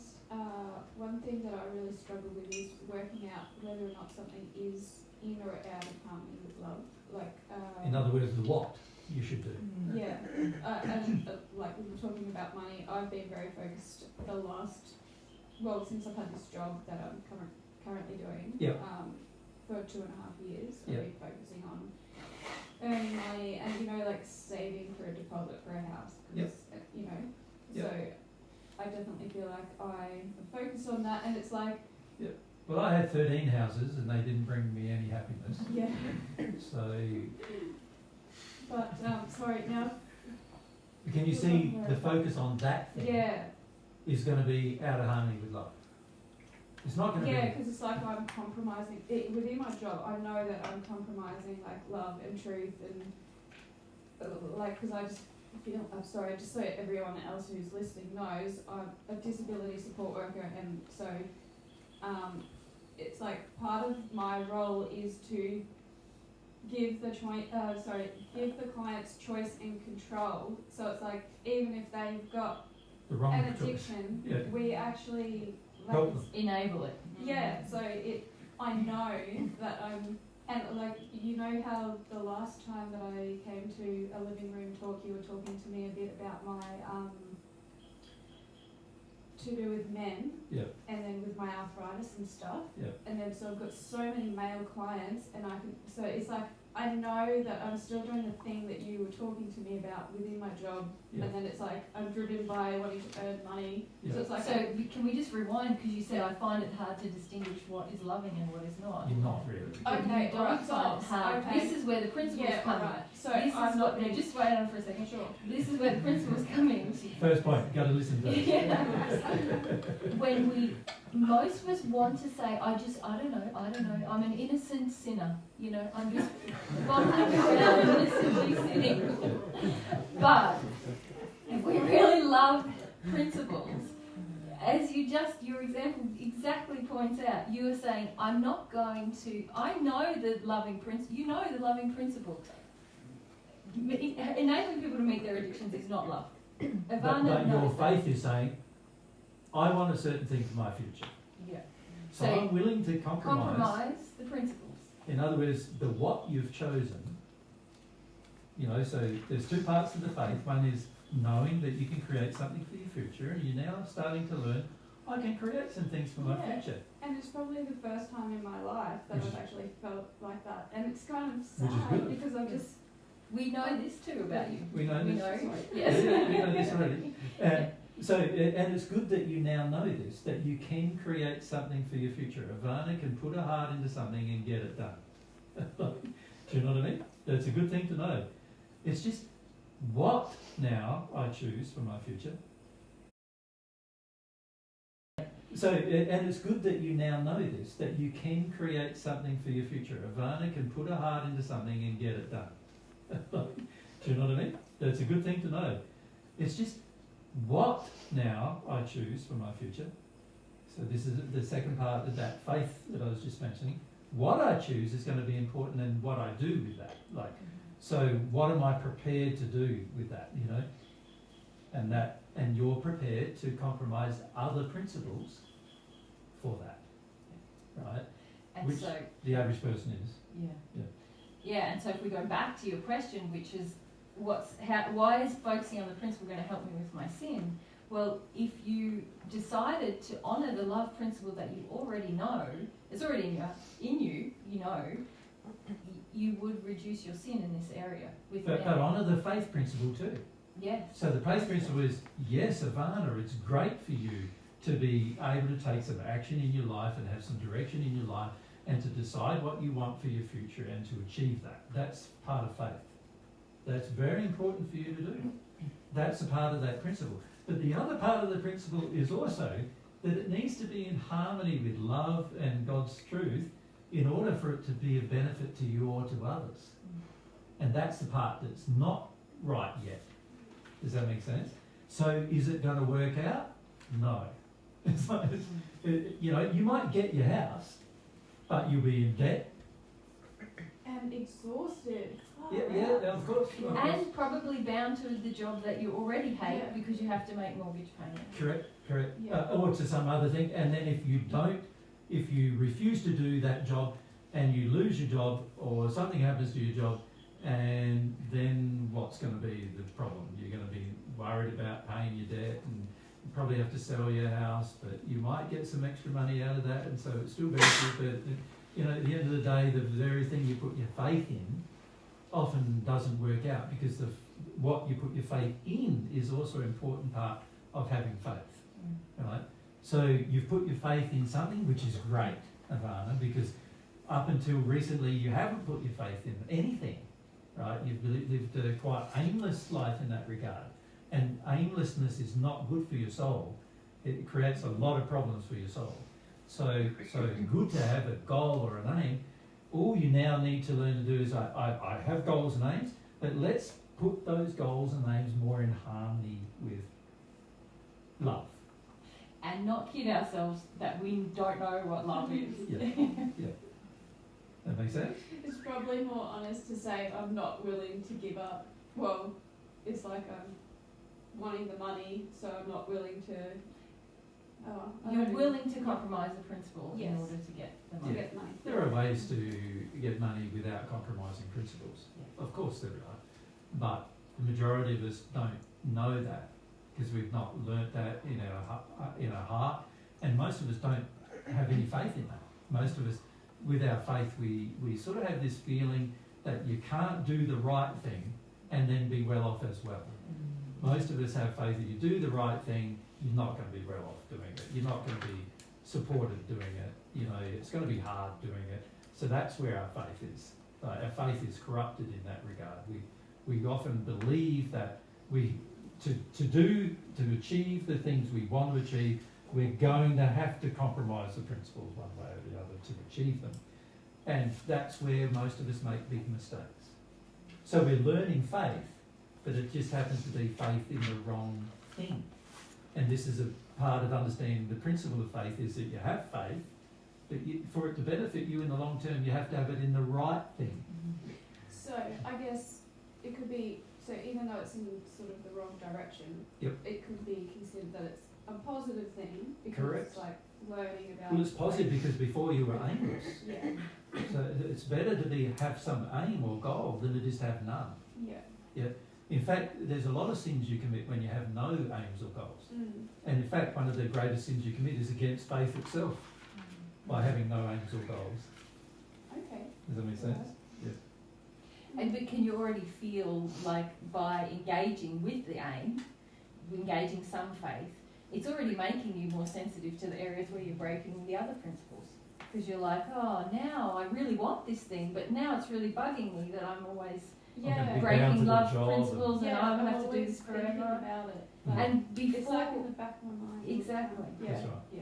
one thing that I really struggle with is working out whether or not something is in or out of harmony with love. Like in other words, the what you should do. yeah, and like we were talking about money, I've been very focused since I've had this job that I'm currently doing. Yep. For 2.5 years, I've Yep. been focusing on earning money and like saving for a deposit for a house. Yep. So Yep. I definitely feel like I focus on that, and it's like Well, I had 13 houses and they didn't bring me any happiness. yeah. So But sorry now. can you see the focus on that thing Yeah. is going to be out of harmony with love? It's not going to Yeah, be. because it's like I'm compromising within my job. I know that I'm compromising like love and truth and like because I just feel I'm sorry. Just so everyone else who's listening knows, I'm a disability support worker, and so it's like part of my role is to give the clients choice and control. So it's like even if they've got The wrong an choice. addiction, Yeah. we actually like Help them. Enable it. yeah, so I know that and like, how the last time that I came to a living room talk, you were talking to me a bit about my, to do with men. Yep. And then with my arthritis and stuff. Yep. And then so I've got so many male clients, and so it's like, I know that I'm still doing the thing that you were talking to me about within my job, Yeah. and then it's like, I'm driven by wanting to earn money. Yeah. So it's like, Can we just rewind, because you said I find it hard to distinguish what is loving and what is not. You're not really. okay, You don't alright, find it hard. okay. This is where the principles Yeah, come in. alright. So This is I'm what, not no, just wait on for a second. sure. This is where the principles come in. First point, got to listen to it. Yeah. When most of us want to say, I don't know, I'm an innocent sinner, I'm just bumbling around innocently sinning. But if we really love principles, as your example exactly points out, you are saying, I know the loving principle. Enabling people to meet their addictions is not love. But your knows that. faith is saying, I want a certain thing for my future. Yeah. So So I'm willing to compromise the principles. In other words, the what you've chosen, so there's two parts of the faith. One is knowing that you can create something for your future, and you're now starting to learn, I can create some things for my Yeah. future. And it's probably the first time in my life that Which I've is- actually felt like that. And it's kind of Which is sad good. because I've just, We know this too about you. We know We this. know. Yeah, Yes. we know this already. And it's good that you now know this, that you can create something for your future. Ivana can put her heart into something and get it done. Do you know what I mean? That's a good thing to know. It's just what now I choose for my future So, and it's good that you now know this, that you can create something for your future. Ivana can put her heart into something and get it done. Do you know what I mean? That's a good thing to know. It's just what now I choose for my future. So this is the second part of that faith that I was just mentioning. What I choose is going to be important, and what I do with that. Like, so what am I prepared to do with that? You know, and you're prepared to compromise other principles for that, right? And Which so the average person is. Yeah, and so if we go back to your question, which is why is focusing on the principle going to help me with my sin? Well, if you decided to honour the love principle that you already know, it's already in you, you know, you would reduce your sin in this area. But honour the faith principle too. Yes. So the faith principle is, yes, Ivana, it's great for you to be able to take some action in your life and have some direction in your life and to decide what you want for your future and to achieve that. That's part of faith. That's very important for you to do. That's a part of that principle. But the other part of the principle is also that it needs to be in harmony with love and God's truth in order for it to be a benefit to you or to others. And that's the part that's not right yet. Does that make sense? So is it going to work out? No. It's like, you know, you might get your house, but you'll be in debt. And exhausted. Yeah, of course. And probably bound to the job that you already hate Yeah. because you have to make mortgage payments. Correct. Yeah. Or to some other thing. And then if you refuse to do that job and you lose your job or something happens to your job, and then what's going to be the problem? You're going to be worried about paying your debt, and you probably have to sell your house, but you might get some extra money out of that, and so it's still benefit. But you know, at the end of the day, the very thing you put your faith in often doesn't work out, because what you put your faith in is also an important part of having faith, right? So you've put your faith in something, which is great, Ivana, because up until recently you haven't put your faith in anything, right? You've lived a quite aimless life in that regard, and aimlessness is not good for your soul. It creates a lot of problems for your soul. So good to have a goal or an aim. All you now need to learn to do is, I have goals and aims, but let's put those goals and aims more in harmony with love. And not kid ourselves that we don't know what love is. Yeah. That makes sense? It's probably more honest to say I'm not willing to give up. Well, it's like I'm wanting the money, so I'm not willing to. You're willing to compromise the principle Yes. in order to get the to money. get money. There are ways to get money without compromising principles. Yeah. Of course there are. But the majority of us don't know that, because we've not learnt that in our heart, and most of us don't have any faith in that. Most of us, with our faith, we sort of have this feeling that you can't do the right thing and then be well off as well. Most of us have faith that you do the right thing, you're not going to be well off doing it. You're not going to be supported doing it. You know, it's going to be hard doing it. So that's where our faith is. Our faith is corrupted in that regard. We often believe that to achieve the things we want to achieve, we're going to have to compromise the principles one way or the other to achieve them. And that's where most of us make big mistakes. So we're learning faith, but it just happens to be faith in the wrong thing. And this is a part of understanding the principle of faith, is that you have faith, but for it to benefit you in the long term, you have to have it in the right thing. So I guess it could be, so even though it's in sort of the wrong direction, Yep. it could be considered that it's a positive thing because Correct. it's like learning about. Well, it's positive because before you were aimless. Yeah. So it's better to have some aim or goal than it is to have none. Yeah. In fact, there's a lot of sins you commit when you have no aims or goals. Mm. And in fact, one of the greatest sins you commit is against faith itself, by having no aims or goals. Okay. Does that make sense? But can you already feel like by engaging with the aim, engaging some faith, it's already making you more sensitive to the areas where you're breaking the other principles? Because you're like, oh, now I really want this thing, but now it's really bugging me that I'm always Yeah. Be down to breaking the love job principles and Yeah, I'm going to I'm have to do always this thinking forever. about it. Mhm. And It's before, like in the back of my mind. exactly. Yeah. That's right. Yeah.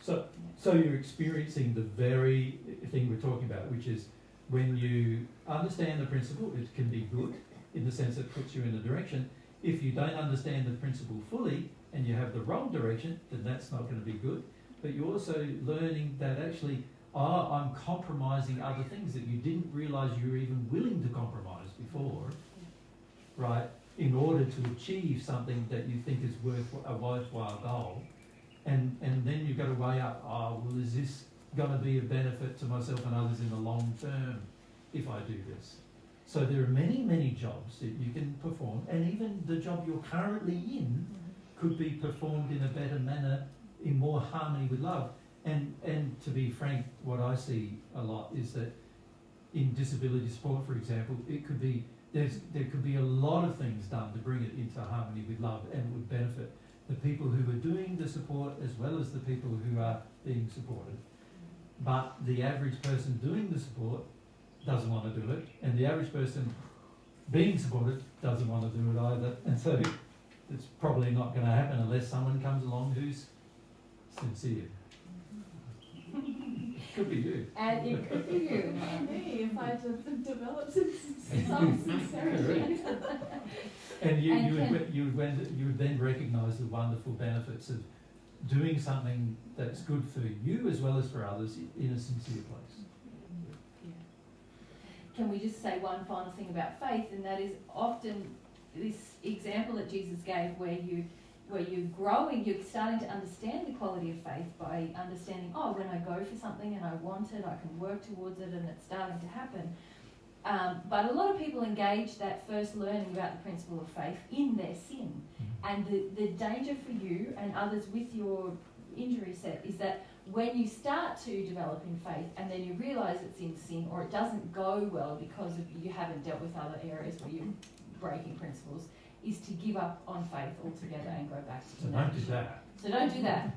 So you're experiencing the very thing we're talking about, which is when you understand the principle, it can be good in the sense it puts you in a direction. If you don't understand the principle fully and you have the wrong direction, then that's not going to be good. But you're also learning that actually, I'm compromising other things that you didn't realise you were even willing to compromise before, right, in order to achieve something that you think is worth a worthwhile goal. And then you've got to weigh up, is this going to be a benefit to myself and others in the long term if I do this? So there are many, many jobs that you can perform, and even the job you're currently in could be performed in a better manner, in more harmony with love. And to be frank, what I see a lot is that in disability support, for example, it could be there could be a lot of things done to bring it into harmony with love, and it would benefit the people who are doing the support as well as the people who are being supported. But the average person doing the support doesn't want to do it, and the average person being supported doesn't want to do it either. And so it's probably not going to happen unless someone comes along who's sincere. Could be you. And it could be you. Me, if I developed some sincerity. And you would then recognise the wonderful benefits of doing something that's good for you as well as for others in a sincere place. Can we just say one final thing about faith, and that is often this example that Jesus gave where you're growing, you're starting to understand the quality of faith by understanding, when I go for something and I want it, I can work towards it and it's starting to happen. But a lot of people engage that first learning about the principle of faith in their sin. And the danger for you and others with your injury set is that when you start to develop in faith and then you realise it's in sin, or it doesn't go well because you haven't dealt with other areas where you're breaking principles, is to give up on faith altogether and go back to So don't do that. So don't do that.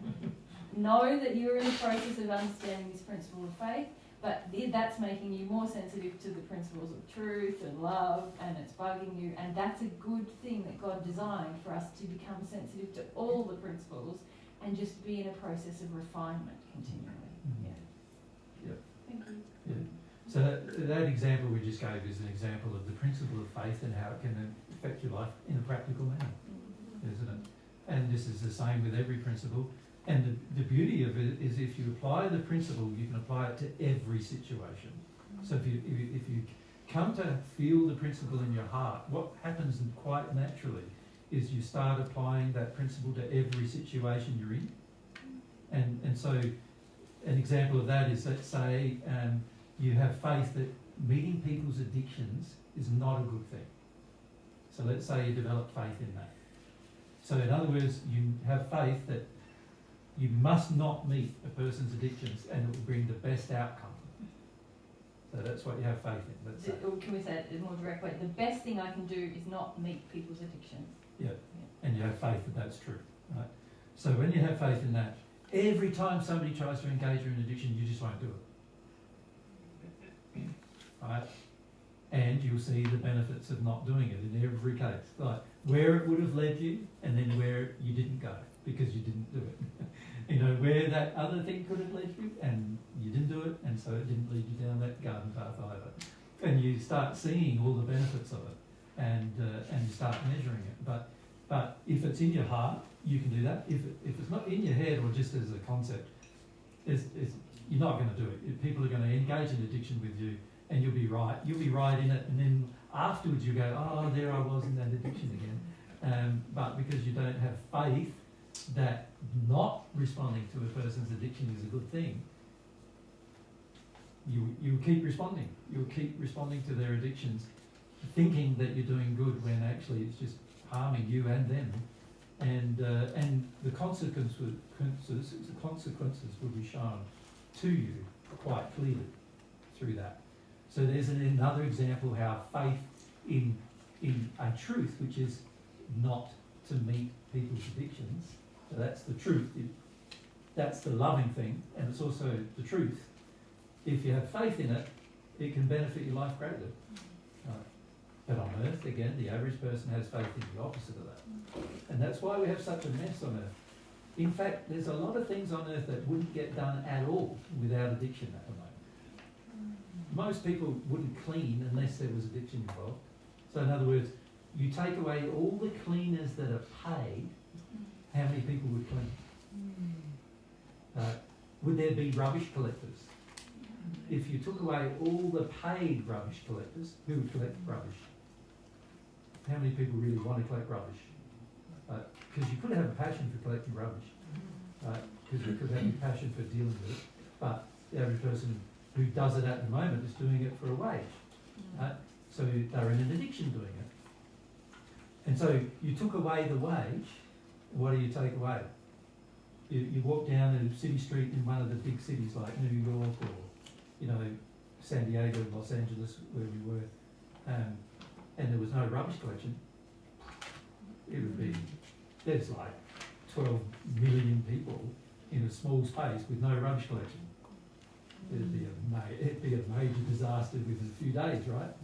Know that you're in the process of understanding this principle of faith, but that's making you more sensitive to the principles of truth and love, and it's bugging you, and that's a good thing that God designed for us to become sensitive to all the principles and just be in a process of refinement continually. Thank you. Yeah. So that example we just gave is an example of the principle of faith and how it can affect your life in a practical manner, isn't it? And this is the same with every principle. And the beauty of it is if you apply the principle, you can apply it to every situation. So if you come to feel the principle in your heart, what happens quite naturally is you start applying that principle to every situation you're in. And so an example of that is, let's say you have faith that meeting people's addictions is not a good thing. So let's say you develop faith in that. So in other words, you have faith that you must not meet a person's addictions and it will bring the best outcome. So that's what you have faith in. Let's say. Or can we say it in a more direct way? The best thing I can do is not meet people's addictions. Yeah. And you have faith that that's true. Right? So when you have faith in that, every time somebody tries to engage you in addiction, you just won't do it. Right? And you'll see the benefits of not doing it in every case. Like where it would have led you and then where you didn't go because you didn't do it. Where that other thing could have led you and you didn't do it, and so it didn't lead you down that garden path either. And you start seeing all the benefits of it and you start measuring it. But if it's in your heart, you can do that. If it's not in your head or just as a concept, you're not going to do it. People are going to engage in addiction with you, and you'll be right. You'll be right in it, and then afterwards you go, there I was in that addiction again. But because you don't have faith that not responding to a person's addiction is a good thing, you keep responding. You'll keep responding to their addictions, thinking that you're doing good when actually it's just harming you and them. And the consequences will be shown to you quite clearly through that. So there's another example how faith in a truth, which is not to meet people's addictions. So that's the truth. That's the loving thing, and it's also the truth. If you have faith in it, it can benefit your life greatly. But on earth, again, the average person has faith in the opposite of that. And that's why we have such a mess on earth. In fact, there's a lot of things on earth that wouldn't get done at all without addiction at the moment. Most people wouldn't clean unless there was addiction involved. So in other words, you take away all the cleaners that are paid, how many people would clean? Would there be rubbish collectors? If you took away all the paid rubbish collectors, who would collect rubbish? How many people really want to collect rubbish? Because you could have a passion for collecting rubbish, because you could have a passion for dealing with it, but the average person who does it at the moment is doing it for a wage. So they're in an addiction doing it. And so you took away the wage, what do you take away? You walk down a city street in one of the big cities like New York or, you know, San Diego, Los Angeles, where we were, and there was no rubbish collection. It would be, there's like 12 million people in a small space with no rubbish collection. It'd be a major disaster within a few days, right?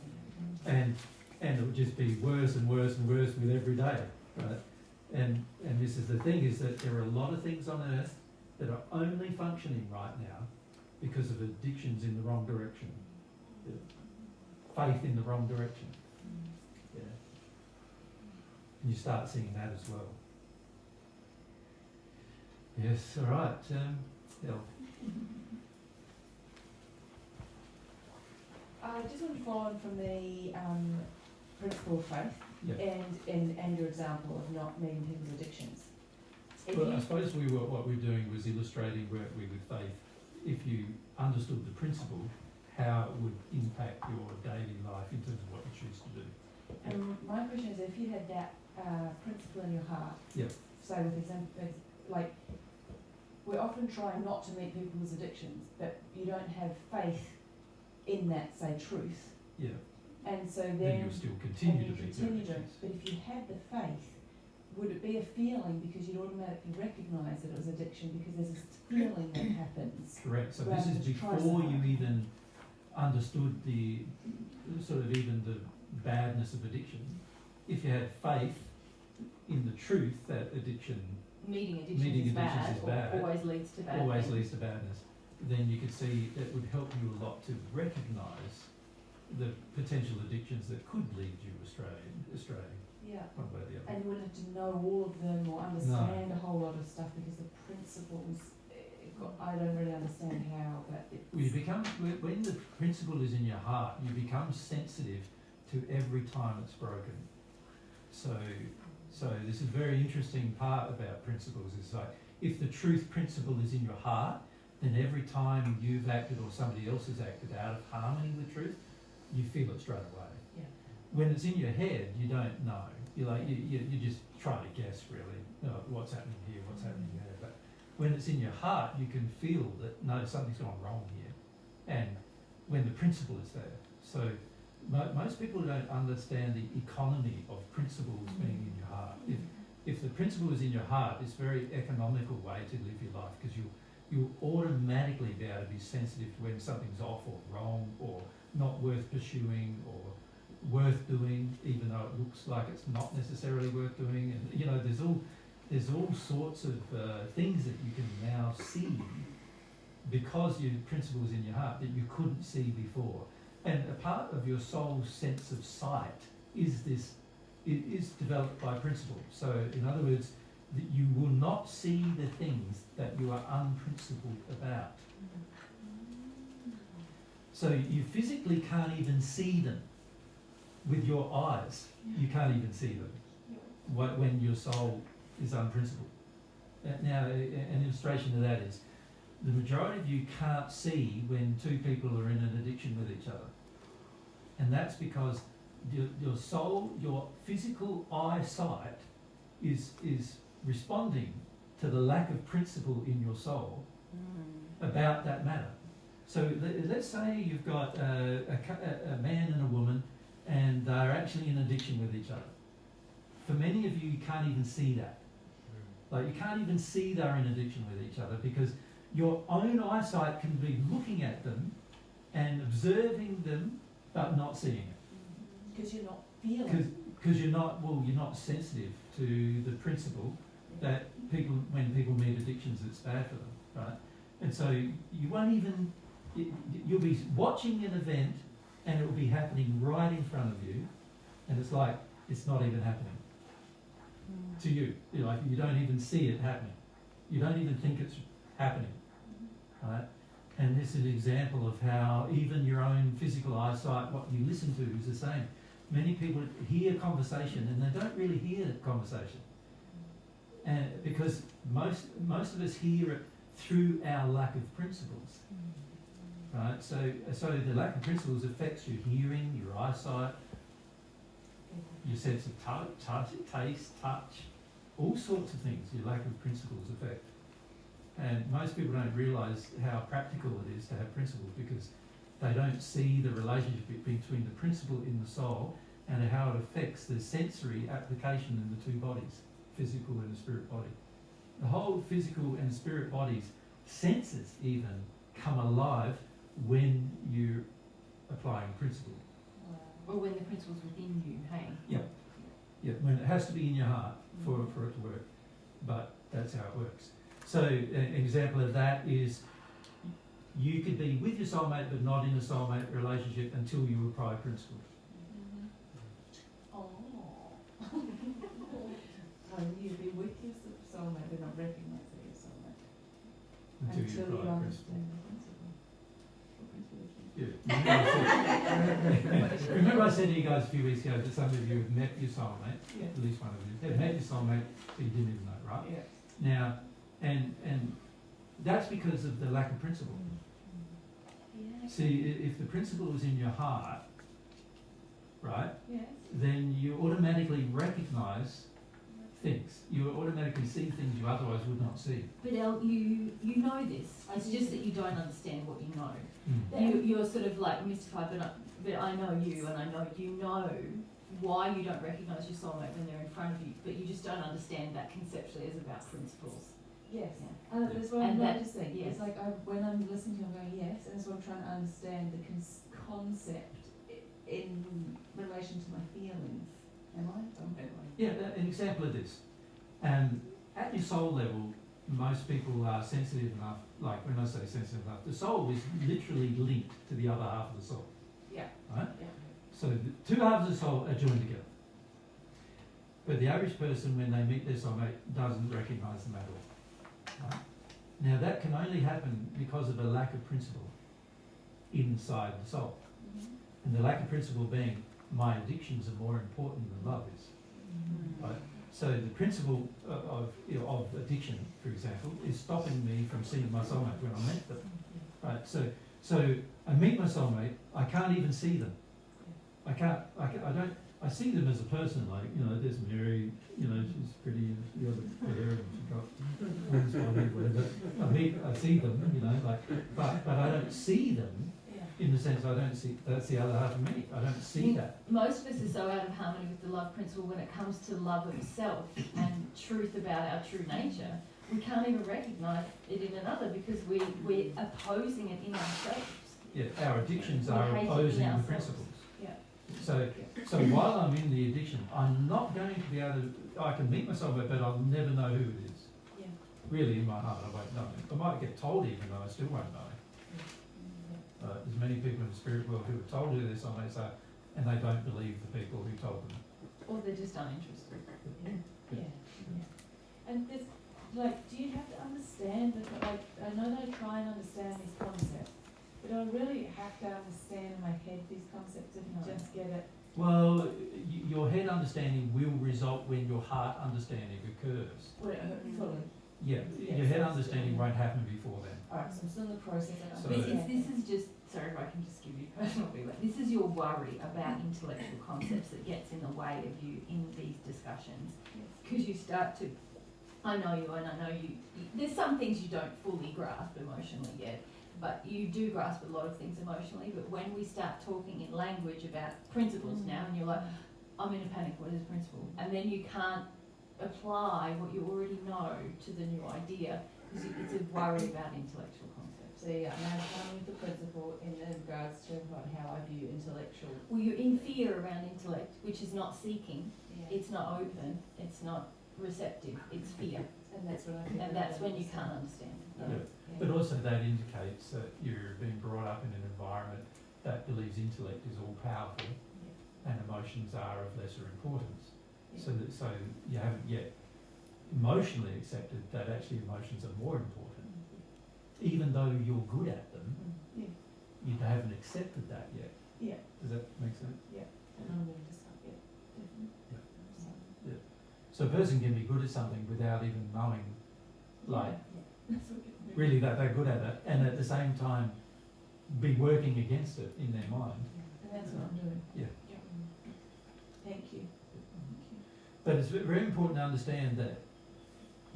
And it would just be worse and worse and worse with every day, right? And this is the thing, is that there are a lot of things on earth that are only functioning right now because of addictions in the wrong direction. Faith in the wrong direction. Yeah. And you start seeing that as well. Yes, all right. Elle. I just want to follow on from the principle of faith Yeah. and your example of not meeting people's addictions. Well, I suppose what we're doing was illustrating, weren't we, with faith. If you understood the principle, how it would impact your daily life in terms of what you choose to do. And my question is, if you had that principle in your heart, Yep. say with example, like we often try not to meet people's addictions, but you don't have faith in that, say, truth. Yeah. And so Then then you'll still continue to you be continue to, addictions. but if you had the faith, would it be a feeling because you'd automatically recognise that it was addiction because there's this feeling that happens? Correct. So this rather is than try so before you hard. even understood the sort of even the badness of addiction. If you had faith in the truth that addiction Meeting addictions is bad, or always leads to bad. always things. leads to badness, then you could see it would help you a lot to recognise the potential addictions that could lead you astray, Yeah. one way or the other. And you wouldn't have to know all of them or understand a whole lot of stuff because the principles, I don't really understand how, but it's... Well, you become, when the principle is in your heart, you become sensitive to every time it's broken. So this is a very interesting part about principles, is like, if the truth principle is in your heart, then every time you've acted or somebody else has acted out of harmony with truth, you feel it straight away. Yeah. When it's in your head, you don't know. You're like, you just try to guess, really, what's happening here, what's happening there. But when it's in your heart, you can feel that, no, something's gone wrong here. And when the principle is there. So most people don't understand the economy of principles being in your heart. If the principle is in your heart, it's a very economical way to live your life, because you'll automatically be able to be sensitive to when something's off or wrong or not worth pursuing or worth doing, even though it looks like it's not necessarily worth doing. And you know, there's all sorts of things that you can now see because your principle is in your heart that you couldn't see before. And a part of your soul's sense of sight is this. It is developed by principle. So, in other words, that you will not see the things that you are unprincipled about. So you physically can't even see them with your eyes. You can't even see them when your soul is unprincipled. Now, an illustration of that is the majority of you can't see when two people are in an addiction with each other. And that's because your soul, your physical eyesight is responding to the lack of principle in your soul about that matter. So let's say you've got a man and a woman and they're actually in addiction with each other. For many of you, you can't even see that. Like, you can't even see they're in addiction with each other because your own eyesight can be looking at them and observing them but not seeing it. Because you're not feeling. Because you're not sensitive to the principle that when people meet addictions, it's bad for them, right? And so you won't even, you'll be watching an event and it will be happening right in front of you, and it's like it's not even happening to you. You're like, you don't even see it happening. You don't even think it's happening, right? And this is an example of how even your own physical eyesight, what you listen to, is the same. Many people hear conversation and they don't really hear conversation, and because most of us hear it through our lack of principles, right? So the lack of principles affects your hearing, your eyesight, your sense of touch, taste, touch, all sorts of things. Your lack of principles affect. And most people don't realise how practical it is to have principles, because they don't see the relationship between the principle in the soul and how it affects the sensory application in the two bodies, physical and the spirit body. The whole physical and spirit body's senses even come alive when you're applying principle. Or when the principle's within you, hey? Yeah, when it has to be in your heart for it to work, but that's how it works. So an example of that is you could be with your soulmate but not in a soulmate relationship until you apply principles. So you'd be with your soulmate but not recognise that you're soulmate Until you apply principle. understand the principle. Yeah. Remember I said to you guys a few weeks ago that some of you have met your soulmate, Yeah. at least one of you have met your soulmate, but you didn't even know, right? Yeah. Now, and that's because of the lack of principle. Yeah. See, if the principle is in your heart, right, Yes. then you automatically recognise things. You automatically see things you otherwise would not see. But Elle, you know this. It's just that you don't understand what you know. Mm. You're sort of like mystified, but I know you, and I know you know why you don't recognise your soulmate when they're in front of you, but you just don't understand that conceptually as about principles. Yes. Yeah. That's what And I'm that- noticing. yes. It's like when I'm listening to him, I'm going yes, and so I'm trying to understand the concept in relation to my feelings. Am I? Yeah, an example of this. At your soul level, most people are sensitive enough, like when I say sensitive enough, the soul is literally linked to the other half of the soul. Yeah. Right? Yeah. So the two halves of the soul are joined together. But the average person, when they meet their soulmate, doesn't recognise them at all. Right? Now that can only happen because of a lack of principle inside the soul. And the lack of principle being, my addictions are more important than love is. Right? So the principle of addiction, for example, is stopping me from seeing my soulmate when I meet them. Right? So I meet my soulmate, I can't even see them. I don't. I see them as a person, like, there's Mary, she's pretty, and she got hair and she got wings on her, whatever. I see them, but I don't see them in the sense I don't see, that's the other half of me. I don't see that. Most of us are so out of harmony with the love principle when it comes to love of self and truth about our true nature. We can't even recognise it in another because we're opposing it in ourselves. Yeah, our addictions We are hate it in opposing the ourselves. principles. Yeah. So while I'm in the addiction, I'm not going to be able to, I can meet myself, but I'll never know who it is. Yeah. Really, in my heart, I won't know. I might get told even though I still won't know. There's many people in the spirit world who have told who their soulmates are, and they don't believe the people who told them. Or they're just uninterested. Yeah. And there's, do you have to understand I know that I try and understand these concepts, but I really have to understand in my head these concepts and just get it. Well, your head understanding will result when your heart understanding occurs. Fully. Yeah, your head understanding won't happen before then. Alright, so I'm still in the process of So- This is just, sorry if I can just give you personal feedback. This is your worry about intellectual concepts that gets in the way of you in these discussions. Because you start to, I know you and I know you, there's some things you don't fully grasp emotionally yet, but you do grasp a lot of things emotionally. But when we start talking in language about principles now, and you're like, I'm in a panic, what is principle? And then you can't apply what you already know to the new idea because it's a worry about intellectual concepts. So yeah, now I'm coming with the principle in regards to how I view intellectual. Well, you're in fear around intellect, which is not seeking, Yeah. it's not open, it's not receptive, it's fear. And that's what I think. And that's when you can't understand. Yeah. But also that indicates that you're being brought up in an environment that believes intellect is all powerful and emotions are of lesser importance. So you haven't yet emotionally accepted that actually emotions are more important. Even though you're good at them, you haven't accepted that yet. Yeah. Does that make sense? And I'm willing to start, definitely. So a person can be good at something without even knowing, like, That's what it really that they're good at it, and at the same time be working against it in their mind. And that's what I'm doing. Yeah. Thank you. But it's very important to understand that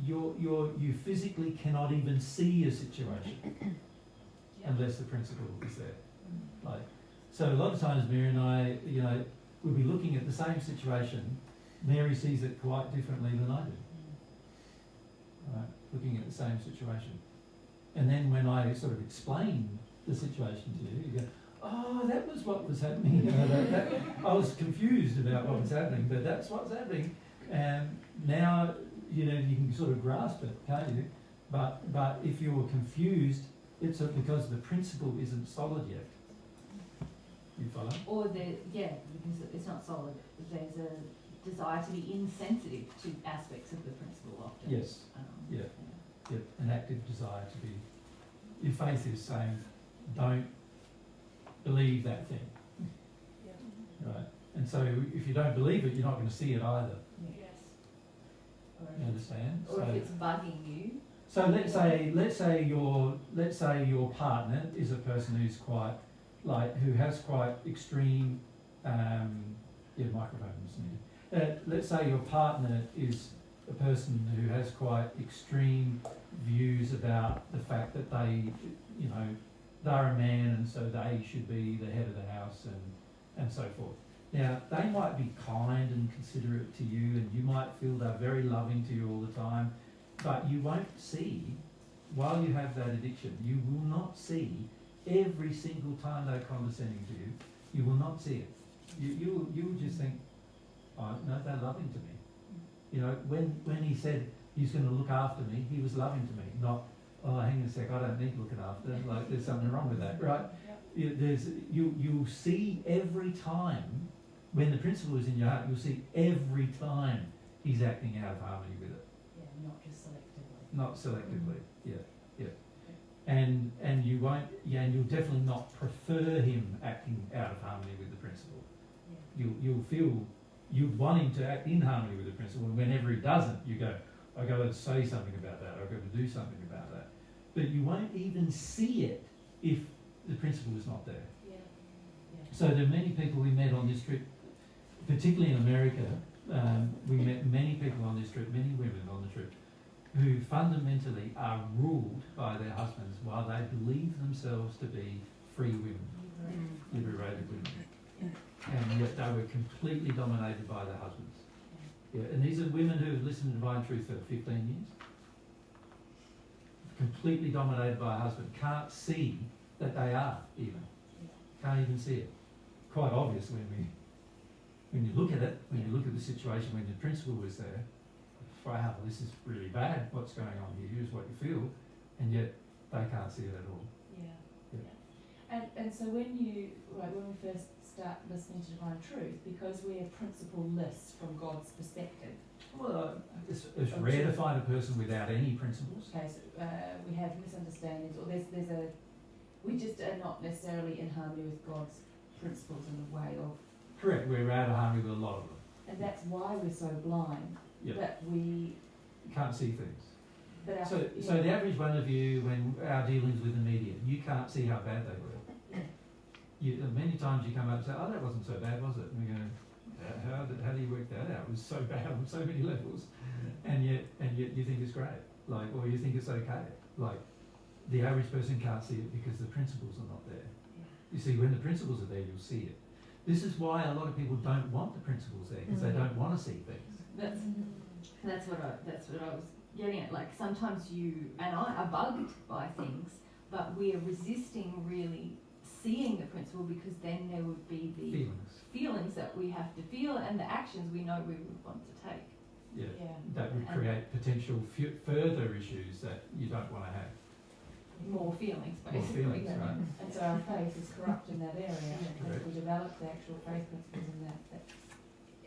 you physically cannot even see a situation unless the principle is there. Like, so a lot of times Mary and I, we'll be looking at the same situation. Mary sees it quite differently than I do. Right? Looking at the same situation. And then when I sort of explain the situation to you, you go, oh, that was what was happening. I was confused about what was happening, but that's what's happening. And now, you can sort of grasp it, can't you? But if you're confused, it's because the principle isn't solid yet. You follow? Or because it's not solid. There's a desire to be insensitive to aspects of the principle often. Yes. Yeah, an active desire to be. Your faith is saying, don't believe that thing. Right? And so if you don't believe it, you're not going to see it either. Yes. You understand? Or if it's bugging you. So let's say your partner is a person who's quite who has quite extreme microphones needed. Let's say your partner is a person who has quite extreme views about the fact that they're a man and so they should be the head of the house and so forth. Now, they might be kind and considerate to you and you might feel they're very loving to you all the time, but you won't see, while you have that addiction, you will not see every single time they're condescending to you, you will not see it. You will just think, oh, no, they're loving to me. When he said he's going to look after me, he was loving to me, not, oh, hang on a sec, I don't need looking after. Like, there's something wrong with that, right? You'll see every time, when the principle is in your heart, you'll see every time he's acting out of harmony with it. Yeah, not just selectively. Not selectively, yeah. And you won't, and you'll definitely not prefer him acting out of harmony with the principle. Yeah. You'll feel you'd want him to act in harmony with the principle, and whenever he doesn't, you go, I've got to say something about that, I've got to do something about that. But you won't even see it if the principle is not there. Yeah. So there are many people we met on this trip, particularly in America. We met many people on this trip, many women on the trip, who fundamentally are ruled by their husbands while they believe themselves to be free women, liberated women. And yet they were completely dominated by their husbands. Yeah, and these are women who have listened to Divine Truth for 15 years. Completely dominated by a husband. Can't see that they are even. Can't even see it. Quite obvious when you look at it, when you look at the situation, when the principle was there, wow, this is really bad, what's going on here, here's what you feel, and yet they can't see it at all. And so when we first start listening to Divine Truth, because we are principle-less from God's perspective. Well, it's rare to find a person without any principles. Okay, so we have misunderstandings, or we just are not necessarily in harmony with God's principles in the way of. Correct, we're out of harmony with a lot of them. And that's why we're so blind. Yep. That we can't see things. But so the average one of you, when our dealings with the media, you can't see how bad they were. Many times you come up and say, oh, that wasn't so bad, was it? And we go, how do you work that out? It was so bad on so many levels. And yet you think it's great. Or you think it's okay. The average person can't see it because the principles are not there. You see, when the principles are there, you'll see it. This is why a lot of people don't want the principles there, because they don't want to see things. That's what I was getting at. Like, sometimes you and I are bugged by things, but we are resisting really seeing the principle, because then there would be the feelings that we have to feel and the actions we know we would want to take. That would create potential further issues that you don't want to have. More feelings, More basically. feelings, Yeah. right? And so our faith is corrupt in that area. And Correct. if we develop the actual faith principles in that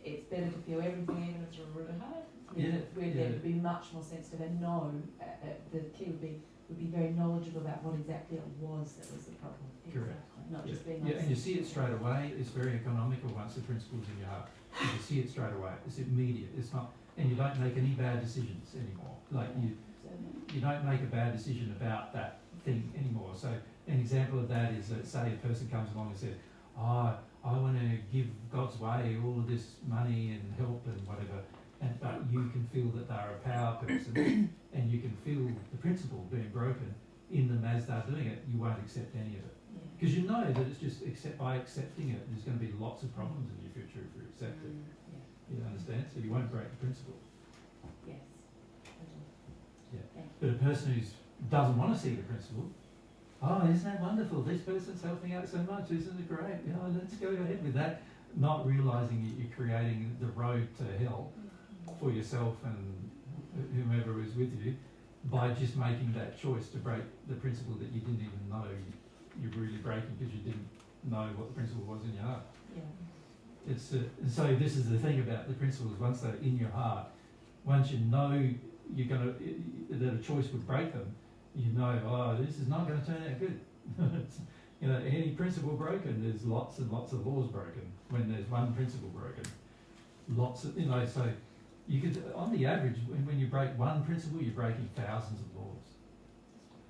it's better to feel everything even if it's really hard. Yeah, We're yeah. there to be much more sensitive and know, the key would be very knowledgeable about what exactly it was that was the problem. Correct. Exactly. Not Yeah. just being Yeah, and you see it straight away. It's very economical once the principle's in your heart. You see it straight away. It's immediate. It's not, and you don't make any bad decisions anymore. Like you don't make a bad decision about that thing anymore. So an example of that is that, say, a person comes along and says, "Oh, I want to give God's way all of this money and help and whatever," but you can feel that they're a power person, and you can feel the principle being broken in them as they're doing it. You won't accept any of it because you know that it's just by accepting it, there's going to be lots of problems in your future if you accept it. You understand? So you won't break the principle. Yes. Yeah. But a person who doesn't want to see the principle, "Oh, isn't that wonderful? This person's helping out so much. Isn't it great? You know, let's go ahead with that." Not realising that you're creating the road to hell for yourself and whomever is with you by just making that choice to break the principle that you didn't even know you're really breaking because you didn't know what the principle was in your heart. Yeah. It's and so this is the thing about the principles. Once they're in your heart, once you know you're gonna that a choice would break them, you know, oh, this is not going to turn out good. You know, any principle broken, there's lots and lots of laws broken. When there's one principle broken, lots of, you know, so you could, on the average, when you break one principle, you're breaking thousands of laws,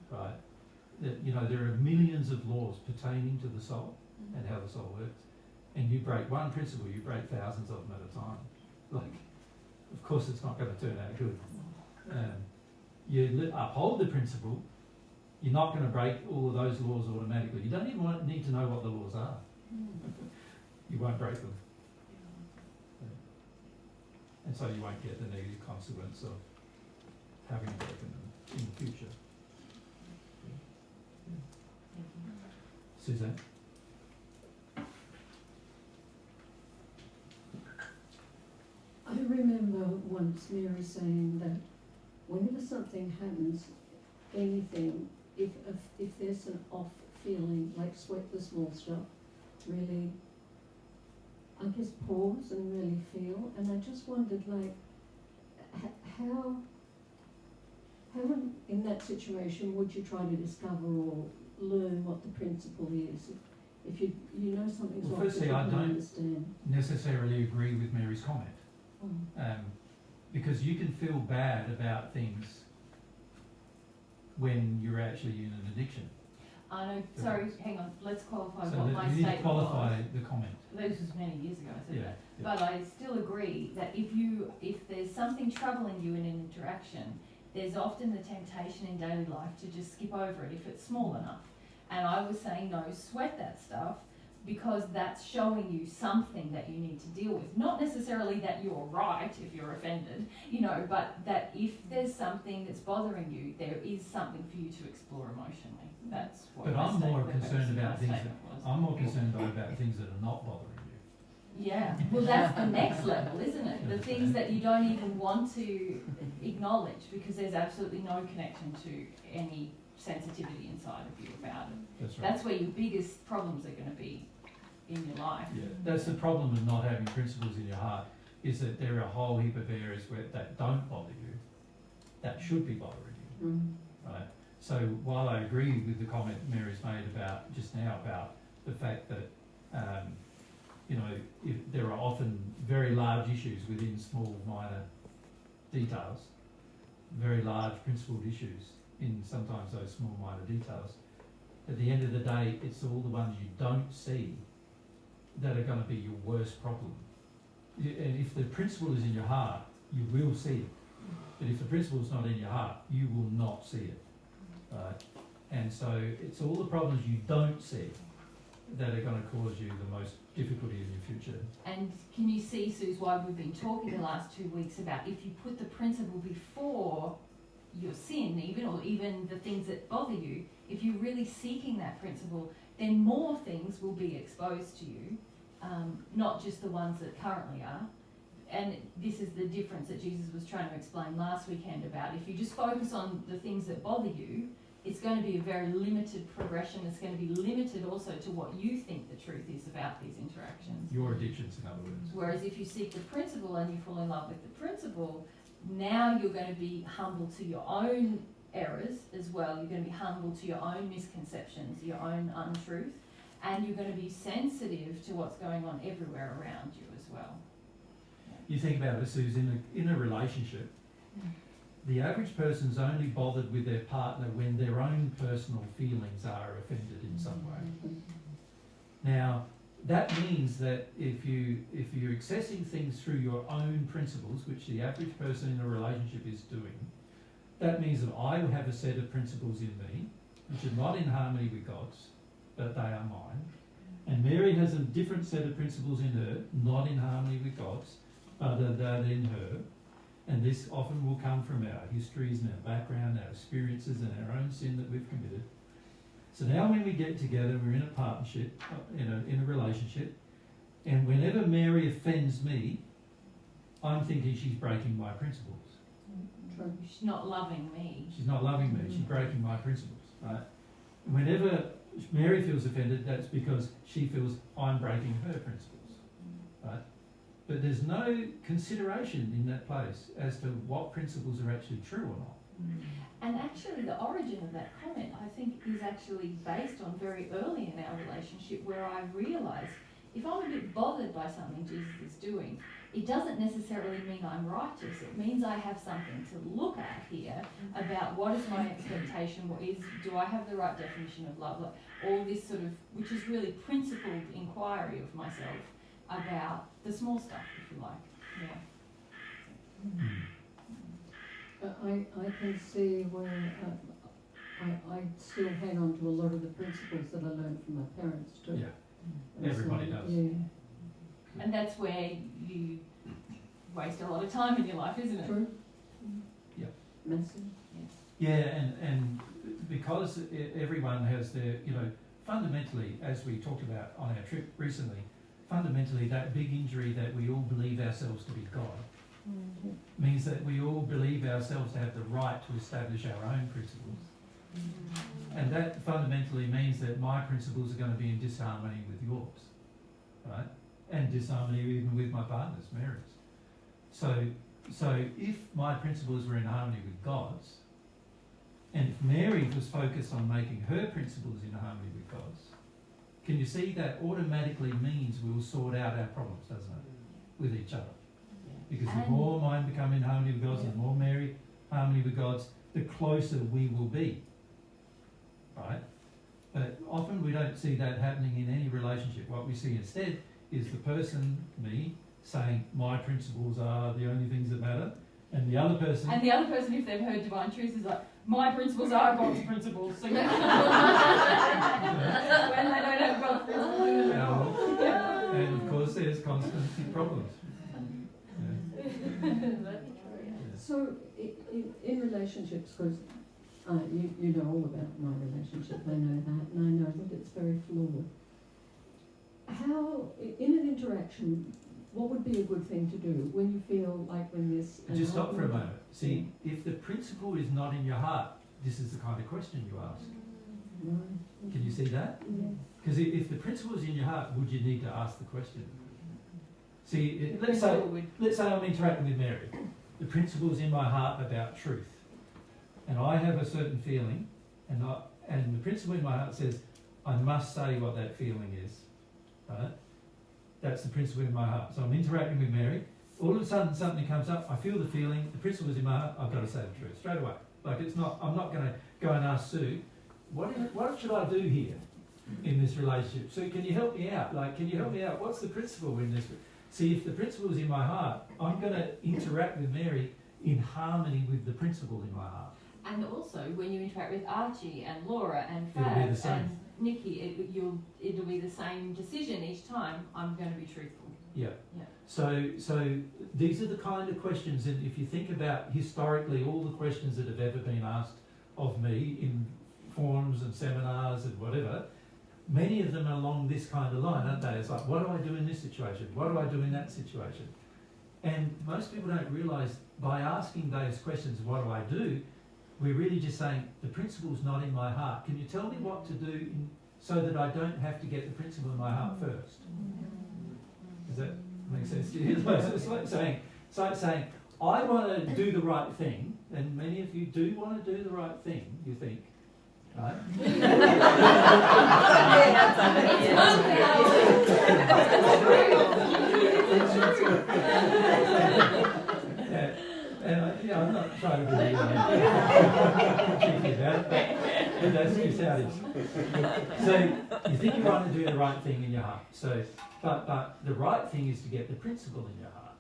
right? That, you know, there are millions of laws pertaining to the soul and how the soul works, and you break one principle, you break thousands of them at a time. Like, of course, it's not going to turn out good. You uphold the principle, you're not going to break all of those laws automatically. You don't even need to know what the laws are. You won't break them. And so you won't get the negative consequence of having broken them in the future. Suzanne? I remember once Mary saying that whenever something happens, anything, if there's an off feeling, like sweat the small stuff, really, I guess, pause and really feel. And I just wondered, like, how in that situation would you try to discover or learn what the principle is? If you know something's Well, off, firstly, but you I don't don't understand. necessarily agree with Mary's comment. Oh. Because you can feel bad about things when you're actually in an addiction. I know, sorry, hang on, let's qualify So what my you need to statement qualify was. the comment. This was many years ago, I said Yeah, that. yeah. But I still agree that if there's something troubling you in an interaction, there's often the temptation in daily life to just skip over it if it's small enough. And I was saying, no, sweat that stuff, because that's showing you something that you need to deal with. Not necessarily that you're right if you're offended, you know, but that if there's something that's bothering you, there is something for you to explore emotionally. That's what But my I'm more statement- concerned my about things statement was. I'm more concerned about things that are not bothering you. Yeah, well, that's the next level, isn't it? The things that you don't even want to acknowledge because there's absolutely no connection to any sensitivity inside of you about it. That's right. That's where your biggest problems are going to be in your life. Yeah, that's the problem with not having principles in your heart, is that there are a whole heap of areas that don't bother you, that should be bothering you, right? So while I agree with the comment Mary's made about just now about the fact that you know, if there are often very large issues within small minor details, very large principled issues in sometimes those small minor details. At the end of the day, it's all the ones you don't see that are going to be your worst problem. And if the principle is in your heart, you will see it. But if the principle is not in your heart, you will not see it. Right? And so it's all the problems you don't see that are going to cause you the most difficulty in your future. And can you see, Suze, why we've been talking the last 2 weeks about if you put the principle before your sin, even the things that bother you, if you're really seeking that principle, then more things will be exposed to you, not just the ones that currently are. and this is the difference that Jesus was trying to explain last weekend about if you just focus on the things that bother you, it's going to be a very limited progression. It's going to be limited also to what you think the truth is about these interactions. Your addictions, in other words. Whereas if you seek the principle and you fall in love with the principle, now you're going to be humble to your own errors as well. You're going to be humble to your own misconceptions, your own untruth, and you're going to be sensitive to what's going on everywhere around you as well. You think about this, who's in a relationship. The average person's only bothered with their partner when their own personal feelings are offended in some way. Now, that means that if you're accessing things through your own principles, which the average person in a relationship is doing, that means that I have a set of principles in me, which are not in harmony with God's, but they are mine. And Mary has a different set of principles in her, not in harmony with God's, but that in her. And this often will come from our histories and our background, our experiences and our own sin that we've committed. So now when we get together, we're in a partnership, in a relationship, and whenever Mary offends me, I'm thinking she's breaking my principles. She's not loving me. She's not loving me, she's breaking my principles, right? Whenever Mary feels offended, that's because she feels I'm breaking her principles, right? But there's no consideration in that place as to what principles are actually true or not. And actually the origin of that comment, I think, is actually based on very early in our relationship, where I realised if I'm a bit bothered by something Jesus is doing, it doesn't necessarily mean I'm righteous. It means I have something to look at here about what is my expectation, do I have the right definition of love, all this sort of, which is really principled inquiry of myself about the small stuff, if you like. I can see where I still hang on to a lot of the principles that I learned from my parents too. Yeah, everybody does. Yeah. And that's where you waste a lot of time in your life, isn't it? True. Yeah. Massive. Yeah, and because everyone has their, fundamentally, as we talked about on our trip recently, fundamentally that big injury that we all believe ourselves to be God means that we all believe ourselves to have the right to establish our own principles. And that fundamentally means that my principles are going to be in disharmony with yours, right? And disharmony even with my partner's, Mary's. So if my principles were in harmony with God's, and if Mary was focused on making her principles in harmony with God's, can you see that automatically means we'll sort out our problems, doesn't it, with each other? Because the more mine become in harmony with God's, and the more Mary harmony with God's, the closer we will be, right? But often we don't see that happening in any relationship. What we see instead is the person, me, saying my principles are the only things that matter, and the other person... And the other person, if they've heard divine truth, is like, my principles are God's principles. So when they don't have God's principles. And of course there's constant problems. So in relationships, because you know all about my relationship, I know that, and I know that it's very flawed. How, in an interaction, what would be a good thing to do when you feel like when this... Just stop for a moment. See, if the principle is not in your heart, this is the kind of question you ask. Right. Can you see that? Because if the principle is in your heart, would you need to ask the question? See, let's say I'm interacting with Mary. The principle is in my heart about truth. And I have a certain feeling, and the principle in my heart says, I must say what that feeling is. Right? That's the principle in my heart. So I'm interacting with Mary. All of a sudden something comes up, I feel the feeling, the principle is in my heart, I've got to say the truth straight away. Like I'm not going to go and ask Sue, what should I do here in this relationship? Sue, can you help me out? Can you help me out? What's the principle in this? See, if the principle is in my heart, I'm going to interact with Mary in harmony with the principle in my heart. And also, when you interact with Archie and Laura and It'll be the Fab same. and Nikki, it'll be the same decision each time. I'm going to be truthful. Yeah. Yeah. So these are the kind of questions, and if you think about historically all the questions that have ever been asked of me in forums and seminars and whatever, many of them are along this kind of line, aren't they? It's like, what do I do in this situation? What do I do in that situation? And most people don't realise by asking those questions, what do I do? We're really just saying, the principle's not in my heart. Can you tell me what to do so that I don't have to get the principle in my heart first? Does that make sense to you? It's like saying, I want to do the right thing, and many of you do want to do the right thing, you think, right? I'm not trying to be cheeky about it, but that's just how it is. So you think you want to do the right thing in your heart. So, but the right thing is to get the principle in your heart.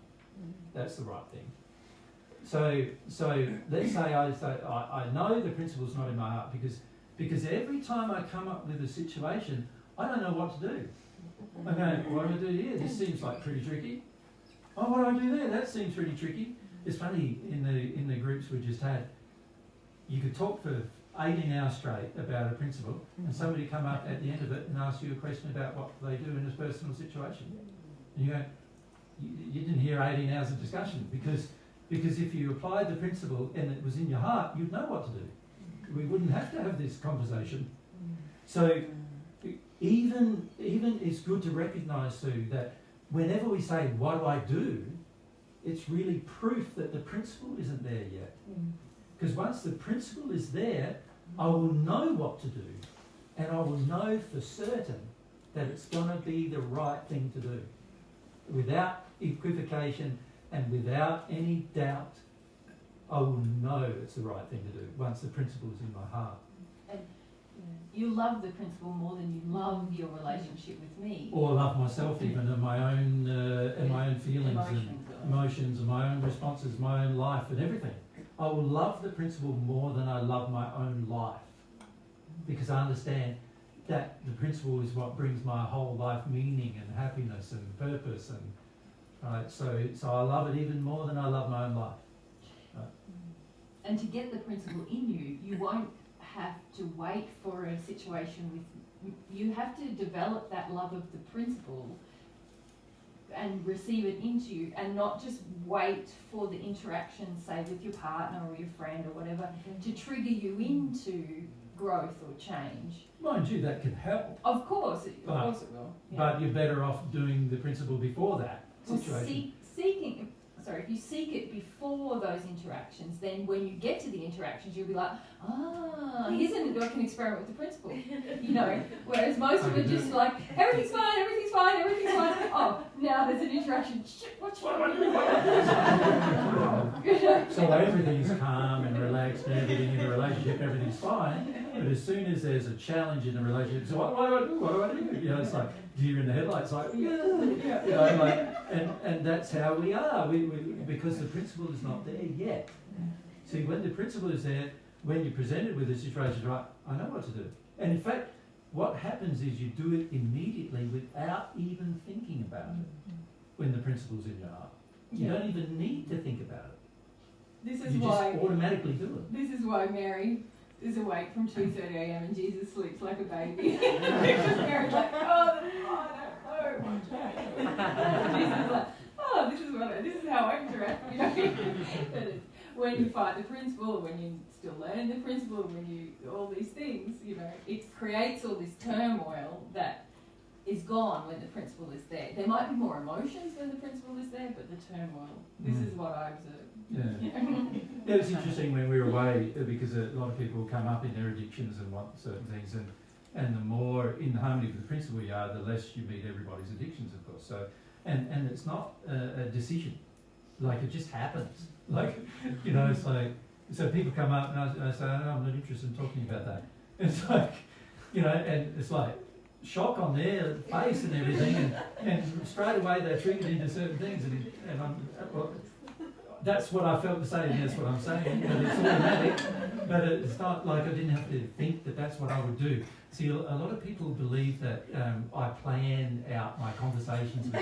That's the right thing. So let's say I know the principle's not in my heart because every time I come up with a situation, I don't know what to do. I go, what do I do here? This seems like pretty tricky. Oh, what do I do there? That seems pretty tricky. It's funny, in the groups we just had, you could talk for 18 hours straight about a principle, and somebody come up at the end of it and ask you a question about what they do in a personal situation. And you go, you didn't hear 18 hours of discussion, because if you applied the principle and it was in your heart, you'd know what to do. We wouldn't have to have this conversation. So even it's good to recognise too that whenever we say, what do I do? It's really proof that the principle isn't there yet. Because once the principle is there, I will know what to do. And I will know for certain that it's going to be the right thing to do. Without equivocation and without any doubt, I will know it's the right thing to do once the principle is in my heart. And you love the principle more than you love your relationship with me. Or love myself even, and my own feelings and emotions and my own responses, my own life and everything. I will love the principle more than I love my own life, because I understand that the principle is what brings my whole life meaning and happiness and purpose, and right. So I love it even more than I love my own life. Right? And to get the principle in you, you won't have to wait for a situation with. You have to develop that love of the principle and receive it into you, and not just wait for the interaction, say with your partner or your friend or whatever, to trigger you into growth or change. Mind you, that can help. Of course it will. Yeah. But you're better off doing the principle before that situation. If you seek it before those interactions, then when you get to the interactions, you'll be like, here's I can experiment with the principle. Whereas most of it just like, everything's fine. Oh, now there's an interaction. Shit, what am I doing? So everything's calm and relaxed and everything in the relationship, everything's fine. But as soon as there's a challenge in the relationship, so what do I do? What do I do? It's like deer in the headlights, like, and that's how we are. We because the principle is not there yet. See, when the principle is there, when you're presented with a situation, right, I know what to do. And in fact, what happens is you do it immediately without even thinking about it when the principle's in your heart. You don't even need to think about it. This is you why just automatically do it. This is why Mary is awake from 2:30 a.m. and Jesus sleeps like a baby. Because Mary's like, I don't know. Jesus is like, this is how I interact. When you fight the principle, when you still learn the principle, when you all these things, it creates all this turmoil that is gone when the principle is there. There might be more emotions when the principle is there, but the turmoil. This is what I observe. Yeah, it was interesting when we were away, because a lot of people come up in their addictions and want certain things, and the more in harmony with the principle you are, the less you meet everybody's addictions, of course. So, and it's not a decision, like it just happens. Like, it's like, so people come up and I say, I'm not interested in talking about that. It's like, and it's like shock on their face and everything, and straight away they're triggered into certain things, and that's what I felt to say, and that's what I'm saying. It's automatic, but it's not like I didn't have to think that that's what I would do. See, a lot of people believe that I plan out my conversations with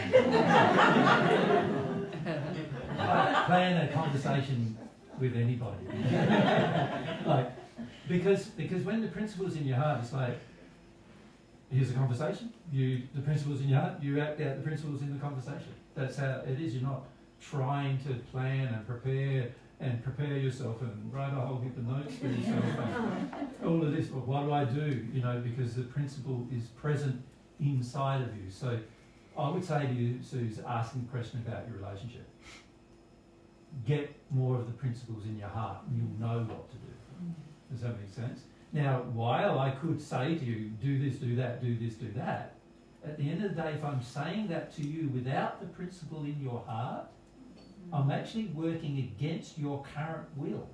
I plan a conversation with anybody. Because when the principle's in your heart, it's like, here's a conversation. The principle's in your heart. You act out the principles in the conversation. That's how it is. You're not trying to plan and prepare yourself and write a whole heap of notes for yourself and all of this. Well, what do I do? You know, because the principle is present inside of you. So I would say to you, Suze, asking the question about your relationship. Get more of the principles in your heart and you'll know what to do. Does that make sense? Now, while I could say to you, do this, do that, do this, do that, at the end of the day, if I'm saying that to you without the principle in your heart, I'm actually working against your current will.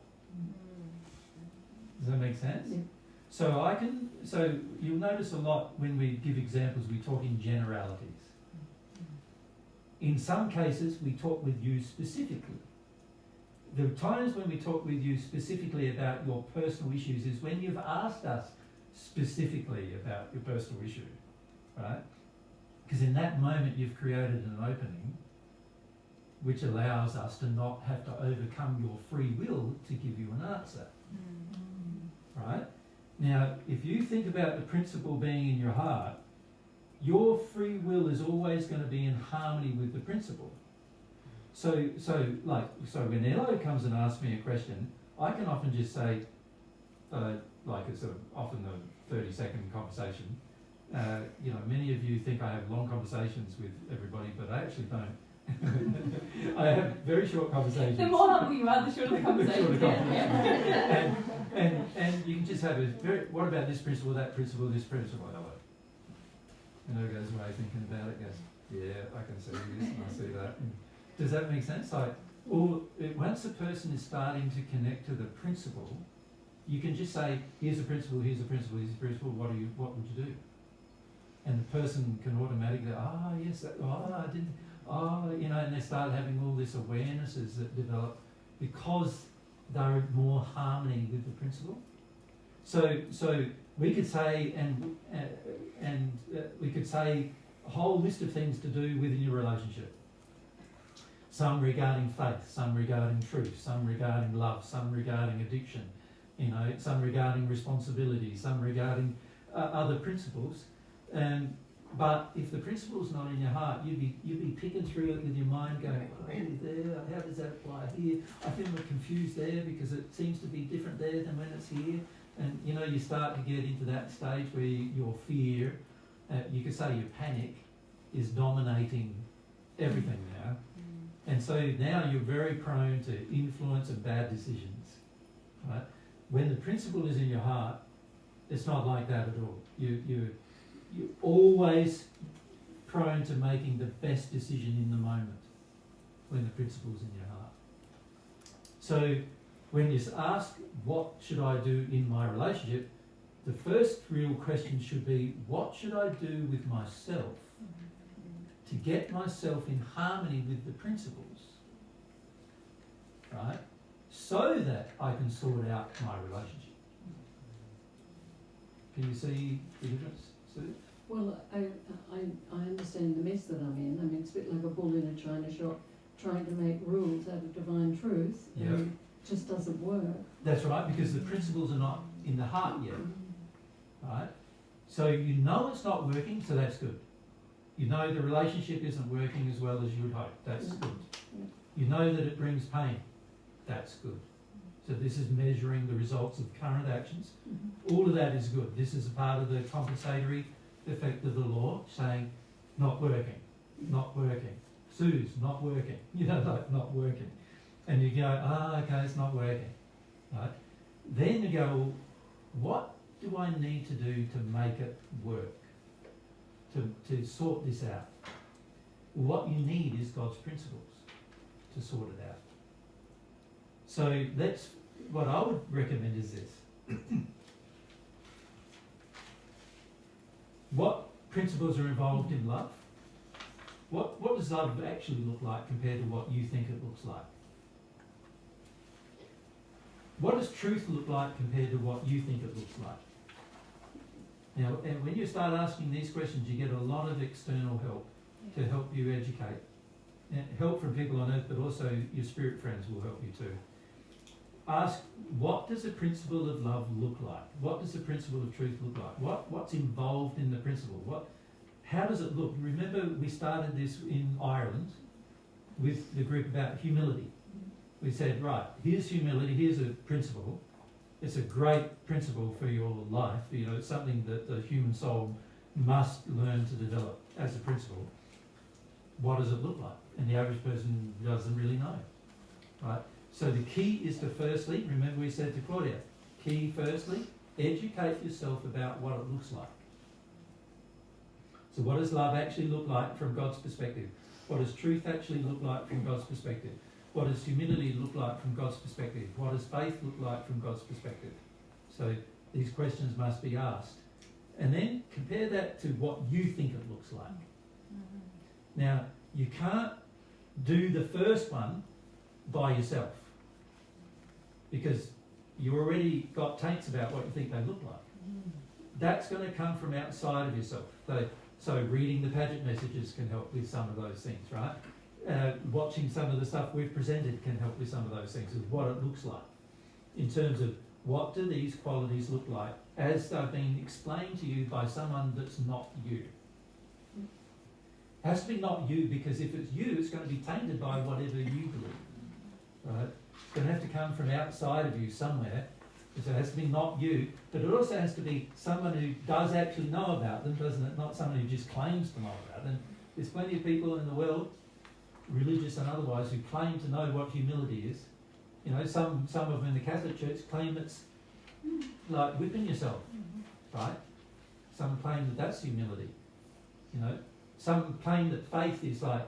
Does that make sense? Yeah. So you'll notice a lot when we give examples, we talk in generalities. In some cases, we talk with you specifically. The times when we talk with you specifically about your personal issues is when you've asked us specifically about your personal issue, right? Because in that moment you've created an opening which allows us to not have to overcome your free will to give you an answer, right? Now, if you think about the principle being in your heart, your free will is always going to be in harmony with the principle. So when Elo comes and asks me a question, I can often just say, like it's often a 30-second conversation. You know, many of you think I have long conversations with everybody, but I actually don't. I have very short conversations. The more humble you are, the shorter the conversation. And you can just have what about this principle, that principle, this principle? And who goes away thinking about it, goes, yeah, I can see this and I see that. And does that make sense? Like, once a person is starting to connect to the principle, you can just say, here's a principle, here's a principle, here's a principle, what would you do? And the person can automatically go, yes, I didn't, you know, and they start having all this awarenesses that develop because they're in more harmony with the principle. So we could say, we could say a whole list of things to do within your relationship. Some regarding faith, some regarding truth, some regarding love, some regarding addiction, you know, some regarding responsibility, some regarding other principles. But if the principle's not in your heart, you'd be picking through it with your mind, going, really there? How does that apply here? I feel a bit confused there because it seems to be different there than when it's here. And you know, you start to get into that stage where your fear, you could say your panic, is dominating everything now. And so now you're very prone to influence and bad decisions, right? When the principle is in your heart, it's not like that at all. You're always prone to making the best decision in the moment when the principle's in your heart. So when you ask, what should I do in my relationship, the first real question should be, what should I do with myself to get myself in harmony with the principles, right? So that I can sort out my relationship. Can you see the difference, Sue? Well, I understand the mess that I'm in. I mean, it's a bit like a bull in a china shop trying to make rules out of divine truth. Yeah. And it just doesn't work. That's right, because the principles are not in the heart yet, right? So you know it's not working, so that's good. You know the relationship isn't working as well as you would hope, that's good. You know that it brings pain, that's good. So this is measuring the results of current actions. All of that is good. This is a part of the compensatory effect of the law, saying, not working, not working. Sue's not working, you know, like not working. And you go, okay, it's not working, right? Then you go, well, what do I need to do to make it work? To sort this out? What you need is God's principles to sort it out. So that's what I would recommend is this. What principles are involved in love? What does love actually look like compared to what you think it looks like? What does truth look like compared to what you think it looks like? Now, and when you start asking these questions, you get a lot of external help to help you educate. And help from people on earth, but also your spirit friends will help you too. Ask, what does the principle of love look like? What does the principle of truth look like? What's involved in the principle? How does it look? Remember, we started this in Ireland, with the group about humility. We said, right, here's humility, here's a principle. It's a great principle for your life. You know, it's something that the human soul must learn to develop as a principle. What does it look like? And the average person doesn't really know, right? So the key is to firstly, remember we said to Claudia, key firstly, educate yourself about what it looks like. So what does love actually look like from God's perspective? What does truth actually look like from God's perspective? What does humility look like from God's perspective? What does faith look like from God's perspective? So these questions must be asked. And then compare that to what you think it looks like. Now, you can't do the first one by yourself because you already got taints about what you think they look like. That's going to come from outside of yourself. So reading the pageant messages can help with some of those things, right? Watching some of the stuff we've presented can help with some of those things, with what it looks like in terms of what do these qualities look like as they've been explained to you by someone that's not you. It has to be not you, because if it's you, it's going to be tainted by whatever you believe, right? It's going to have to come from outside of you somewhere. So it has to be not you, but it also has to be someone who does actually know about them, doesn't it? Not someone who just claims to know about them. There's plenty of people in the world, religious and otherwise, who claim to know what humility is. You know, some of them in the Catholic Church claim it's like whipping yourself, right? Some claim that that's humility. You know, some claim that faith is like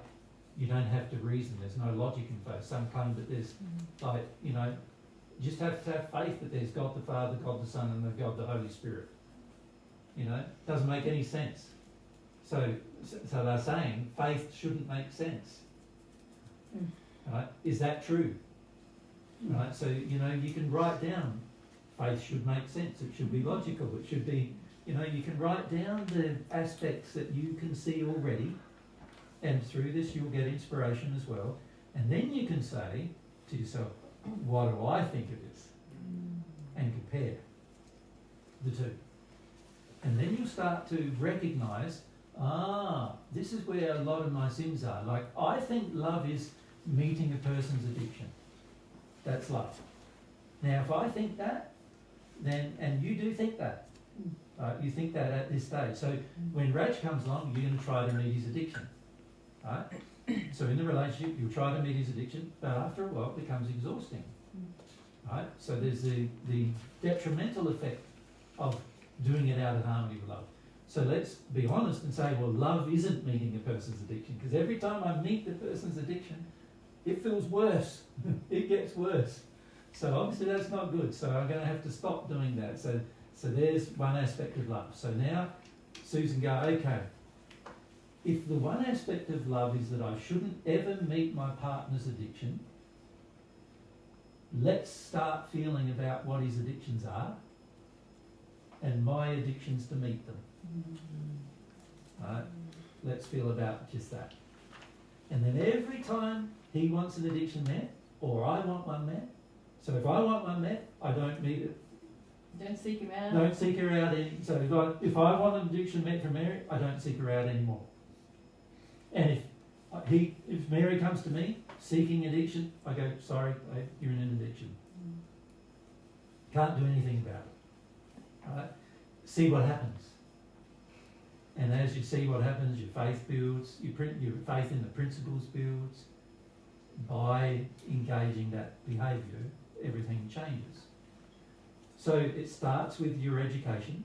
you don't have to reason. There's no logic in faith. Some claim that there's like, you know, you just have to have faith that there's God the Father, God the Son, and the God the Holy Spirit. You know, it doesn't make any sense. So they're saying faith shouldn't make sense. Right? Is that true? Right? So, you know, you can write down faith should make sense. It should be logical. It should be, you know, you can write down the aspects that you can see already, and through this you'll get inspiration as well. And then you can say to yourself, what do I think of this? And compare the two. And then you'll start to recognise, this is where a lot of my sins are. Like, I think love is meeting a person's addiction. That's love. Now, if I think that, then, and you do think that, you think that at this stage. So when Raj comes along, you're going to try to meet his addiction, right? So in the relationship, you'll try to meet his addiction, but after a while, it becomes exhausting, right? So there's the detrimental effect of doing it out of harmony with love. So let's be honest and say, well, love isn't meeting a person's addiction, because every time I meet the person's addiction, it feels worse. It gets worse. So obviously that's not good. So I'm going to have to stop doing that. So there's one aspect of love. So now Susan go, okay, if the one aspect of love is that I shouldn't ever meet my partner's addiction, let's start feeling about what his addictions are and my addictions to meet them. Right? Let's feel about just that. And then every time he wants an addiction met, or I want one met, so if I want one met, I don't meet it. Don't seek him out. Don't seek her out any. So if I want an addiction met from Mary, I don't seek her out anymore. And if Mary comes to me seeking addiction, I go, sorry, you're in an addiction. Can't do anything about it. All right? See what happens. And as you see what happens, your faith builds, your faith in the principles builds. By engaging that behaviour, everything changes. So it starts with your education,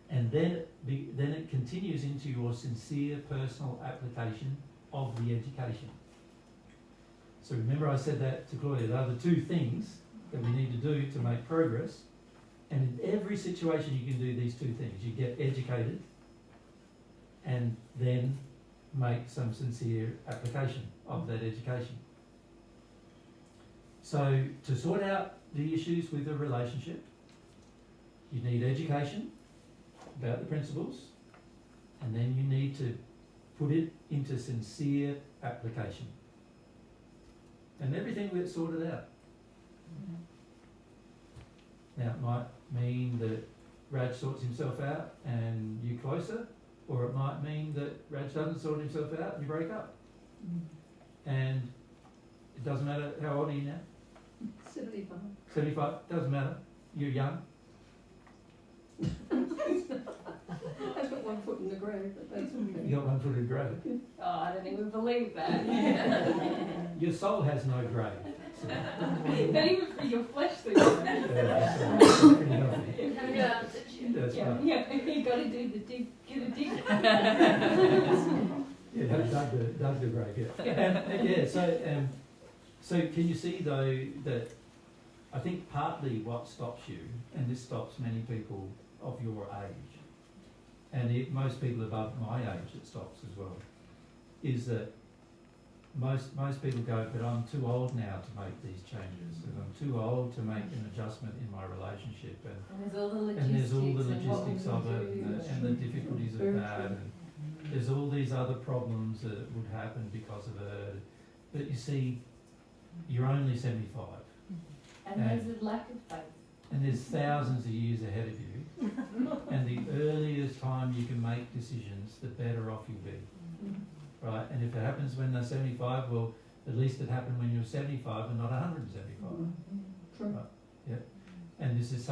and then it continues into your sincere personal application of the education. So remember I said that to Claudia, there are the two things that we need to do to make progress, and in every situation you can do these two things. You get educated and then make some sincere application of that education. So to sort out the issues with a relationship, you need education about the principles, and then you need to put it into sincere application. And everything will get sorted out. Now it might mean that Raj sorts himself out and you closer, or it might mean that Raj doesn't sort himself out and you break up. and it doesn't matter, how old are you now? 75. 75, doesn't matter, you're young. I've got 1 foot in the grave, but that's okay. You got 1 foot in the grave. Oh, I don't even believe that. Your soul has no grave. So. Not even for your flesh to go. That's pretty healthy. That's right. Yeah, you got to do the dig, get a dig. Yeah, dug the grave, yeah. And, yeah, so can you see though that I think partly what stops you, and this stops many people of your age, and most people above my age it stops as well, is that most people go, but I'm too old now to make these changes, and I'm too old to make an adjustment in my relationship, And there's all the logistics of it, and the difficulties of that, and there's all these other problems that would happen because of it. But you see, you're only 75. And there's a lack of faith. And there's thousands of years ahead of you. And the earliest time you can make decisions, the better off you'll be. Right? And if it happens when they're 75, well, at least it happened when you were 75 and not 175. True. Right? Yep. And this is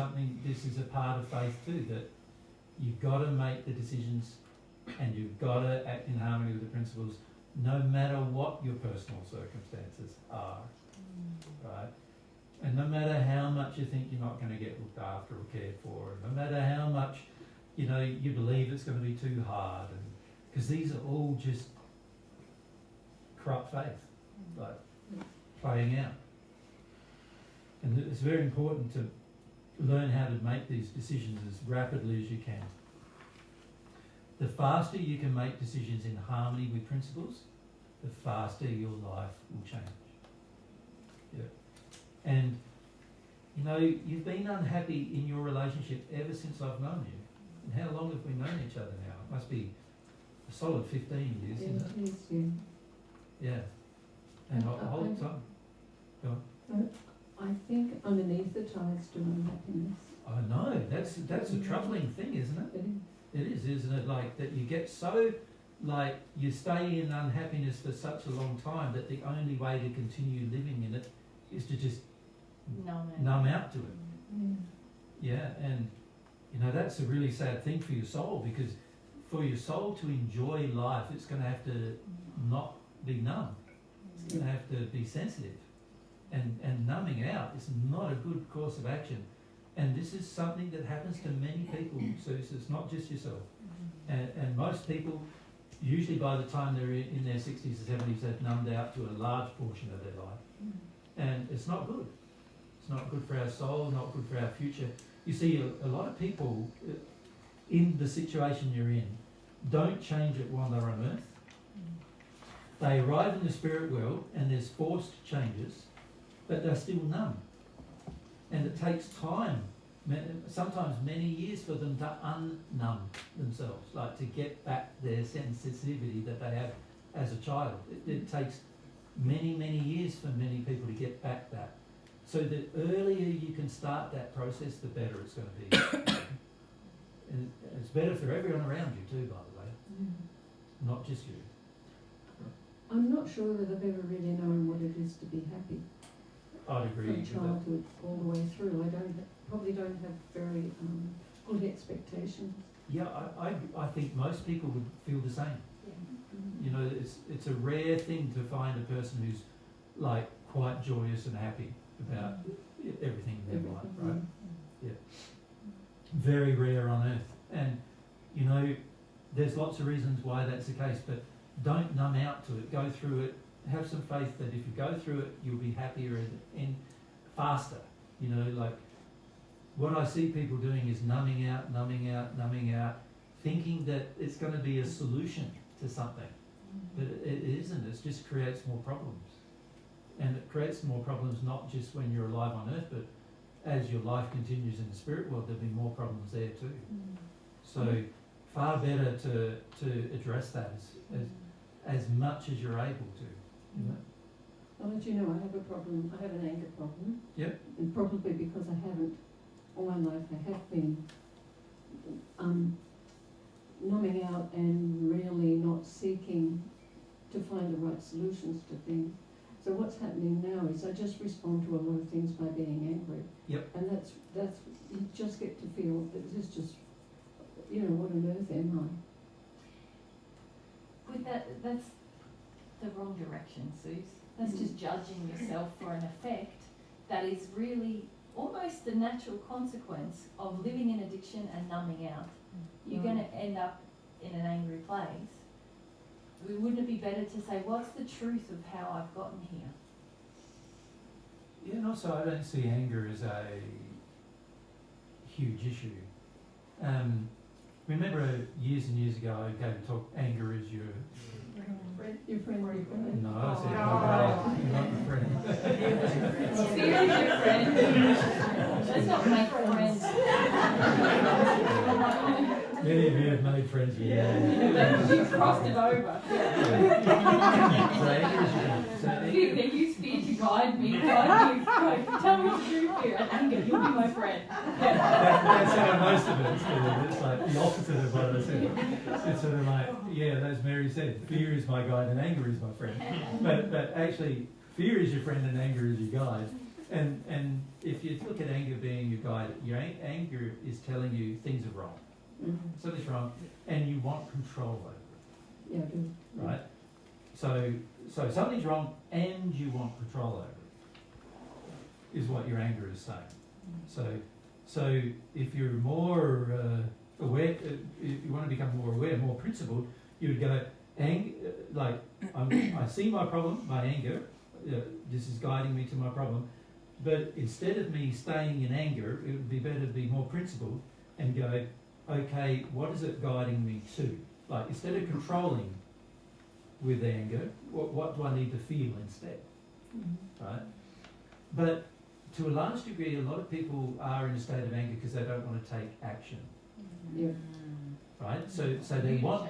a part of faith too, that you've got to make the decisions and you've got to act in harmony with the principles, no matter what your personal circumstances are. Right? And no matter how much you think you're not going to get looked after or cared for, and no matter how much, you believe it's going to be too hard, because these are all just corrupt faith, like playing out. And it's very important to learn how to make these decisions as rapidly as you can. The faster you can make decisions in harmony with principles, the faster your life will change. Yeah. And, you've been unhappy in your relationship ever since I've known you. And how long have we known each other now? It must be a solid 15 years, isn't it? Yeah. And the whole time. Go on. I think underneath the tide's still unhappiness. I know, that's a troubling thing, isn't it? It is. It is, isn't it? Like that you get so, like you stay in unhappiness for such a long time that the only way to continue living in it is to just numb out to it. Yeah, and that's a really sad thing for your soul, because for your soul to enjoy life, it's going to have to not be numb. It's going to have to be sensitive. And numbing out is not a good course of action. And this is something that happens to many people, so it's not just yourself. And most people, usually by the time they're in their 60s or 70s, they've numbed out to a large portion of their life. And it's not good. It's not good for our soul, not good for our future. You see, a lot of people in the situation you're in don't change it while they're on earth. They arrive in the spirit world and there's forced changes, but they're still numb. And it takes time, sometimes many years, for them to unnumb themselves, like to get back their sensitivity that they have as a child. It takes many, many years for many people to get back that. So the earlier you can start that process, the better it's going to be. And it's better for everyone around you too, by the way, not just you. I'm not sure that I've ever really known what it is to be happy. I'd agree. From childhood all the way through. Probably don't have very good expectations. Yeah, I think most people would feel the same. It's a rare thing to find a person who's like quite joyous and happy about everything in their life, right? Yeah. Very rare on earth. And, there's lots of reasons why that's the case, but don't numb out to it. Go through it. Have some faith that if you go through it, you'll be happier and faster. Like what I see people doing is numbing out, thinking that it's going to be a solution to something. But it isn't. It just creates more problems. And it creates more problems not just when you're alive on earth, but as your life continues in the spirit world, there'll be more problems there too. So far better to address that as much as you're able to. I'll let you know I have a problem. I have an anger problem. Yep. And probably because I haven't, all my life I have been numbing out and really not seeking to find the right solutions to things. So what's happening now is I just respond to a lot of things by being angry. Yep. And that's you just get to feel that this is just, you know, what on earth am I? With that's the wrong direction, Suze. That's just judging yourself for an effect that is really almost the natural consequence of living in addiction and numbing out. You're going to end up in an angry place. Wouldn't it be better to say, what's the truth of how I've gotten here? Yeah, and also I don't see anger as a huge issue. Remember years and years ago I gave a talk, anger is your... Your friend or your friend? No, I said, not your friend. Fear is your friend. Let's not make friends. Many of you have made friends with me. You crossed it over. So anger is your... Fear, they use fear to guide me. Tell me what to do, fear. And anger, you'll be my friend. That's how most of it is. It's like the opposite of what I said. It's sort of like, yeah, as Mary said, fear is my guide and anger is my friend. But actually, fear is your friend and anger is your guide. And if you look at anger being your guide, your anger is telling you things are wrong. Something's wrong, and you want control over it. Yeah, I do. Right? So something's wrong, and you want control over it, is what your anger is saying. So if you're more aware, if you want to become more aware, more principled, you would go, I see my problem, my anger, this is guiding me to my problem, but instead of me staying in anger, it would be better to be more principled and go, okay, what is it guiding me to? Like, instead of controlling with anger, what do I need to feel instead? Right? But to a large degree, a lot of people are in a state of anger because they don't want to take action. Yeah. Right? So they want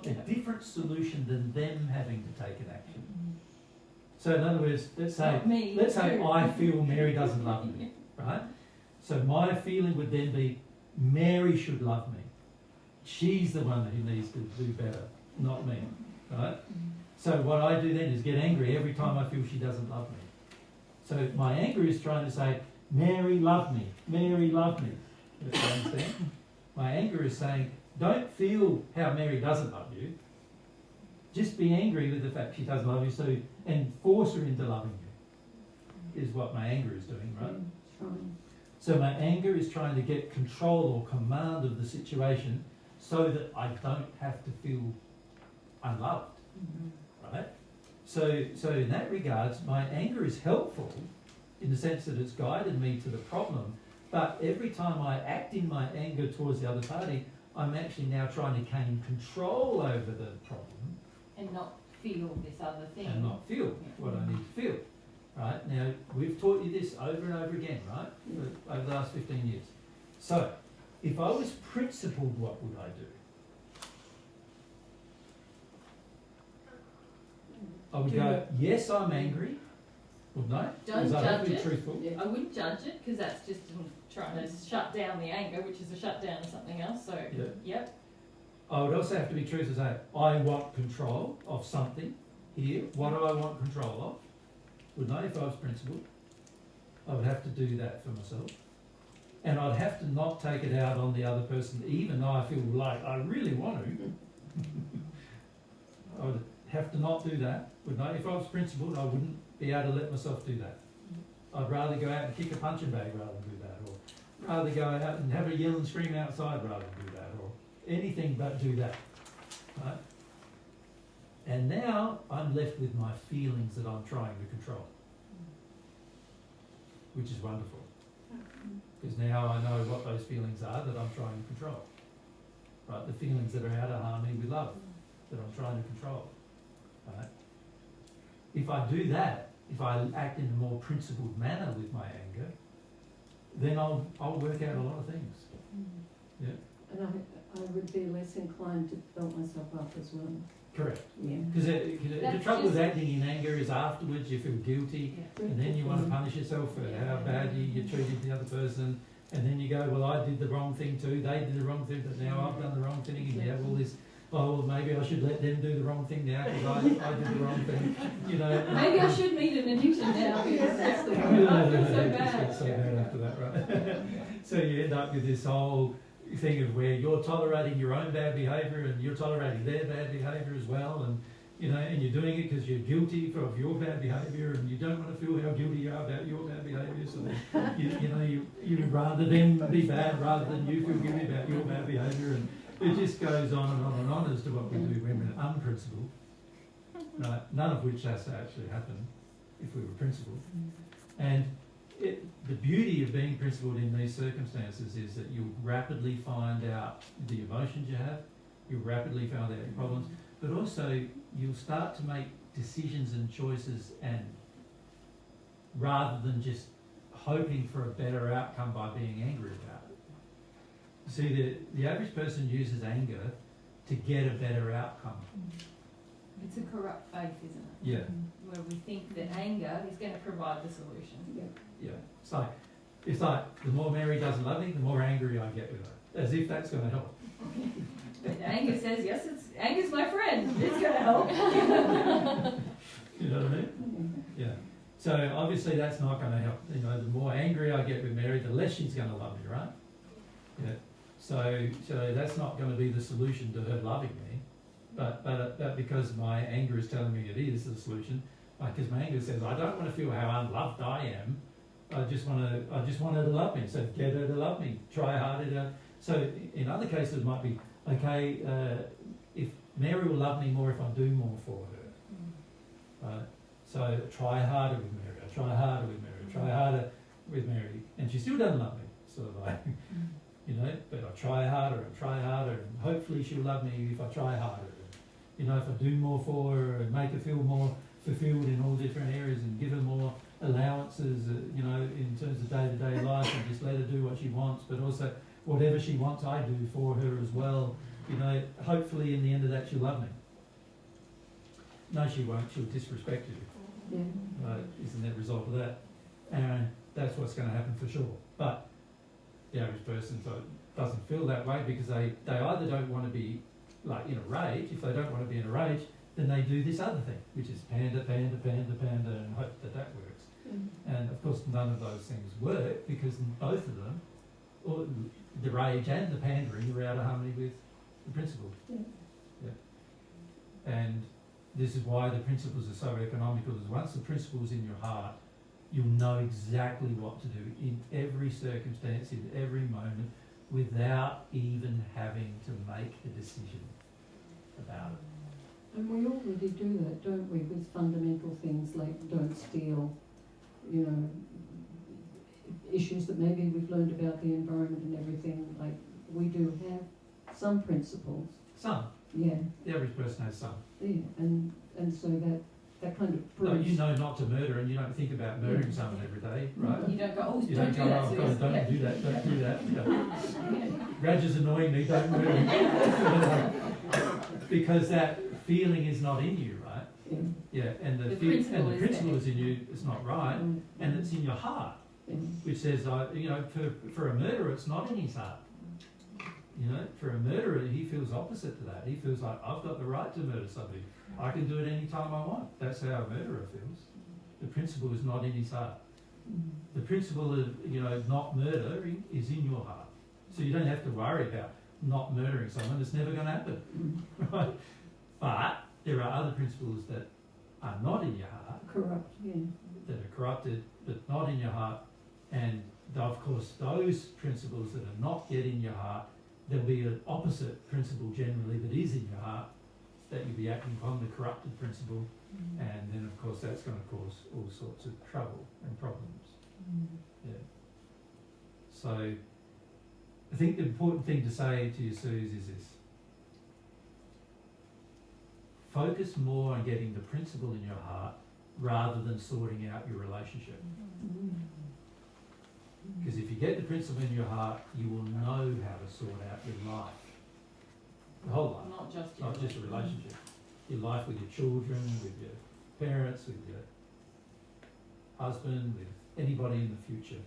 a different solution than them having to take an action. So in other words, let's say I feel Mary doesn't love me. Right? So my feeling would then be, Mary should love me. She's the one who needs to do better, not me. Right? So what I do then is get angry every time I feel she doesn't love me. So my anger is trying to say, Mary, love me. Mary, love me. You understand? My anger is saying, don't feel how Mary doesn't love you. Just be angry with the fact she doesn't love you, and force her into loving you, is what my anger is doing, right? So my anger is trying to get control or command of the situation so that I don't have to feel unloved, right? So in that regards, my anger is helpful in the sense that it's guided me to the problem, but every time I act in my anger towards the other party, I'm actually now trying to gain control over the problem. And not feel this other thing. And not feel what I need to feel. Right? Now, we've taught you this over and over again, right? Over the last 15 years. So, if I was principled, what would I do? I would go, yes, I'm angry. Wouldn't I? Don't because I have to be judge it. truthful. I wouldn't judge it because that's just trying to shut down the anger, which is a shutdown of something else. So, yep. I would also have to be truthful and say, I want control of something here. What do I want control of? Wouldn't I, if I was principled? I would have to do that for myself. And I'd have to not take it out on the other person, even though I feel like I really want to. I would have to not do that, wouldn't I? If I was principled, I wouldn't be able to let myself do that. I'd rather go out and kick a punching bag rather than do that, or rather go out and have a yell and scream outside rather than do that, or anything but do that, right? And now I'm left with my feelings that I'm trying to control, which is wonderful. Because now I know what those feelings are that I'm trying to control. Right? The feelings that are out of harmony with love that I'm trying to control. Right? If I do that, if I act in a more principled manner with my anger, then I'll work out a lot of things. Yeah. And I would be less inclined to build myself up as well. Correct. Yeah. Because the trouble with acting in anger is afterwards you feel guilty, and then you want to punish yourself for how badly you treated the other person, and then you go, well, I did the wrong thing too, they did the wrong thing, but now I've done the wrong thing, and you have all this oh, well, maybe I should let them do the wrong thing now because I did the wrong thing, you know. Maybe I should meet an addiction now because that's the one. I feel so bad. So bad after that, right? So you end up with this whole thing of where you're tolerating your own bad behaviour and you're tolerating their bad behaviour as well, and you know, and you're doing it because you're guilty of your bad behaviour, and you don't want to feel how guilty you are about your bad behaviour. So that you rather them be bad rather than you feel guilty about your bad behaviour, and it just goes on and on and on as to what we do when we're unprincipled. Right? None of which has to actually happen if we were principled. And the beauty of being principled in these circumstances is that you'll rapidly find out the emotions you have, you'll rapidly find out your problems, but also you'll start to make decisions and choices, and rather than just hoping for a better outcome by being angry about it. See, the average person uses anger to get a better outcome. It's a corrupt faith, isn't it? Yeah. Where we think that anger is going to provide the solution. Yeah. It's like the more Mary doesn't love me, the more angry I get with her. As if that's going to help. But anger says, yes, anger's my friend. It's going to help. You know what I mean? Yeah. So obviously that's not going to help. You know, the more angry I get with Mary, the less she's going to love me, right? Yeah. So that's not going to be the solution to her loving me. But because my anger is telling me it is the solution, because my anger says I don't want to feel how unloved I am. I just want her to love me. So get her to love me. Try harder to. So in other cases it might be okay. If Mary will love me more if I do more for her. Right. So try harder with Mary. I try harder with Mary. Try harder with Mary, and she still doesn't love me. Sort of like, you know. But I try harder and try harder, and hopefully she'll love me if I try harder. You know, if I do more for her and make her feel more fulfilled in all different areas and give her more allowances, you know, in terms of day-to-day life, and just let her do what she wants, but also whatever she wants I do for her as well. You know, hopefully in the end of that she'll love me. No, she won't. She'll disrespect you. Yeah. Right? Isn't that the result of that? And that's what's going to happen for sure. But the average person doesn't feel that way because they either don't want to be like in a rage. If they don't want to be in a rage, then they do this other thing, which is panda, and hope that works. And of course none of those things work because both of them, or the rage and the pandering, are out of harmony with the principle. Yeah. And this is why the principles are so economical, is once the principle's in your heart, you'll know exactly what to do in every circumstance, in every moment, without even having to make a decision about it. And we already do that, don't we, with fundamental things like don't steal, you know, issues that maybe we've learned about the environment and everything. Like, we do have some principles. Some. Yeah. The average person has some. Yeah, and so that kind of proves... No, you know not to murder, and you don't think about murdering someone every day, right? You don't go, oh, You don't do that. oh, God, don't do that, don't do that. Raj is annoying me, don't murder him. Because that feeling is not in you, right? Yeah, and the principle is in you, it's not right, and it's in your heart, which says, you know, for a murderer, it's not in his heart. You know, for a murderer, he feels opposite to that. He feels like, I've got the right to murder somebody. I can do it any time I want. That's how a murderer feels. The principle is not in his heart. The principle of, you know, not murdering is in your heart. So you don't have to worry about not murdering someone. It's never going to happen. Right? But there are other principles that are not in your heart. Corrupt, yeah. That are corrupted, but not in your heart. And of course, those principles that are not yet in your heart, there'll be an opposite principle generally that is in your heart, that you'll be acting upon, the corrupted principle, and then of course that's going to cause all sorts of trouble and problems. Yeah. So I think the important thing to say to your Suze is this: focus more on getting the principle in your heart rather than sorting out your relationship. Because if you get the principle in your heart, you will know how to sort out your life. The whole life. Not just a relationship. Your life with your children, with your parents, with your husband, with anybody in the future.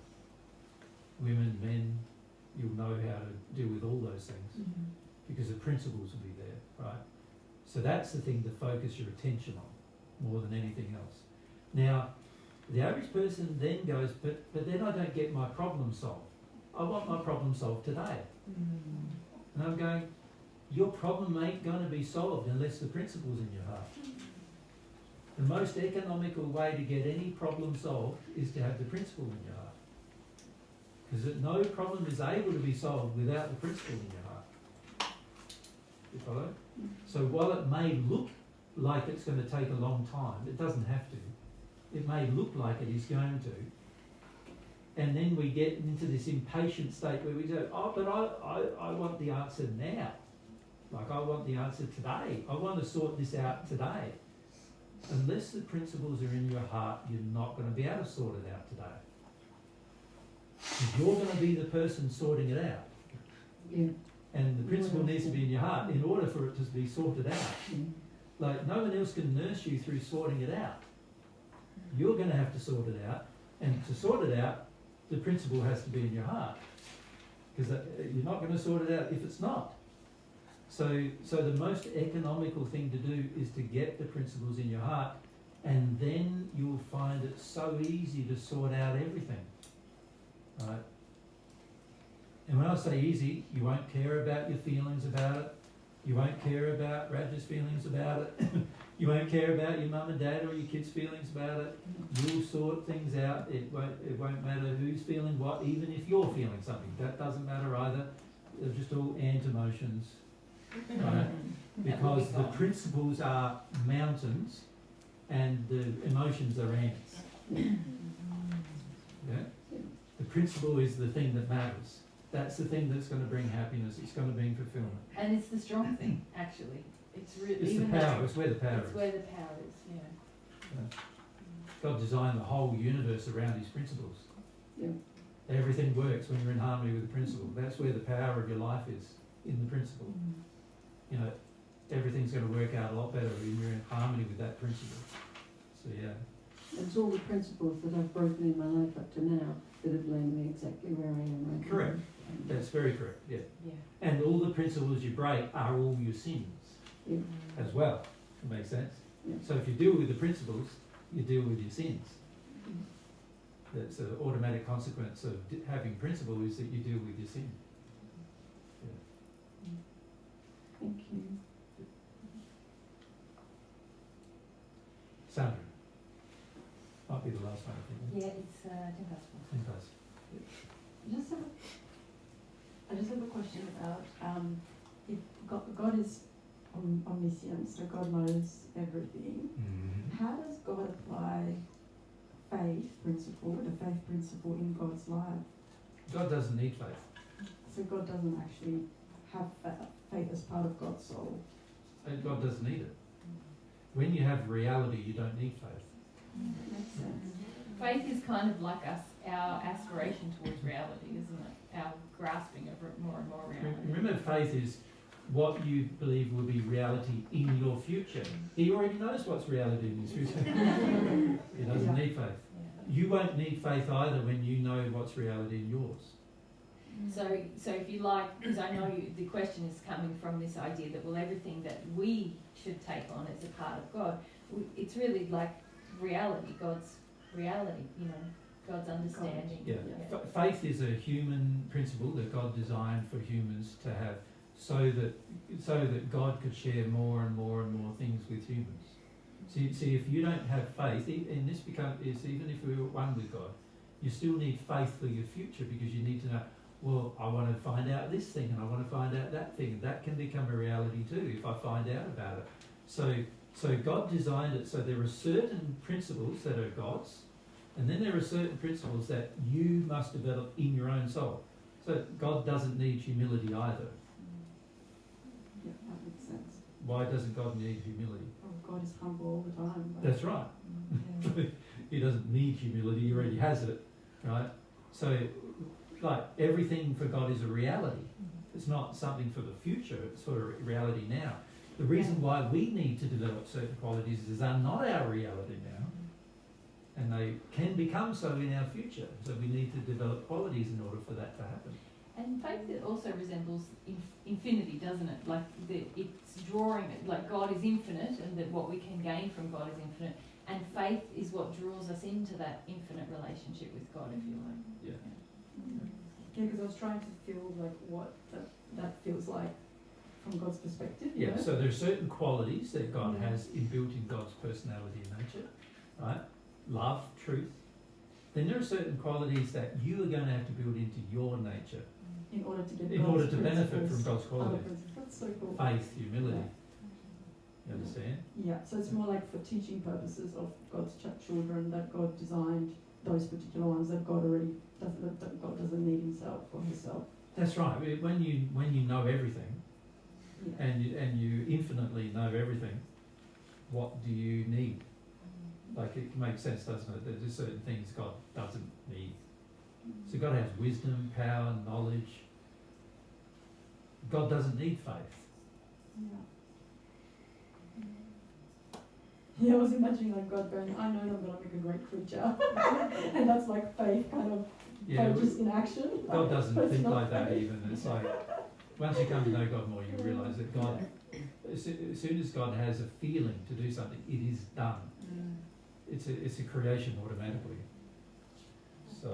Women, men, you'll know how to deal with all those things. because the principles will be there, right? So that's the thing to focus your attention on more than anything else. Now, the average person then goes, but then I don't get my problem solved. I want my problem solved today. And I'm going, your problem ain't going to be solved unless the principle's in your heart. The most economical way to get any problem solved is to have the principle in your heart. Because no problem is able to be solved without the principle in your heart. You follow? So while it may look like it's going to take a long time, it doesn't have to. It may look like it is going to. And then we get into this impatient state where we go, oh, but I want the answer now. Like, I want the answer today. I want to sort this out today. Unless the principles are in your heart, you're not going to be able to sort it out today. Because you're going to be the person sorting it out. Yeah. And the principle needs to be in your heart in order for it to be sorted out. Like, no one else can nurse you through sorting it out. You're going to have to sort it out. And to sort it out, the principle has to be in your heart. Because you're not going to sort it out if it's not. So the most economical thing to do is to get the principles in your heart, and then you'll find it so easy to sort out everything. Right? And when I say easy, you won't care about your feelings about it. You won't care about Raja's feelings about it. You won't care about your mum and dad or your kids' feelings about it. You'll sort things out. It won't matter who's feeling what, even if you're feeling something. That doesn't matter either. They're just all ant emotions. Right? Because the principles are mountains and the emotions are ants. Yeah? The principle is the thing that matters. That's the thing that's going to bring happiness. It's going to bring fulfillment. And it's the strong thing, actually. It's really It's the power. It's where the power is. It's where the power is. Yeah. God designed the whole universe around His principles. Yeah. Everything works when you're in harmony with the principle. That's where the power of your life is, in the principle. You know, everything's going to work out a lot better when you're in harmony with that principle. So yeah. It's all the principles that I've broken in my life up to now that have landed me exactly where I am right now. Correct. That's very correct. Yeah. Yeah. And all the principles you break are all your sins as well. It makes sense. Yeah. So if you deal with the principles, you deal with your sins. That's an automatic consequence of having principle is that you deal with your sin. Yeah. Thank you. Sandra. Might be the last one, I think. Yeah, it's 10 past 4. 10 past. I just have a question about if God is omniscient, so God knows everything. Mm-hmm. How does God apply the faith principle in God's life? God doesn't need faith. So God doesn't actually have faith as part of God's soul. And God doesn't need it. When you have reality, you don't need faith. Makes sense. Faith is kind of like our aspiration towards reality, isn't it? Our grasping of more and more reality. Remember, faith is what you believe will be reality in your future. He already knows what's reality in his future. He doesn't need faith. Yeah. You won't need faith either when you know what's reality in yours. So if you like, because I know the question is coming from this idea that, well, everything that we should take on as a part of God, it's really like reality, God's reality, God's understanding. Yeah. Faith is a human principle that God designed for humans to have, so that God could share more and more and more things with humans. See, if you don't have faith, and this is even if we were one with God, you still need faith for your future, because you need to know, well, I want to find out this thing and I want to find out that thing. That can become a reality too if I find out about it. So God designed it so there are certain principles that are God's, and then there are certain principles that you must develop in your own soul. So God doesn't need humility either. Yeah, that makes sense. Why doesn't God need humility? Oh, God is humble all the time. Right? That's right. He doesn't need humility, he already has it, right? So, like, everything for God is a reality. It's not something for the future, it's for a reality now. The reason why we need to develop certain qualities is they're not our reality now, and they can become so in our future. So we need to develop qualities in order for that to happen. And faith it also resembles infinity, doesn't it? Like it's drawing it, like God is infinite, and that what we can gain from God is infinite. And faith is what draws us into that infinite relationship with God, if you like. Yeah. Yeah, because I was trying to feel like what that feels like from God's perspective. Yeah, you know? so there are certain qualities that God has inbuilt in God's personality and nature, right? Love, truth. Then there are certain qualities that you are going to have to build into your nature In order to get in order to benefit from God's other qualities. principles. That's so cool. Faith, humility. You understand? Yeah, so it's more like for teaching purposes of God's children that God designed those particular ones that God already doesn't. That God doesn't need Himself or Herself. That's right. When you know everything, Yeah. and you infinitely know everything, what do you need? Like it makes sense, doesn't it? There's certain things God doesn't need. So God has wisdom, power, knowledge. God doesn't need faith. Yeah, I was imagining like God going, I know I'm going to make a great creature. And that's like faith kind of just in action. God doesn't But it's think not like that faith. even. It's like, once you come to know God more, you realise that God, as soon as God has a feeling to do something, it is done. It's a creation automatically. So,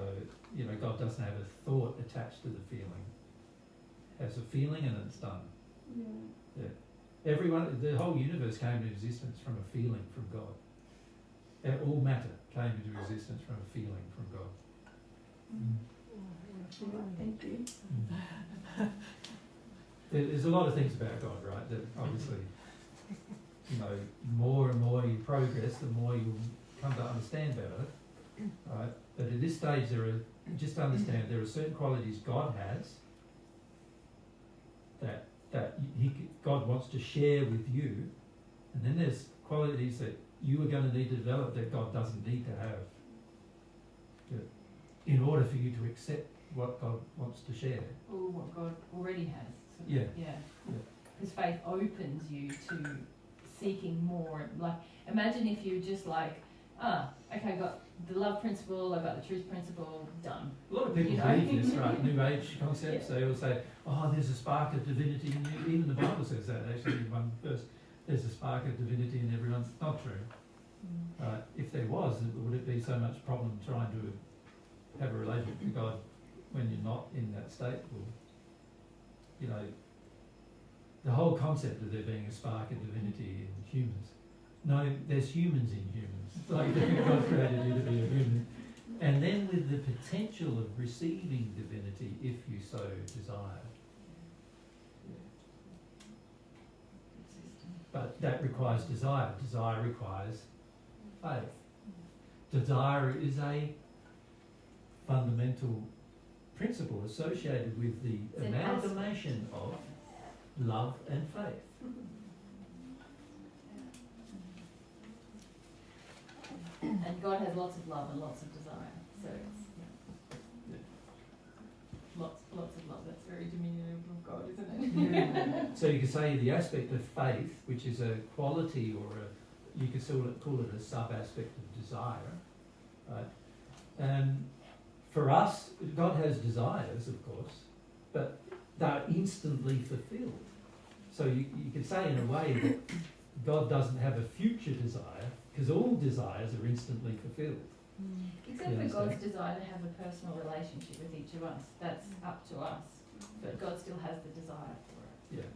God doesn't have a thought attached to the feeling. It has a feeling and it's done. Yeah. The whole universe came into existence from a feeling from God. All matter came into existence from a feeling from God. Thank you. There's a lot of things about God, right, that obviously, more and more you progress, the more you'll come to understand better, right? But at this stage, just to understand, there are certain qualities God has that God wants to share with you, and then there's qualities that you are going to need to develop that God doesn't need to have in order for you to accept what God wants to share. Or what God already has. Yeah. Because faith opens you to seeking more. Like, imagine if you just like, okay, I got the love principle, I got the truth principle, done. A lot of people believe this, right? New Age concepts, they all say, there's a spark of divinity in you. Even the Bible says that, actually, in one verse, there's a spark of divinity in everyone. It's not true. If there was, would it be so much problem trying to have a relationship with God when you're not in that state? Well, the whole concept of there being a spark of divinity in humans. No, there's humans in humans. Like God created you to be a human. And then with the potential of receiving divinity if you so desire. But that requires desire. Desire requires faith. Desire is a fundamental principle associated with the amalgamation of love and faith. And God has lots of love and lots of desire. So it's lots of love. That's very diminutive of God, isn't it? So you could say the aspect of faith, which is a quality or you could call it a sub-aspect of desire, right? For us, God has desires, of course, but they're instantly fulfilled. So you could say in a way that God doesn't have a future desire, because all desires are instantly fulfilled. Except for God's desire to have a personal relationship with each of us. That's up to us. But God still has the desire for it. Yeah.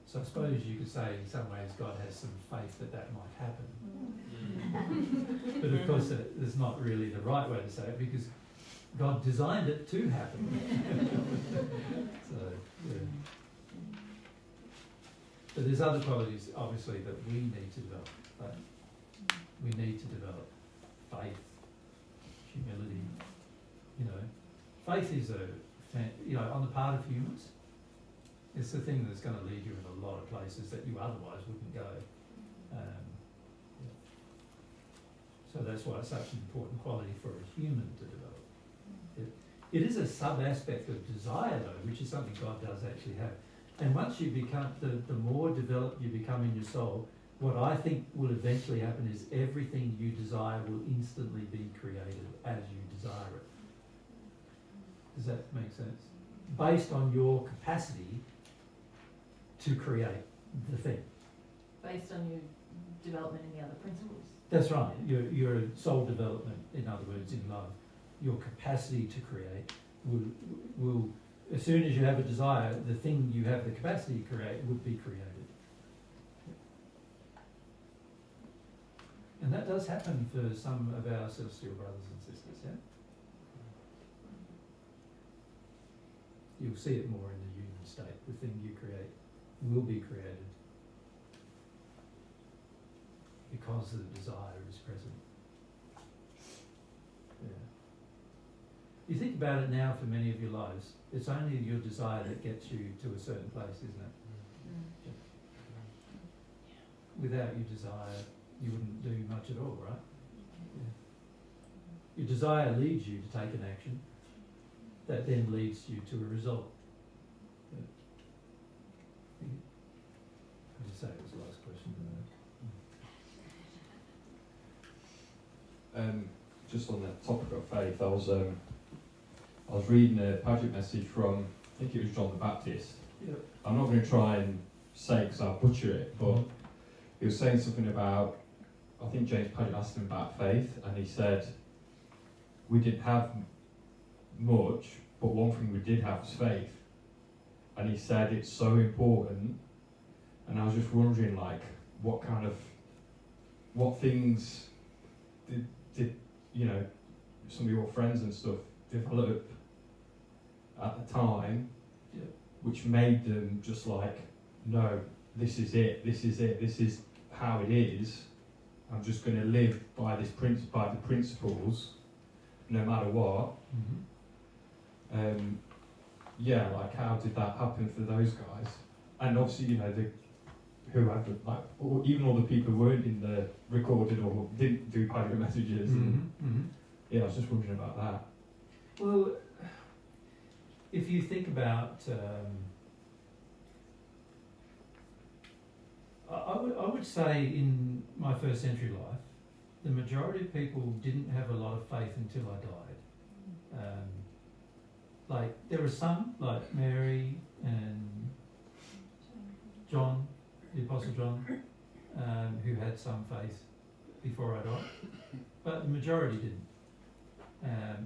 So I suppose you could say in some ways God has some faith that might happen. But of course it's not really the right way to say it, because God designed it to happen. So, yeah. But there's other qualities, obviously, that we need to develop. Right? We need to develop faith, humility. Faith is on the part of humans, it's the thing that's going to lead you in a lot of places that you otherwise wouldn't go. So that's why it's such an important quality for a human to develop. It is a sub-aspect of desire, though, which is something God does actually have. And once you become, the more developed you become in your soul, what I think will eventually happen is everything you desire will instantly be created as you desire it. Does that make sense? Based on your capacity to create the thing. Based on your development in the other principles. That's right. Your soul development, in other words, in love, your capacity to create will as soon as you have a desire, the thing you have the capacity to create would be created. And that does happen for some of our celestial brothers and sisters, yeah? You'll see it more in the union state. The thing you create will be created because the desire is present. Yeah. You think about it now for many of your lives, it's only your desire that gets you to a certain place, isn't it? Yeah. Without your desire, you wouldn't do much at all, right? Yeah. Your desire leads you to take an action that then leads you to a result. Yeah. As I say, it was the last question. Just on the topic of faith, I was reading a Paget message from, I think it was John the Baptist. Yep. I'm not going to try and say it because I'll butcher it, but he was saying something about, I think James Paget asked him about faith, and he said, we didn't have much, but one thing we did have was faith. And he said it's so important, and I was just wondering, like, what things did you know, some of your friends and stuff develop at the time, which made them just like, no, this is it, this is how it is. I'm just going to live by this by the principles, no matter what. Yeah, like how did that happen for those guys? And obviously, you know, whoever, like, or even all the people who weren't in the recorded or didn't do private messages. Yeah, I was just wondering about that. Well, if you think about, I would say in my first century life, the majority of people didn't have a lot of faith until I died. Like there were some, like Mary and John, the Apostle John, who had some faith before I died, but the majority didn't.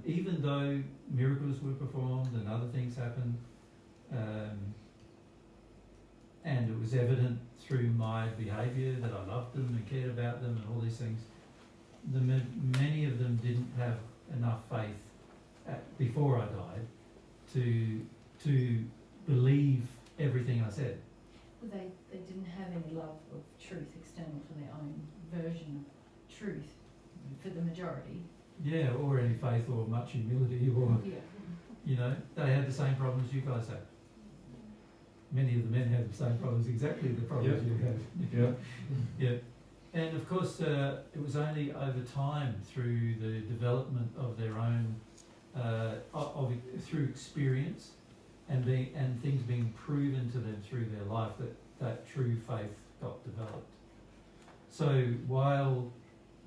Even though miracles were performed and other things happened, and it was evident through my behaviour that I loved them and cared about them and all these things, many of them didn't have enough faith before I died to believe everything I said. Well, they didn't have any love of truth external to their own version of truth for the majority. Yeah, or any faith or much humility or, you know, they had the same problems you guys have. Many of the men had the same problems, exactly the problems you have. Yeah. And of course, it was only over time through the development of their own, through experience and things being proven to them through their life that true faith got developed. So while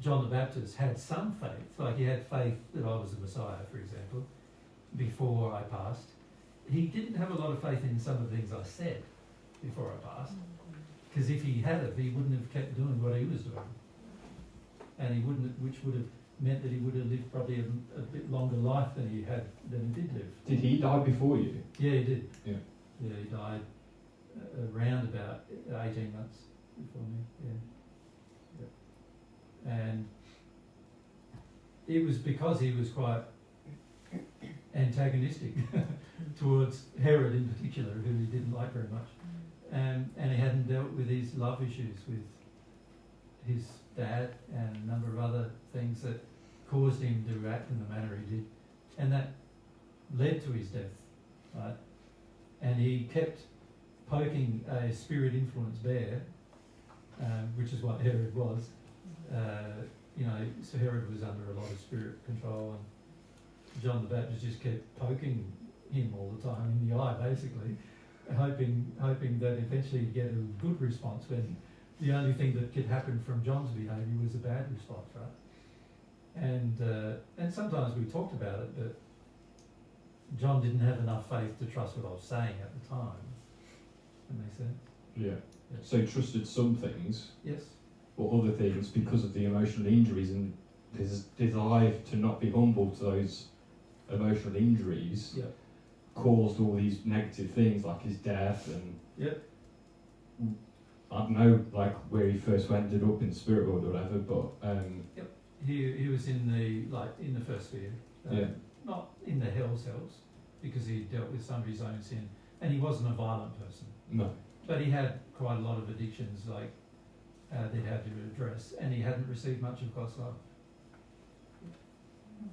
John the Baptist had some faith, like he had faith that I was the Messiah, for example, before I passed, he didn't have a lot of faith in some of the things I said before I passed. Because if he had it, he wouldn't have kept doing what he was doing. And he wouldn't, which would have meant that he would have lived probably a bit longer life than he did live. Did he die before you? Yeah, he did. Yeah. Yeah, he died around about 18 months before me. Yeah. And it was because he was quite antagonistic towards Herod in particular, who he didn't like very much. And he hadn't dealt with his love issues with his dad and a number of other things that caused him to act in the manner he did. And that led to his death, right? And he kept poking a spirit influence bear, which is what Herod was. You know, so Herod was under a lot of spirit control, and John the Baptist just kept poking him all the time in the eye, basically, hoping that eventually he'd get a good response when the only thing that could happen from John's behaviour was a bad response, right? And sometimes we talked about it, but John didn't have enough faith to trust what I was saying at the time. That makes sense? Yeah. Yeah. So he trusted some things, Yes. but other things, because of the emotional injuries and his desire to not be humble to those emotional injuries, Yep. caused all these negative things like his death and Yep. I don't know like where he first ended up in the spirit world or whatever, but He was in the first sphere. Yeah. Not in the hell cells, because he dealt with some of his own sin, and he wasn't a violent person. no. But he had quite a lot of addictions, like that he had to address, and he hadn't received much of God's love.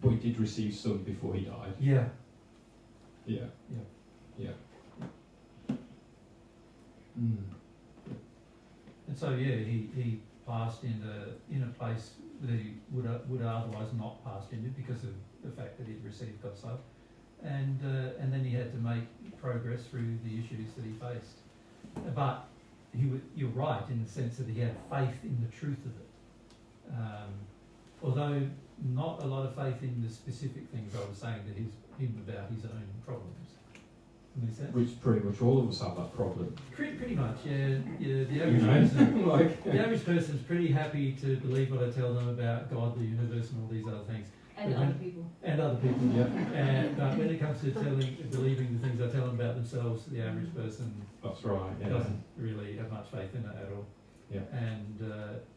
But he did receive some before he died. Yeah. Yeah. Yeah. Yeah. Mm. And so he passed in a place that he would otherwise not passed into because of the fact that he'd received God's love, and then he had to make progress through the issues that he faced. But you're right in the sense that he had faith in the truth of it, although not a lot of faith in the specific things I was saying to him about his own problems. Makes sense? Which pretty much all of us have that problem. Pretty much, yeah. The You average know? person, Like the average person's pretty happy to believe what I tell them about God, the universe, and all these other things. And But other when- people. And other people, Yeah. But when it comes to believing the things I tell them about themselves, the average person that's right, yeah. doesn't really have much faith in it at all. Yeah.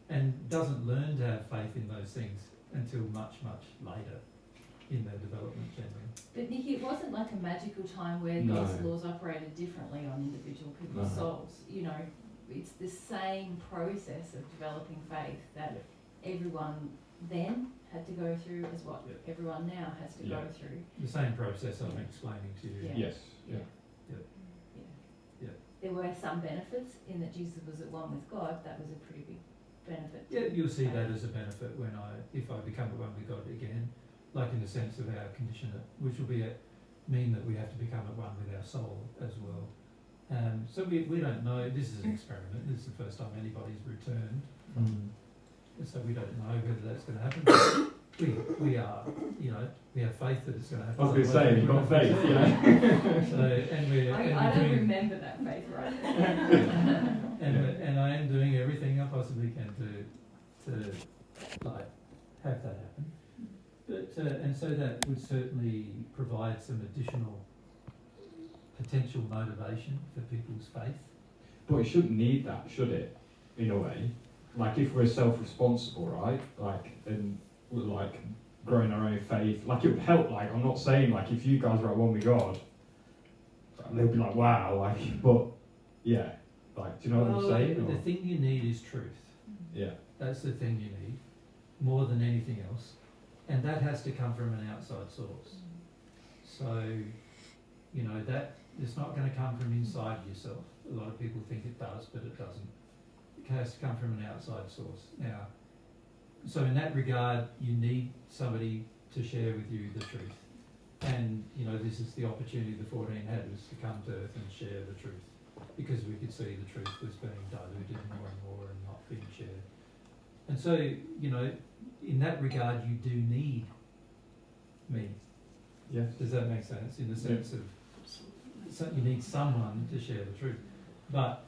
And doesn't learn to have faith in those things until much later in their development generally. But Nikki, it wasn't like a magical time where No. God's laws operated differently on individual people's No. souls. You know, it's the same process of developing faith that everyone then had to go through as what Yeah. everyone now has to Yeah. go through. The same process I'm explaining to you. Yeah. Yes, yeah. Yeah. There were some benefits in that Jesus was at one with God. That was a pretty big benefit. Yeah, you'll see that as a benefit if I become at one with God again, like in the sense of our condition, which will mean that we have to become at one with our soul as well. So we don't know. This is an experiment. This is the first time anybody's returned. So we don't know whether that's going to happen. But we are, we have faith that it's going to happen. I was going to say, you've got faith, you know. I don't remember that faith right. and I am doing everything I possibly can to have that happen. But and so that would certainly provide some additional potential motivation for people's faith. But it shouldn't need that, should it? In a way, like if we're self-responsible, right? And we're growing our own faith. Like it would help. Like I'm not saying if you guys are at one with God, they'll be like, wow. But yeah. Do you know what I'm saying? The thing you need is truth. Yeah. That's the thing you need, more than anything else. And that has to come from an outside source. So, that it's not going to come from inside yourself. A lot of people think it does, but it doesn't. It has to come from an outside source. Now, so in that regard, you need somebody to share with you the truth. And, this is the opportunity the 14 had, was to come to earth and share the truth. Because we could see the truth was being diluted more and more and not being shared. And so, in that regard, you do need me. Yes. Does that make sense? In the sense of, you need someone to share the truth. But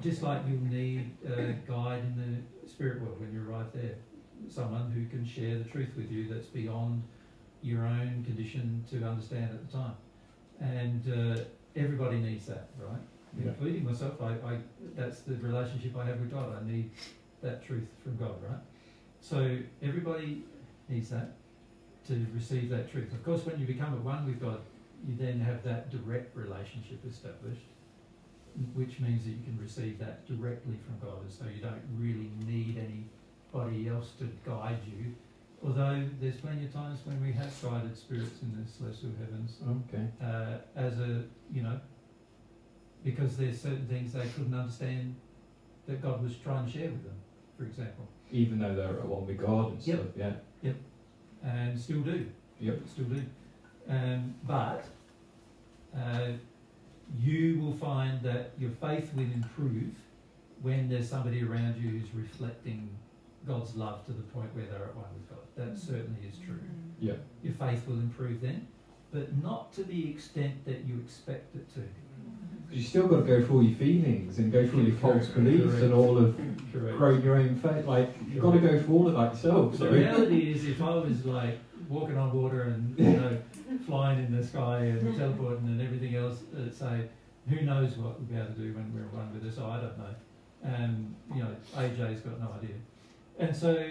just like you'll need a guide in the spirit world when you arrive there, someone who can share the truth with you that's beyond your own condition to understand at the time. And everybody needs that, right? Yeah. Including myself. I that's the relationship I have with God. I need that truth from God, right? So everybody needs that to receive that truth. Of course, when you become at one with God, you then have that direct relationship established, which means that you can receive that directly from God, and so you don't really need anybody else to guide you. Although there's plenty of times when we have guided spirits in the celestial heavens, Okay. because there's certain things they couldn't understand that God was trying to share with them, for example. Even though they're at one with God and stuff. Yeah. And still do. Yep. Still do. But you will find that your faith will improve when there's somebody around you who's reflecting God's love to the point where they're at one with God. That certainly is true. Yeah. Your faith will improve then, but not to the extent that you expect it to. You still got to go through all your feelings and go through your false beliefs and all of growing your own faith. Like, you've got to go through all of that yourself. The reality is, if I was like walking on water and, you know, flying in the sky and teleporting and everything else, say, who knows what we'll be able to do when we're one with us? I don't know. And, you know, AJ's got no idea. And so,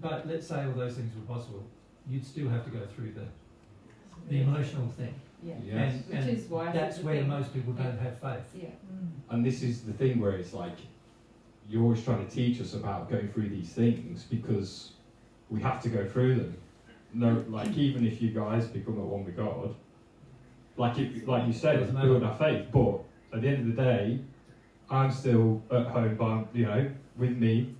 but let's say all those things were possible, you'd still have to go through the emotional thing. Yeah. Yes. And Which is why that's it's a where thing. most people don't have faith. Yeah. And this is the thing where it's like, you're always trying to teach us about going through these things because we have to go through them. No, like, even if you guys become at one with God, like you said, it's build our faith. But at the end of the day, I'm still at home by, you know, with me.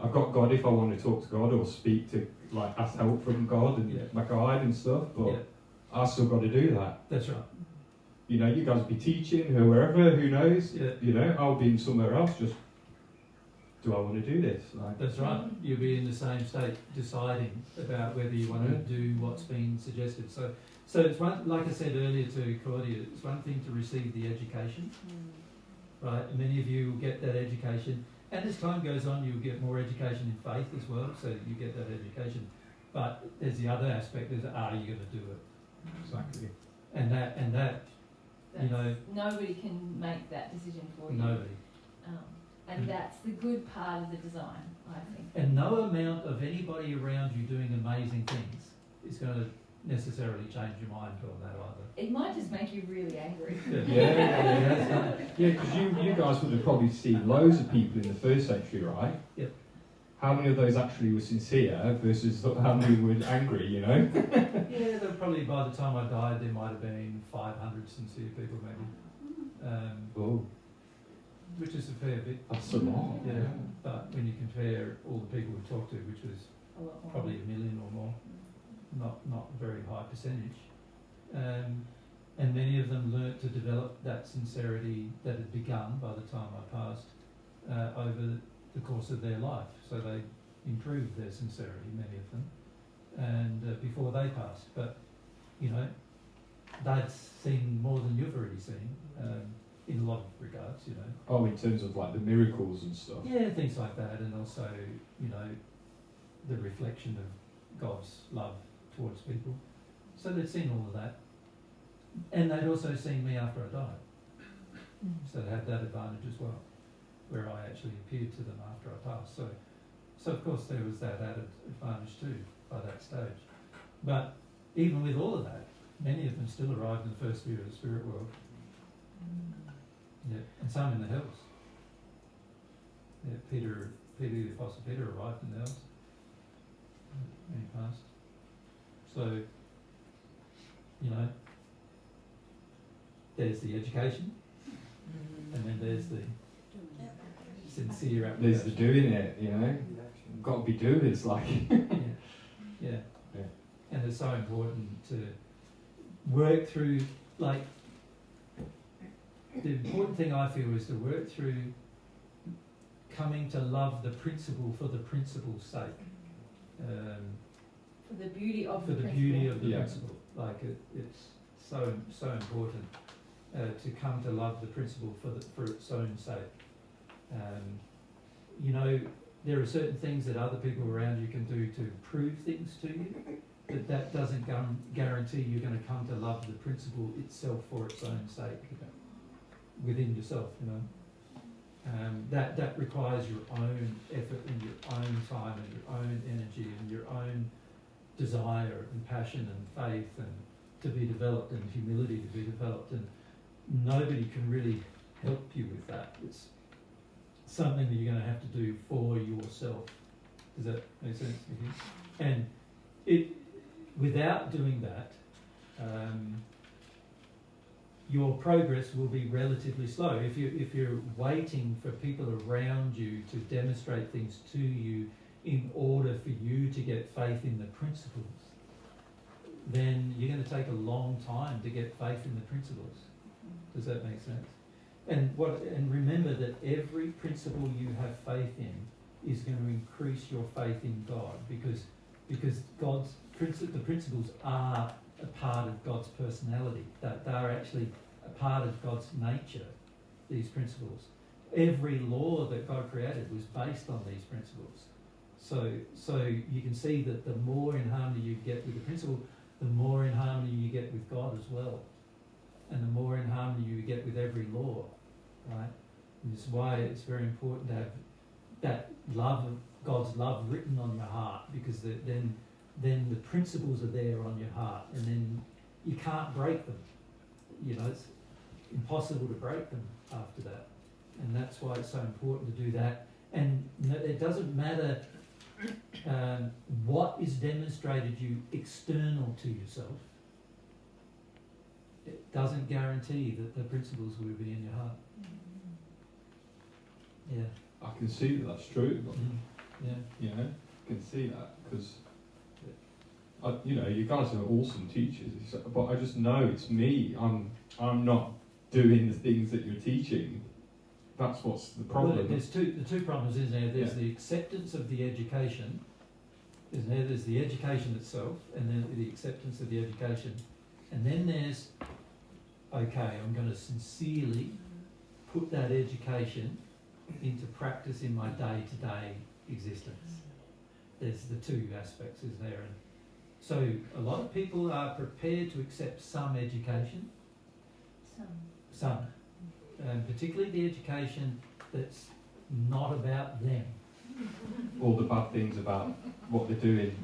I've got God if I want to talk to God or speak to, like, ask help from God and my guide and stuff. But I still got to do that. That's right. You know, you guys will be teaching, wherever, who knows. Yeah. You know, I'll be in somewhere else. Just, do I want to do this? Like, That's right. You'll be in the same state, deciding about whether you want to do what's been suggested. So it's one, like I said earlier to Claudia, it's one thing to receive the education, right? Many of you will get that education, and as time goes on, you'll get more education in faith as well. So you get that education, but there's the other aspect: is are you going to do it? exactly. And that, you know, nobody can make that decision for you. nobody. And that's the good part of the design, I think. And no amount of anybody around you doing amazing things is going to necessarily change your mind on that either. It might just make you really angry. Yeah, because you guys would have probably seen loads of people in the first century, right? Yep. How many of those actually were sincere versus how many were angry, you know? Yeah, there probably, by the time I died, there might have been 500 sincere people maybe. Oh, Which is a fair bit. that's a lot. Yeah, but when you compare all the people we talked to, which was A lot more. probably 1 million or more, not a very high percentage. And many of them learnt to develop that sincerity that had begun by the time I passed over the course of their life. So they improved their sincerity, many of them, and before they passed. But, you know, they'd seen more than you've already seen. In a lot of regards, you know. Oh, in terms of like the miracles and stuff. Yeah, things like that, and also, you know, the reflection of God's love towards people. So they'd seen all of that, and they'd also seen me after I died. So they had that advantage as well, where I actually appeared to them after I passed. So of course there was that added advantage too by that stage. But even with all of that, many of them still arrived in the first sphere of the spirit world. Yeah, and some in the hills. Yeah, Peter the Apostle Peter arrived in the hills when he passed. So, you know, there's the education, and then there's the sincere application. There's the doing it, you know. Got to be doers, like. Yeah. And it's so important to work through, like, the important thing I feel is to work through coming to love the principle for the principle's sake. For the beauty of For the the principle. beauty of the principle. Like, it's so important to come to love the principle for its own sake. You know, there are certain things that other people around you can do to prove things to you, but that doesn't guarantee you're going to come to love the principle itself for its own sake. Within yourself, you know, that requires your own effort and your own time and your own energy and your own desire and passion and faith and to be developed and humility to be developed, and nobody can really help you with that. It's something that you're going to have to do for yourself. Does that make sense with you? And without doing that, your progress will be relatively slow. If you're waiting for people around you to demonstrate things to you in order for you to get faith in the principles, then you're going to take a long time to get faith in the principles. Does that make sense? And remember that every principle you have faith in is going to increase your faith in God, because the principles are a part of God's personality, that they're actually a part of God's nature, these principles. Every law that God created was based on these principles. So you can see that the more in harmony you get with the principle, the more in harmony you get with God as well. And the more in harmony you get with every law, right? And this is why it's very important to have that love of God's love written on your heart, because then the principles are there on your heart, and then you can't break them. You know, it's impossible to break them after that. And that's why it's so important to do that. And it doesn't matter what is demonstrated you external to yourself. It doesn't guarantee that the principles will be in your heart. Yeah. I can see that that's true. Yeah. You know, I can see that because, you know, you guys are awesome teachers, but I just know it's me. I'm not doing the things that you're teaching. That's what's the problem. Well, the two problems, isn't there? There's the acceptance of the education, isn't there? There's the education itself, and then the acceptance of the education. And then there's, okay, I'm going to sincerely put that education into practice in my day-to-day existence. There's the two aspects, isn't there? And so a lot of people are prepared to accept some education. Some. And particularly the education that's not about them. All the bad things about what they're doing,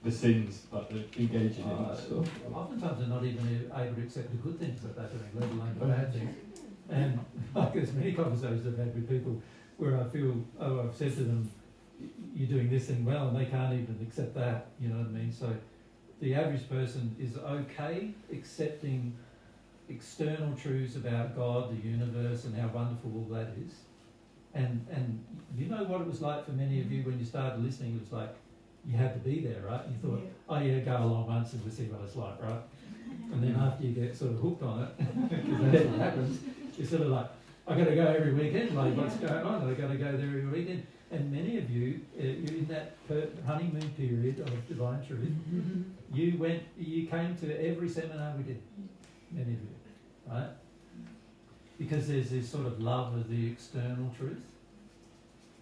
the sins that they're engaging in and stuff. Oftentimes they're not even able to accept the good things that they're doing, let alone the bad things. And like there's many conversations I've had with people where I feel, I've said to them, you're doing this thing well, and they can't even accept that, you know what I mean? So the average person is okay accepting external truths about God, the universe, and how wonderful all that is. And you know what it was like for many of you when you started listening. It was like you had to be there, right? You thought, oh yeah, go along once and we'll see what it's like, right? And then after you get sort of hooked on it, because that's what happens, you're sort of like, I got to go every weekend. Like, what's going on? I got to go there every weekend. And many of you, you're in that honeymoon period of divine truth. You came to every seminar we did. Many of you, right? Because there's this sort of love of the external truth,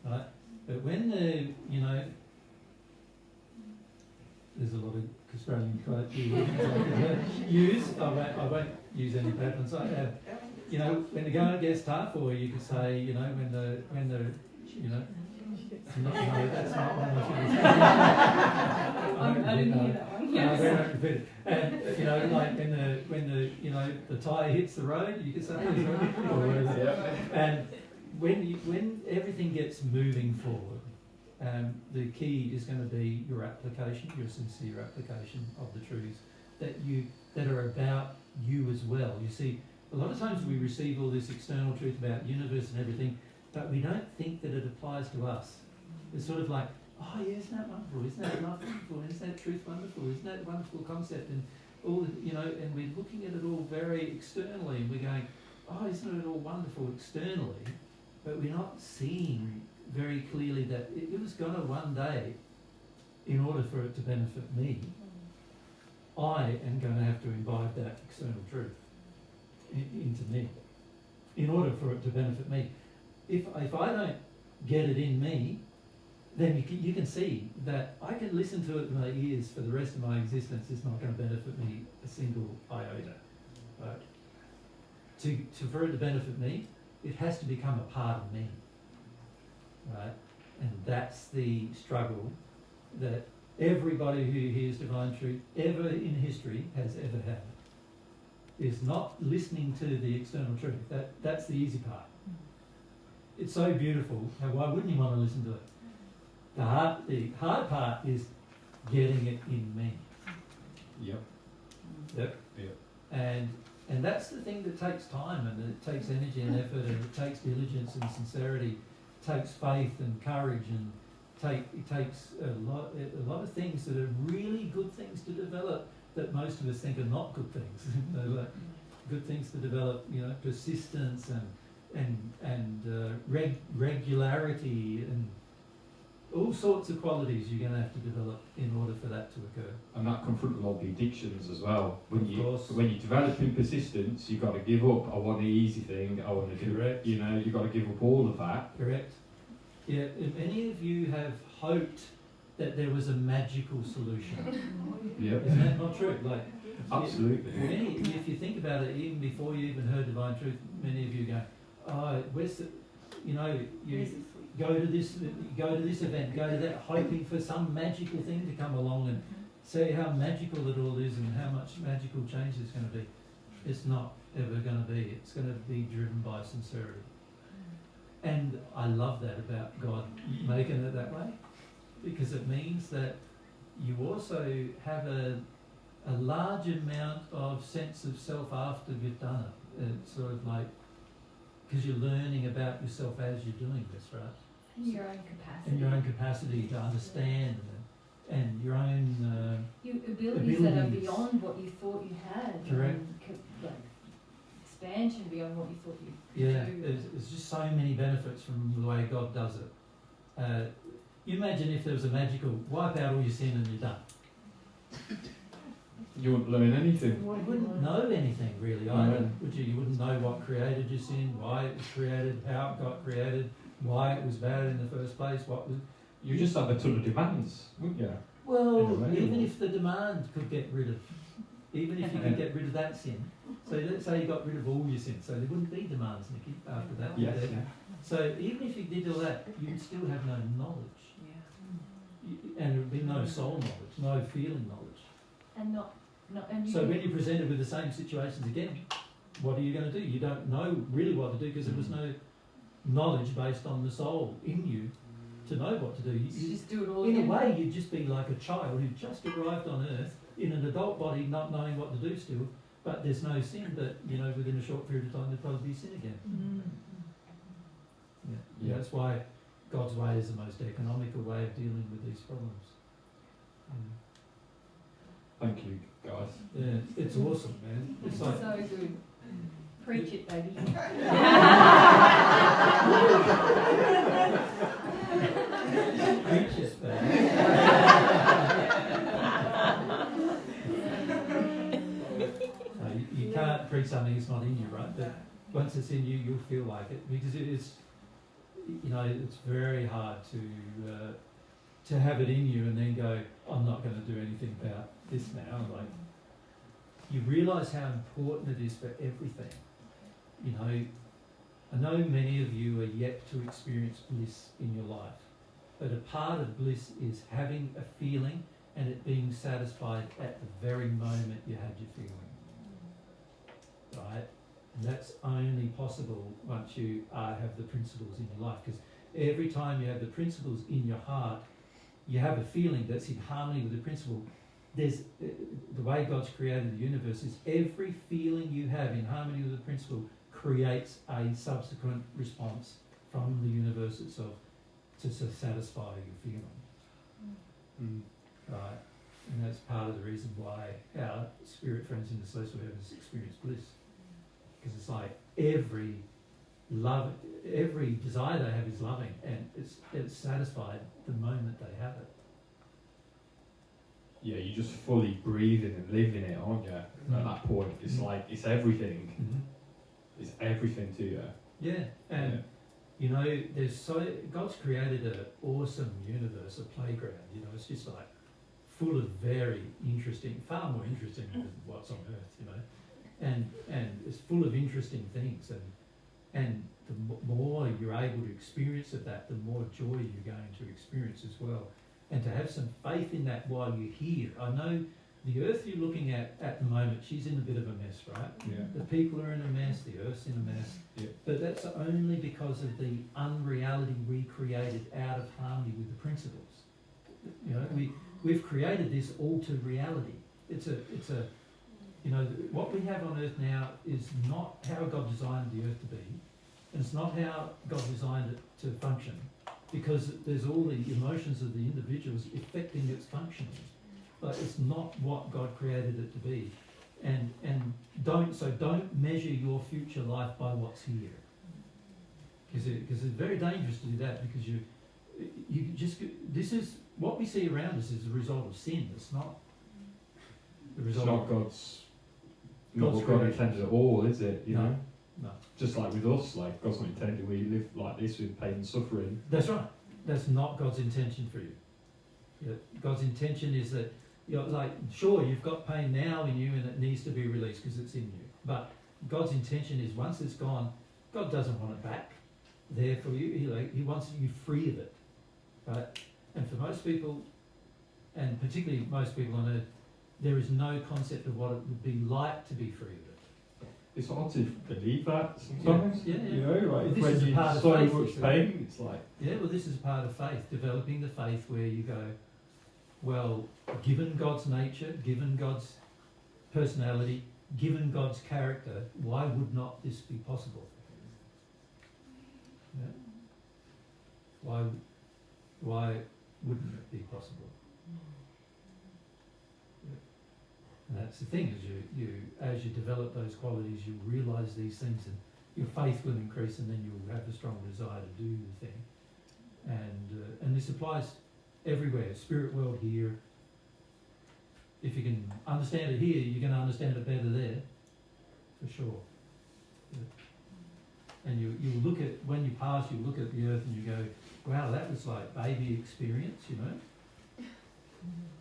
right? But when there's a lot of Australian quotes use. I won't use any patterns. You know, when the going gets tough, or you could say, you know, when the you know. No, that's not one I didn't hear that one. Yes. They don't repeat it. And you know, like when the you know the tyre hits the road, you could say, or whatever. And when everything gets moving forward, the key is going to be your application, your sincere application of the truths that are about you as well. You see, a lot of times we receive all this external truth about the universe and everything, but we don't think that it applies to us. It's sort of like, oh yeah, isn't that wonderful? Isn't that wonderful? Isn't that truth wonderful? Isn't that a wonderful concept? And all, you know, and we're looking at it all very externally, and we're going, oh, isn't it all wonderful externally? But we're not seeing very clearly that it was going to one day, in order for it to benefit me, I am going to have to imbibe that external truth into me, in order for it to benefit me. If I don't get it in me, then you can see that I can listen to it in my ears for the rest of my existence. It's not going to benefit me a single iota. Right? For it to benefit me, it has to become a part of me. Right? And that's the struggle that everybody who hears divine truth ever in history has ever had. Is not listening to the external truth. That's the easy part. It's so beautiful. Why wouldn't you want to listen to it? The hard part is getting it in me. Yep. And that's the thing that takes time, and it takes energy and effort, and it takes diligence and sincerity, it takes faith and courage, and it takes a lot of things that are really good things to develop that most of us think are not good things. They're like good things to develop, you know, persistence and regularity, and all sorts of qualities you're going to have to develop in order for that to occur. And that confronting all the addictions as well. When Of course. you're developing persistence, you've got to give up. I want the easy thing. I want to do Correct. it. You know, you've got to give up all of that. Correct. Yeah, if any of you have hoped that there was a magical solution, Yeah. isn't that not true? Like, Absolutely. if you think about it, even before you even heard divine truth, many of you go, oh, where's the, you know, you go to this event, go to that, hoping for some magical thing to come along and see how magical it all is and how much magical change it's going to be. It's not ever going to be. It's going to be driven by sincerity. And I love that about God making it that way, because it means that you also have a large amount of sense of self after you've done it. It's sort of like, because you're learning about yourself as you're doing this, right? And your own capacity. And your own capacity to understand and your own Your abilities that are beyond what you thought you had. Correct. And like expansion beyond what you thought you yeah, could do. there's just so many benefits from the way God does it. You imagine if there was a magical wipe out all your sin and you're done. You wouldn't learn anything. You wouldn't know anything really either, would you? You wouldn't know what created your sin, why it was created, how it got created, why it was bad in the first place, what was... You just have a ton of demands, wouldn't you? Well, even if the demand could get rid of, even if you could get rid of that sin, so let's say you got rid of all your sins, so there wouldn't be demands, Nikki, after that. Yes. would there? So even if you did all that, you'd still have no knowledge. And there would be no soul knowledge, no feeling knowledge. And and you So when you're presented with the same situations again, what are you going to do? You don't know really what to do because there was no knowledge based on the soul in you to know what to do. You just do it all in again. a way, you'd just be like a child who just arrived on earth in an adult body, not knowing what to do still, but there's no sin, but, you know, within a short period of time, there'd probably be sin again. Yeah. That's why God's way is the most economical way of dealing with these problems. Thank you, guys. Yeah, it's awesome, man. It's like, so good. Preach it, baby. preach it, man. You can't preach something that's not in you, right? But once it's in you, you'll feel like it, because it is, you know, it's very hard to have it in you and then go, I'm not going to do anything about this now. Like, you realise how important it is for everything. You know, I know many of you are yet to experience bliss in your life, but a part of bliss is having a feeling and it being satisfied at the very moment you had your feeling. Right? And that's only possible once you have the principles in your life, because every time you have the principles in your heart, you have a feeling that's in harmony with the principle. There's the way God's created the universe is every feeling you have in harmony with the principle creates a subsequent response from the universe itself to satisfy your feeling. Right? And that's part of the reason why our spirit friends in the celestial heavens experience bliss. Because it's like every desire they have is loving, and it's satisfied the moment they have it. Yeah, you're just fully breathing and living it, aren't you? At that point, it's like, it's everything. It's everything to you. Yeah, and you know, God's created an awesome universe, a playground. You know, it's just like full of very interesting, far more interesting than what's on Earth. You know. And it's full of interesting things, and the more you're able to experience of that, the more joy you're going to experience as well. And to have some faith in that while you're here. I know the earth you're looking at the moment, she's in a bit of a mess, right? Yeah. The people are in a mess, the earth's in a mess. Yeah. But that's only because of the unreality we created out of harmony with the principles. You know, we've created this altered reality. It's a you know, what we have on earth now is not how God designed the earth to be, and it's not how God designed it to function, because there's all the emotions of the individuals affecting its functioning, but it's not what God created it to be. And don't measure your future life by what's here, because it's very dangerous to do that, because this is what we see around us is a result of sin. It's not the It's result not of God's not what God creation. intended at all, is it? You know? No. Just like with us, like God's not intended we live like this with pain and suffering. That's right. That's not God's intention for you. Yeah. God's intention is that, sure, you've got pain now in you and it needs to be released because it's in you. But God's intention is once it's gone, God doesn't want it back there for you. He wants you free of it. Right? And for most people, and particularly most people on earth, there is no concept of what it would be like to be free of it. It's hard to believe that sometimes. Yeah. You know, like This when is a you part of so faith, much isn't pain, it's like Yeah, well, this is part of faith, developing the faith where you go, well, given God's nature, given God's personality, given God's character, why would not this be possible? Yeah. Why wouldn't it be possible? Yeah. And that's the thing, is as you develop those qualities, you realise these things, and your faith will increase, and then you'll have a strong desire to do the thing. And this applies everywhere, spirit world here. If you can understand it here, you're going to understand it better there, for sure. Yeah. And you look at, when you pass, you look at the earth and you go, wow, that was like baby experience, you know.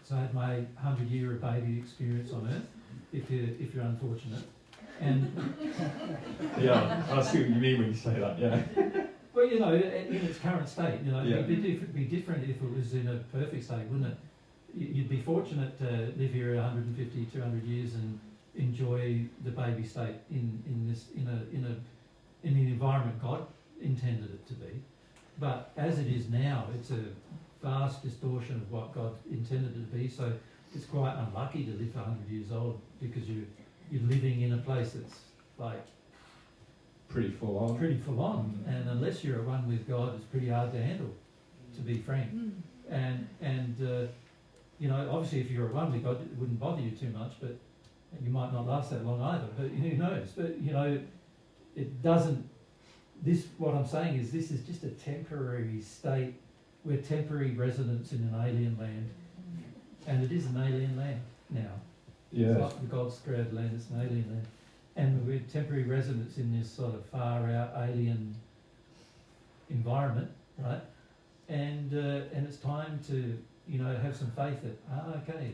So I had my 100-year of baby experience on earth, if you're unfortunate. And yeah, I see what you mean when you say that. Yeah. well, you know, in its current state, you know, Yeah. it'd be different if it was in a perfect state, wouldn't it? You'd be fortunate to live here 150, 200 years and enjoy the baby state in an environment God intended it to be. But as it is now, it's a vast distortion of what God intended it to be. So it's quite unlucky to live 100 years old, because you're living in a place that's like Pretty full on. And unless you're at one with God, it's pretty hard to handle, to be frank. And you know, obviously if you're at one with God, it wouldn't bother you too much, but you might not last that long either, but who knows? But you know, it doesn't, what I'm saying is this is just a temporary state. We're temporary residents in an alien land, and it is an alien land now. Yeah. It's not the God's created land, it's an alien land. And we're temporary residents in this sort of far out alien environment, right? And it's time to, you know, have some faith that, okay,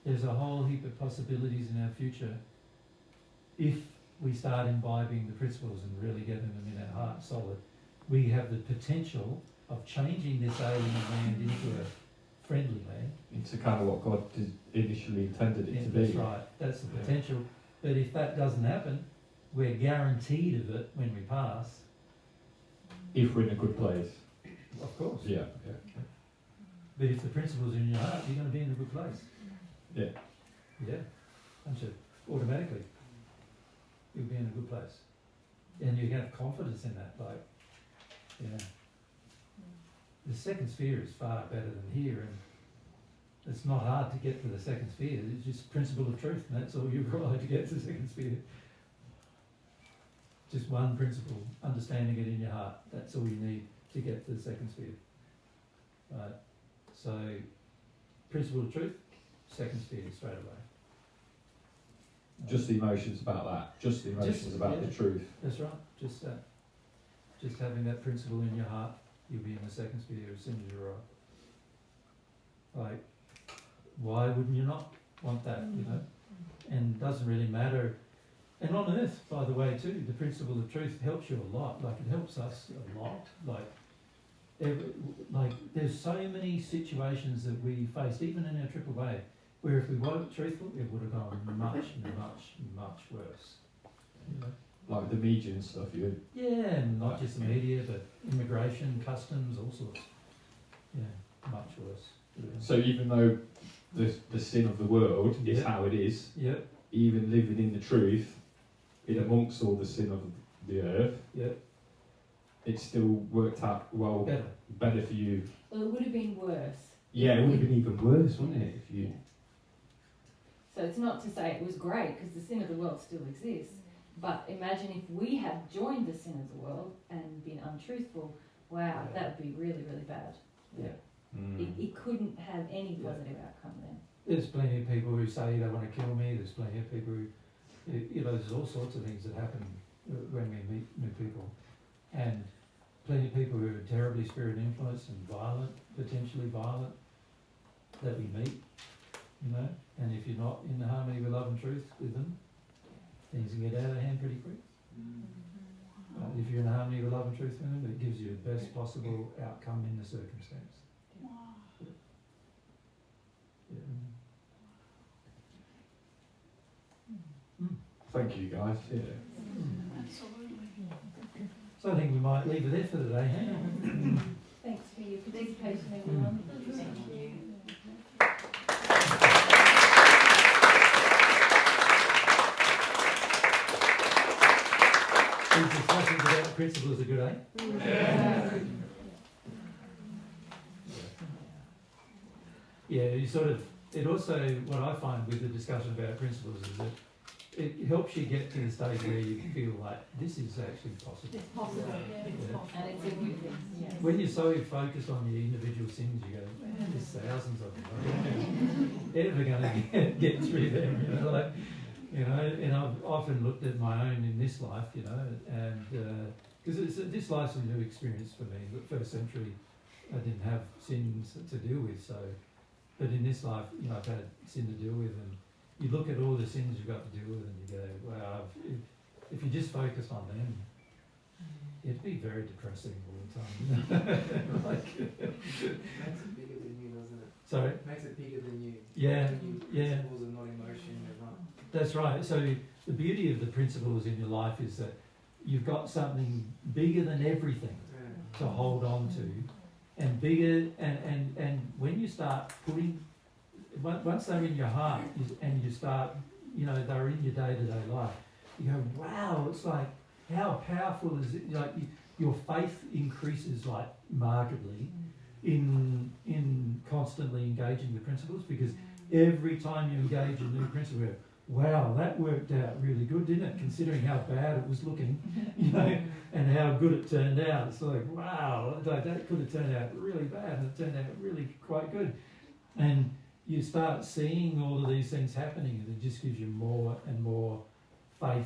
there's a whole heap of possibilities in our future if we start imbibing the principles and really getting them in our heart solid. We have the potential of changing this alien land into a friendly land. Into kind of what God initially intended it to be. That's right, that's the potential. But if that doesn't happen, we're guaranteed of it when we pass. If we're in a good place. Of course. Yeah. But if the principles are in your heart, you're going to be in a good place. Yeah. Yeah. Automatically. You'll be in a good place. And you have confidence in that, like, yeah. The second sphere is far better than here, and it's not hard to get to the second sphere. It's just principle of truth, and that's all you've got to get to the second sphere. Just one principle, understanding it in your heart. That's all you need to get to the second sphere. Right. So, principle of truth, second sphere straight away. Just the emotions about that. Just the emotions about the truth. That's right. Just that. Just having that principle in your heart, you'll be in the second sphere as soon as you're right. Like, why wouldn't you not want that, you know? And it doesn't really matter. And on earth, by the way, too, the principle of truth helps you a lot. Like, it helps us a lot. Like, there's so many situations that we faced, even in our triple A, where if we weren't truthful, it would have gone much, much, much worse. You know? Like the media and stuff, Yeah, and not just the media, but immigration, customs, all sorts. Yeah, much worse. Yeah. So even though the sin of the world is how it is, even living in the truth, in amongst all the sin of the earth, it still worked out well, better for you. Well, it would have been worse. Yeah, it would have been even worse, wouldn't it, if you... So it's not to say it was great, because the sin of the world still exists. But imagine if we had joined the sin of the world and been untruthful. Wow, that would be really, really bad. It couldn't have any positive outcome then. There's plenty of people who say they want to kill me. There's plenty of people who, you know, there's all sorts of things that happen when we meet new people. And plenty of people who are terribly spirit influenced and violent, potentially violent, that we meet, you know. And if you're not in harmony with love and truth with them, things can get out of hand pretty quick. If you're in harmony with love and truth with them, it gives you the best possible outcome in the circumstance. Thank you, guys. Yeah. Absolutely. So I think we might leave it there for today, hey? Thanks for your participation, everyone. Thank you. These discussions about the principles are good, eh? Yeah, you sort of, it also, what I find with the discussion about principles is that it helps you get to the stage where you feel like this is actually possible. It's possible. Yeah. And it's a good thing. Yes. When you're so focused on the individual sins, you go, man, there's thousands of them. I'm ever going to get through them, you know, like, you know, and I've often looked at my own in this life, you know, and because this life's a new experience for me. The first century, I didn't have sins to deal with, so, but in this life, you know, I've had sin to deal with, and you look at all the sins you've got to deal with, and you go, wow, if you just focus on them, it'd be very depressing all the time. Like, Makes it bigger than you, doesn't it? sorry? Makes it bigger than you. Yeah, yeah. Principles are not emotion, they're not. That's right. So the beauty of the principles in your life is that you've got something bigger than everything to hold on to, and bigger, and when you start putting, once they're in your heart and you start, you know, they're in your day-to-day life, you go, wow, it's like, how powerful is it? Like your faith increases like markedly in constantly engaging the principles, because every time you engage a new principle, you go, wow, that worked out really good, didn't it? Considering how bad it was looking, you know, and how good it turned out. It's like, wow, that could have turned out really bad, and it turned out really quite good. And you start seeing all of these things happening, and it just gives you more and more faith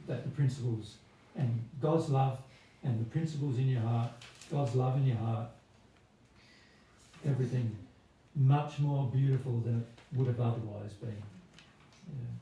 that the principles and God's love and the principles in your heart, God's love in your heart, everything much more beautiful than it would have otherwise been. Yeah.